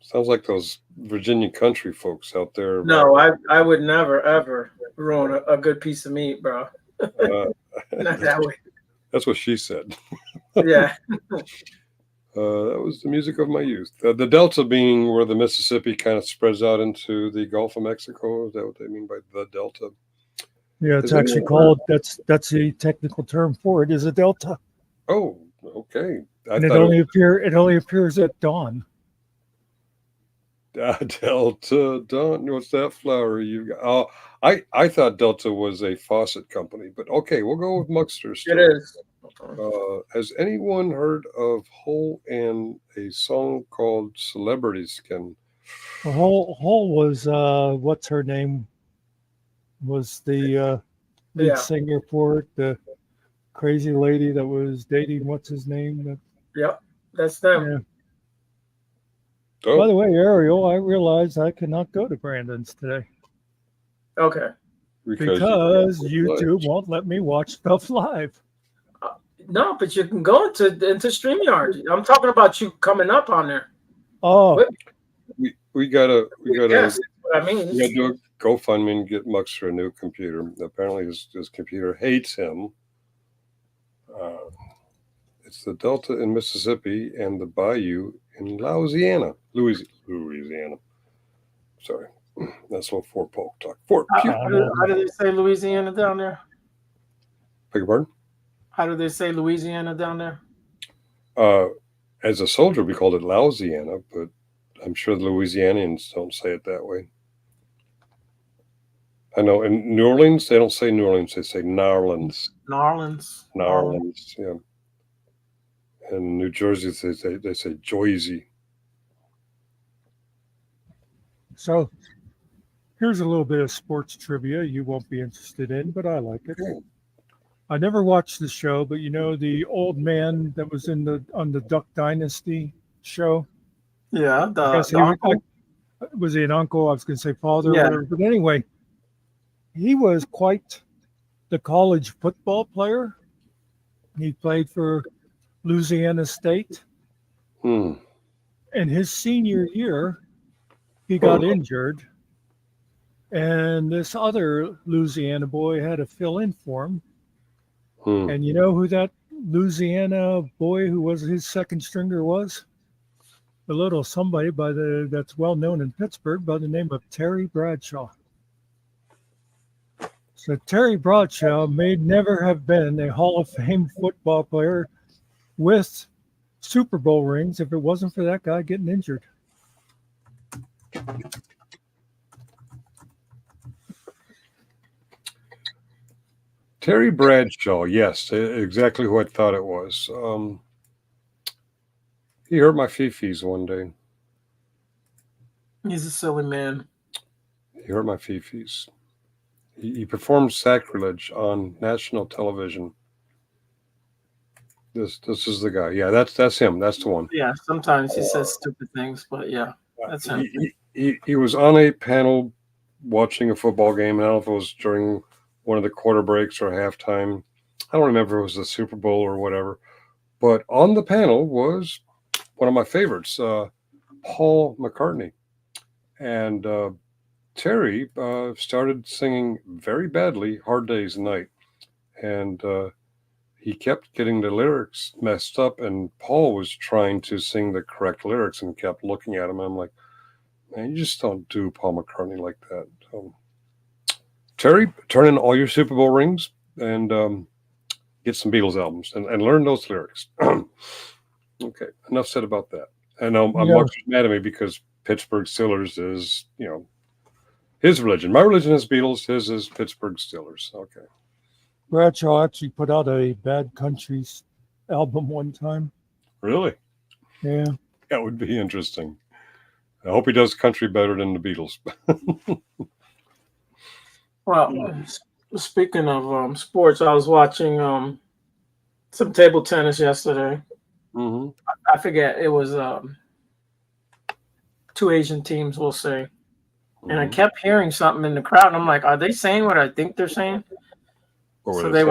Sounds like those Virginia country folks out there. No, I would never, ever ruin a good piece of meat, bro. Not that way. That's what she said. Yeah. That was the music of my youth. The Delta being where the Mississippi kind of spreads out into the Gulf of Mexico. Is that what they mean by the Delta? Yeah, it's actually called, that's the technical term for it, is a delta. Oh, okay. And it only appears at dawn. Delta Dawn. What's that flower you got? Oh, I thought Delta was a faucet company, but okay, we'll go with Muckster. It is. Has anyone heard of Hole and a song called Celebrity Skin? Well, Hole was what's her name? Was the lead singer for it, the crazy lady that was dating what's his name? Yep, that's them. Yeah. Oh. By the way, Ariel, I realized I cannot go to Brandon's today. Okay. Because YouTube won't let me watch stuff live. No, but you can go into StreamYard. I'm talking about you coming up on there. Oh. We gotta yes, what I mean. We gotta do a GoFundMe and get Muckster a new computer. Apparently his computer hates him. It's the Delta in Mississippi and the Bayou in Louisiana. Sorry. That's what Fort Polk talk. How do they say Louisiana down there? Beg your pardon? How do they say Louisiana down there? As a soldier, we called it Louisiana, but I'm sure the Louisianians don't say it that way. I know in New Orleans they don't say New Orleans, they say Narlands. Narlands. Narlands, yeah. And in New Jersey they say Joyzy. So here's a little bit of sports trivia you won't be interested in, but I like it. I never watched the show, but you know the old man that was on the Duck Dynasty show? Yeah, I guess the uncle. was he an uncle? I was going to say father or Yeah. whatever. But anyway, he was quite the college football player. He played for Louisiana State. Hmm. And his senior year, he got injured. And this other Louisiana boy had to fill in for him. Hmm. And you know who that Louisiana boy who was his second stringer was? A little somebody that's well known in Pittsburgh by the name of Terry Bradshaw. So Terry Bradshaw may never have been a Hall of Fame football player with Super Bowl rings if it wasn't for that guy getting injured. Terry Bradshaw, yes, exactly who I thought it was. He hurt my fifis one day. He's a silly man. He hurt my fifis. He performed sacrilege on national television. This is the guy. Yeah, that's him. That's the one. Yeah, sometimes he says stupid things, but yeah, that's him. He was on a panel watching a football game. And I don't know if it was during one of the quarter breaks or halftime. I don't remember if it was the Super Bowl or whatever. But on the panel was one of my favorites, Paul McCartney. And Terry started singing very badly Hard Day's Night. And he kept getting the lyrics messed up. And Paul was trying to sing the correct lyrics and kept looking at him. I'm like, man, you just don't do Paul McCartney like that. Terry, turn in all your Super Bowl rings and get some Beatles albums and learn those lyrics. Okay, enough said about that. And I'm much mad at me because Pittsburgh Steelers is, his religion. My religion is Beatles. His is Pittsburgh Steelers. Okay. Bradshaw actually put out a Bad Countries album one time. Really? Yeah. That would be interesting. I hope he does country better than the Beatles. Well, speaking of sports, I was watching some table tennis yesterday. Mm-hmm. I forget, it was two Asian teams, we'll say. And I kept hearing something in the crowd, and I'm like, are they saying what I think they're saying? So they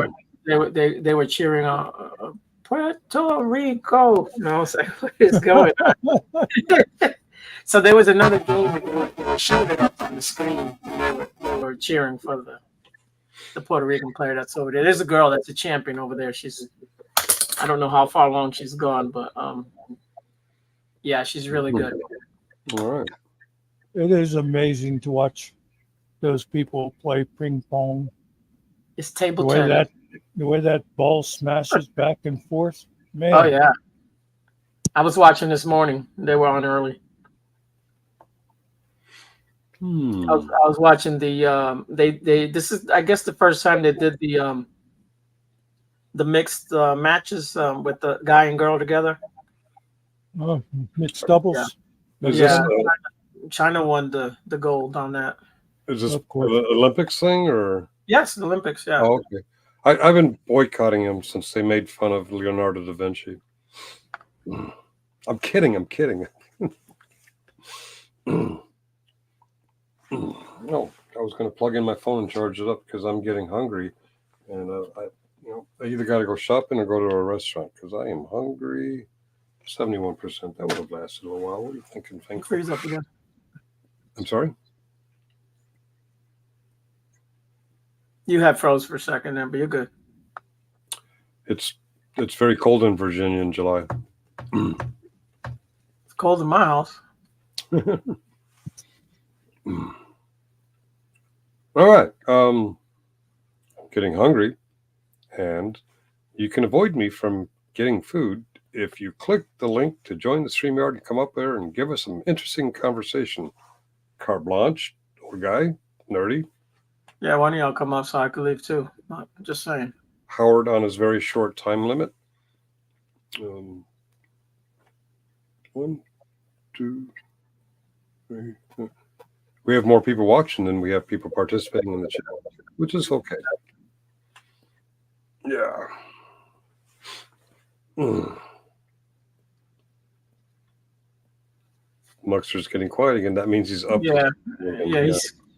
were cheering on Puerto Rico. No, it's like, what is going on? So there was another game that they were showing it up on the screen. They were cheering for the Puerto Rican player that's over there. There's a girl that's a champion over there. I don't know how far along she's gone, but yeah, she's really good. All right. It is amazing to watch those people play ping pong. It's table tennis. The way that ball smashes back and forth. Man. Oh yeah. I was watching this morning. They were on early. I was watching the this is I guess the first time they did the mixed matches with the guy and girl together. Oh, mixed doubles. Yeah. China won the gold on that. Is this the Olympics thing or? Yes, the Olympics. Yeah. Oh, okay. I've been boycotting him since they made fun of Leonardo da Vinci. I'm kidding. No, I was going to plug in my phone and charge it up because I'm getting hungry, and I either got to go shopping or go to a restaurant because I am hungry. 71%. That would have lasted a little while. What are you thinking? Freeze up again. I'm sorry. You had froze for a second there, but you're good. It's very cold in Virginia in July. It's cold in my house. All right. I'm getting hungry, and you can avoid me from getting food if you click the link to join the StreamYard and come up there and give us some interesting conversation. Carte blanche, old guy, nerdy, Yeah, one of y'all come up so I could leave too. Just saying. Howard on his very short time limit. 1, 2, 3. We have more people watching than we have people participating in the chat, which is okay. Yeah. Muckster's getting quiet again. That means he's up. Yeah,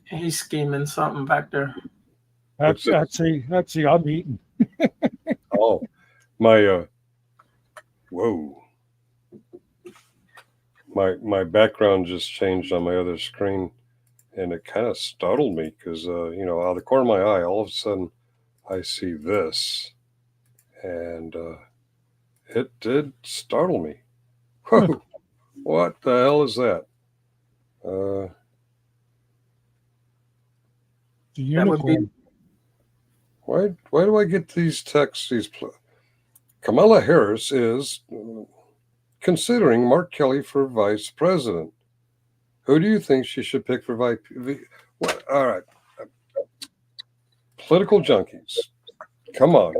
he's scheming something back there. Actually, I'm eating. Oh, my whoa. My background just changed on my other screen, and it kind of startled me because out of the corner of my eye, all of a sudden I see this, and it did startle me. Whoa, what the hell is that? The That would be unicorn. Why do I get these texts? Kamala Harris is considering Mark Kelly for vice president. Who do you think she should pick for vice? All right. Political junkies. Come on.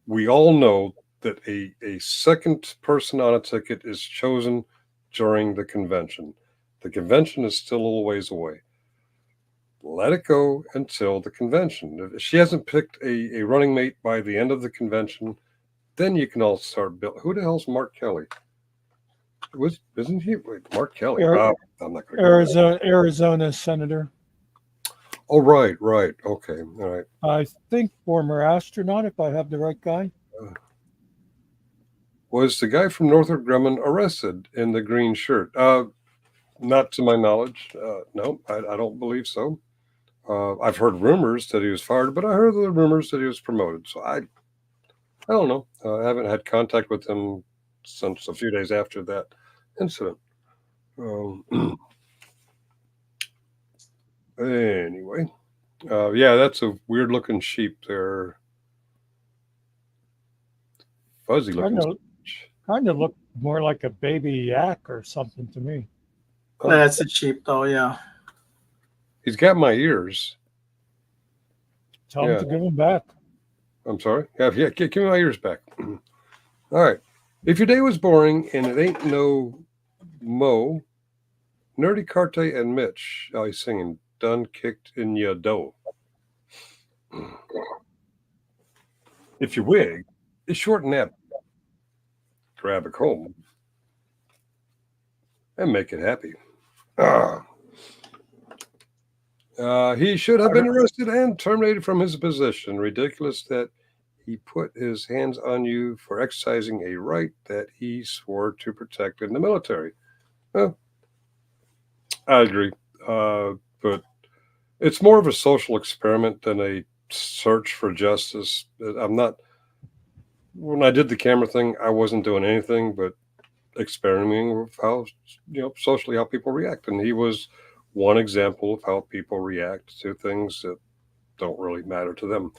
We all know that a second person on a ticket is chosen during the convention. The convention is still a little ways away. Let it go until the convention. If she hasn't picked a running mate by the end of the convention, then you can all start building. Who the hell's Mark Kelly? Isn't he? Wait, Mark Kelly. I'm not going to Arizona senator. Oh, right. Okay, all right. I think former astronaut, if I have the right guy. Was the guy from Northrop Grumman arrested in the green shirt? Not to my knowledge. No, I don't believe so. I've heard rumors that he was fired, but I heard the rumors that he was promoted. So I don't know. I haven't had contact with him since a few days after that incident. Anyway, yeah, that's a weird looking sheep there. Fuzzy looking. Kind of looked more like a baby yak or something to me. That's a sheep though, yeah. He's got my ears. Tell him to give them back. I'm sorry. Yeah, give me my ears back. All right. If your day was boring and it ain't no Mo, Nerdy Carte and Mitch, he's singing Done Kicked in Ya Dough. If your wig is short and nappy, grab a comb and make it happy. He should have been arrested and terminated from his position. Ridiculous that he put his hands on you for exercising a right that he swore to protect in the military. Well, I agree. But it's more of a social experiment than a search for justice. When I did the camera thing, I wasn't doing anything but experimenting with how, socially how people react. And he was one example of how people react to things that don't really matter to them.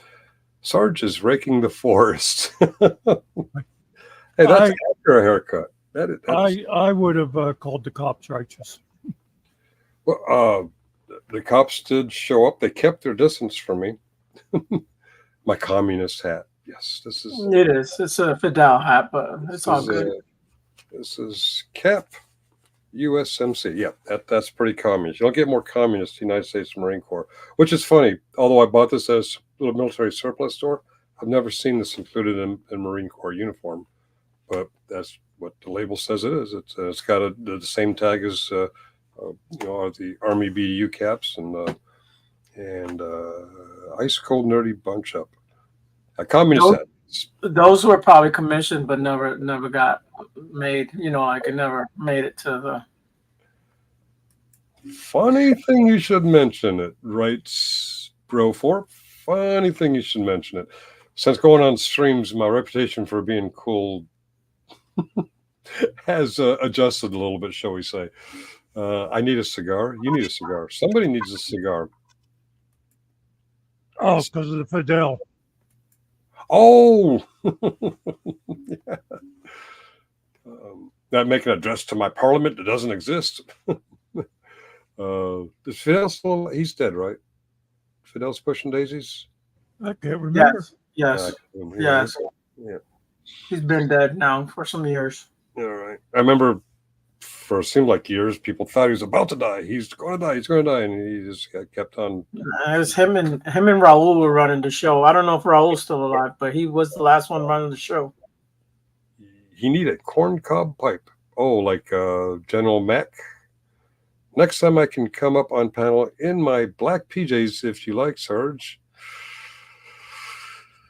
Sarge is raking the forest. Hey, that's after a haircut. I would have called the cops righteous. Well, the cops did show up. They kept their distance from me. My communist hat. Yes, this is. It is. It's a Fidel hat, but it's all good. This is Cap USMC. Yeah, that's pretty communist. You don't get more communist than the United States Marine Corps, which is funny. Although I bought this as a little military surplus store, I've never seen this included in Marine Corps uniform. But that's what the label says it is. It's got the same tag as the Army BDU caps and ice cold nerdy bunch up. A communist hat. Those were probably commissioned, but never got made. I could never made it to the. Funny thing you should mention it, writes Bro4. Funny thing you should mention it. Since going on streams, my reputation for being cool has adjusted a little bit, shall we say. I need a cigar. You need a cigar. Somebody needs a cigar. Oh, because of the Fidel. Oh! Yeah. Not making an address to my parliament that doesn't exist. Is Fidel still? He's dead, right? Fidel's Pushing Daisies? I can't remember. Yes. Yeah. Yes. He's been dead now for some years. All right. I remember for it seemed like years, people thought he was about to die. He's going to die. He's going to die. And he just kept on. It was him and Raul were running the show. I don't know if Raul's still alive, but he was the last one running the show. He needed corn cob pipe. Oh, like General Mac. Next time I can come up on panel in my black PJs if you like, Sarge.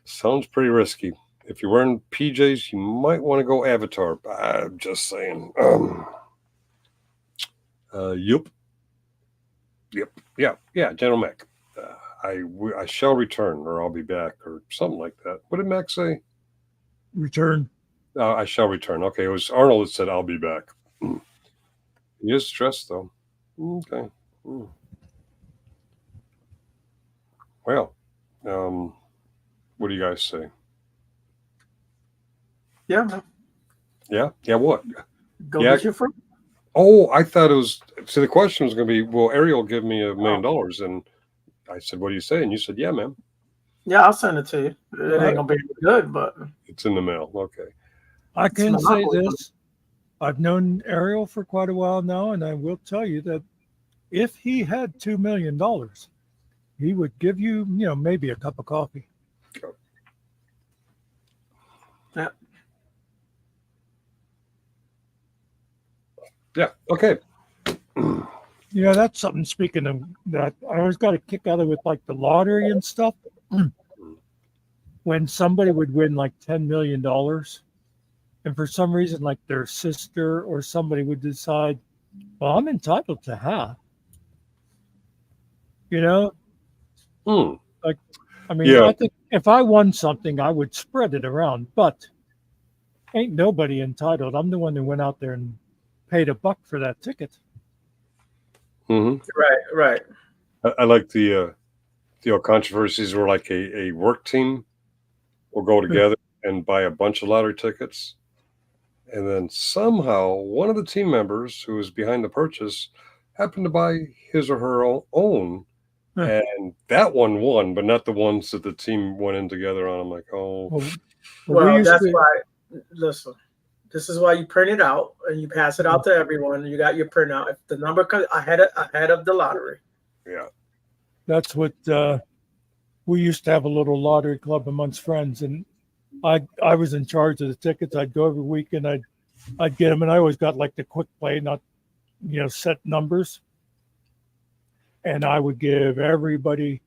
Sounds pretty risky. If you're wearing PJs, you might want to go Avatar. I'm just saying. Yup. Yeah, General Mac. I shall return, or I'll be back, or something like that. What did Mac say? Return. I shall return. Okay, it was Arnold that said I'll be back. He is stressed, though. Okay. Well, what do you guys say? Yeah. Yeah. What? Go get your fruit. Oh, I thought it was. So the question was going to be, will Ariel give me $1 million? And I said, what do you say? And you said, yeah, ma'am. Yeah, I'll send it to you. It ain't gonna be good, but it's in the mail. Okay. I can say this. I've known Ariel for quite a while now, and I will tell you that if he had $2 million, he would give you, maybe a cup of coffee. Yeah. Yeah. Okay. That's something. Speaking of that, I always got a kick out of it, like the lottery and stuff. When somebody would win like $10 million, and for some reason, like their sister or somebody would decide, well, I'm entitled to half. Like, I mean, I think if I won something, I would spread it around, but ain't nobody entitled. I'm the one who went out there and paid $1 for that ticket. Mm-hmm. Right. I like the controversies where like a work team will go together and buy a bunch of lottery tickets. And then somehow one of the team members who was behind the purchase happened to buy his or her own. And that one won, but not the ones that the team went in together on. I'm like, oh. Well, that's why. Listen, this is why you print it out and you pass it out to everyone. You got your printout. If the number comes ahead of the lottery. Yeah. That's what we used to have, a little lottery club amongst friends, and I was in charge of the tickets. I'd go every week and I'd get them, and I always got like the quick play, not set numbers. And I would give everybody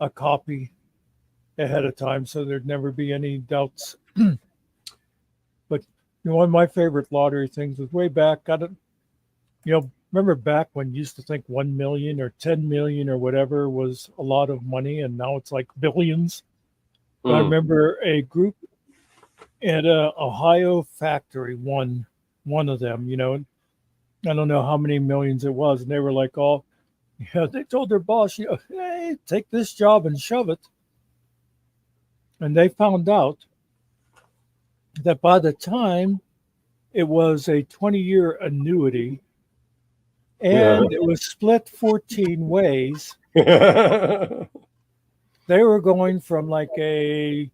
a copy ahead of time so there'd never be any doubts. But one of my favorite lottery things was way back. Remember back when you used to think 1 million or 10 million or whatever was a lot of money, and now it's like billions. I remember a group at a Ohio factory won one of them. I don't know how many millions it was, and they were like, "Oh, they told their boss, hey, take this job and shove it." And they found out that by the time it was a 20-year annuity, and it was split 14 ways, they were going from like a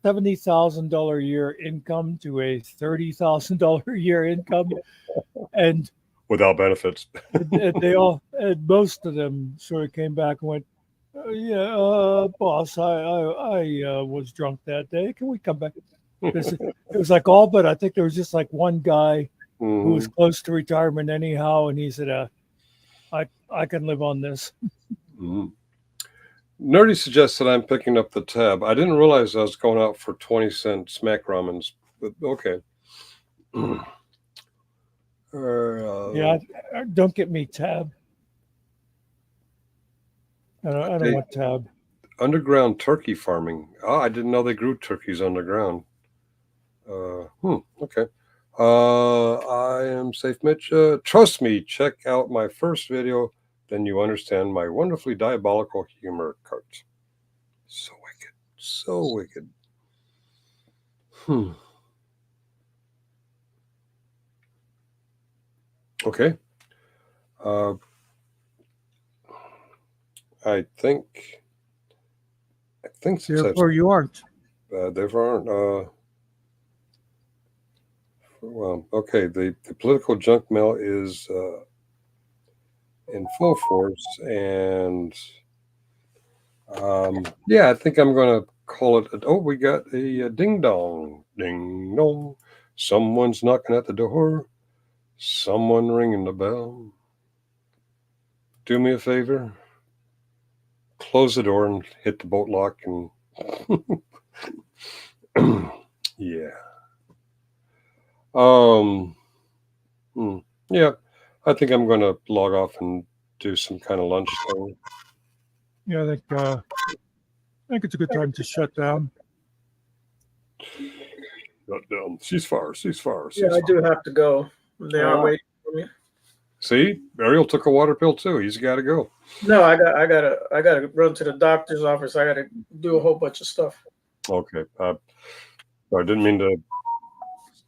$70,000 a year income to a $30,000 a year income, and without benefits. and most of them sort of came back and went, boss, I was drunk that day. Can we come back? It was like all but I think there was just like one guy who was close to retirement anyhow, and he said, I can live on this. Nerdy suggests that I'm picking up the tab. I didn't realize I was going out for 20-cent smack ramens, but okay. Don't get me tab. I don't want tab. Underground turkey farming. Oh, I didn't know they grew turkeys underground. Okay. I am safe, Mitch. Trust me, check out my first video, then you understand my wonderfully diabolical humor cart. So wicked. So wicked. Okay. I think think so. Therefore, you aren't. There aren't. Well, okay. The political junk mail is in full force, and yeah, I think I'm going to call it. Oh, we got a ding dong, ding dong. Someone's knocking at the door. Someone ringing the bell. Do me a favor. Close the door and hit the bolt lock, and yeah. Yeah, I think I'm going to log off and do some kind of lunch thing. Yeah, I think it's a good time to shut down. Shut down. Ceasefire. Yeah, I do have to go. They are Oh. waiting for me. See, Ariel took a water pill too. He's got to go. No, I gotta run to the doctor's office. I gotta do a whole bunch of stuff. Okay. I didn't mean to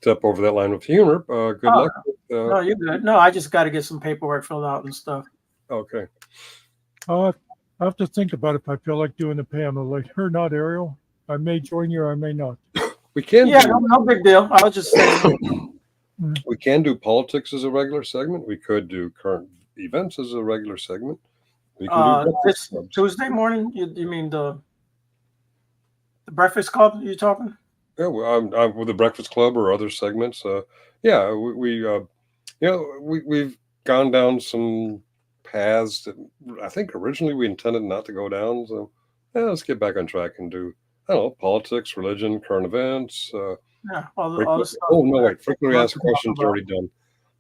step over that line of humor. Good luck. No, you're good. No, I just got to get some paperwork filled out and stuff. Okay. I have to think about if I feel like doing the Pamela later. Not Ariel. I may join you or I may not. We can. Yeah, no big deal. I was just saying. We can do politics as a regular segment. We could do current events as a regular segment. We can do This clubs. Tuesday morning. You mean the Breakfast Club? You talking? Yeah, well, I'm with the Breakfast Club or other segments. Yeah, we've gone down some paths that I think originally we intended not to go down. So yeah, let's get back on track and do, I don't know, politics, religion, current events. Yeah, all the stuff. Oh no, wait, frequently Lots asked to talk questions about. already done.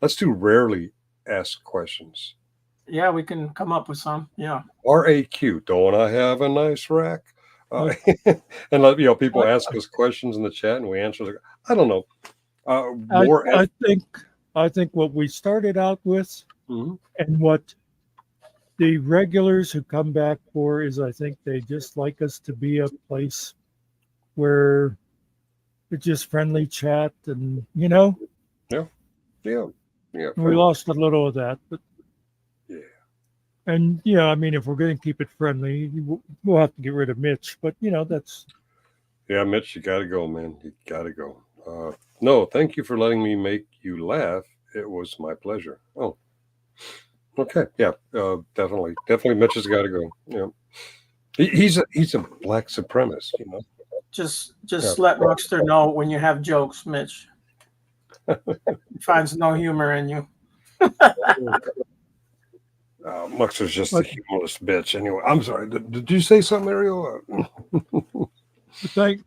Let's do rarely asked questions. Yeah, we can come up with some. Yeah. RAQ, don't I have a nice rack? And let people ask us questions in the chat and we answer. I don't know. I think what we started out with Mhm. and what the regulars who come back for is, I think they just like us to be a place where it's just friendly chat and Yeah. we lost a little of that, but Yeah. and I mean, if we're going to keep it friendly, we'll have to get rid of Mitch, but that's Yeah, Mitch, you got to go, man. You got to go. No, thank you for letting me make you laugh. It was my pleasure. Oh, okay. Yeah, definitely. Mitch has got to go. Yeah. He's a black supremacist, Just let Muckster know when you have jokes, Mitch. He finds no humor in you. Muckster's just a humorless bitch. Anyway, I'm sorry. Did you say something, Ariel?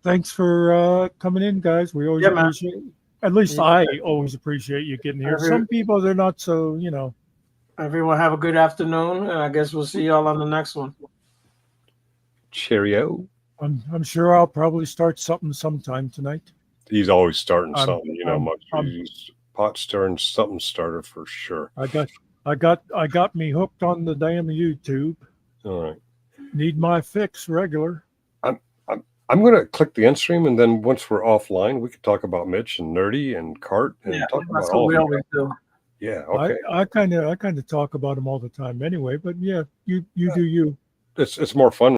Thanks for coming in, guys. We always appreciate it. At least I always appreciate you getting here. Some people, they're not so, Everyone have a good afternoon, and I guess we'll see y'all on the next one. Cheerio. I'm sure I'll probably start something sometime tonight. He's always starting something, I'm He's pot stirring something starter for sure. I got me hooked on the damn YouTube. All right. Need my fix regular. I'm going to click the end stream, and then once we're offline, we can talk about Mitch and Nerdy and Cart and talk about That's all what we of always do. Yeah, okay. I kind of talk about them all the time anyway, but yeah, you do you. It's more fun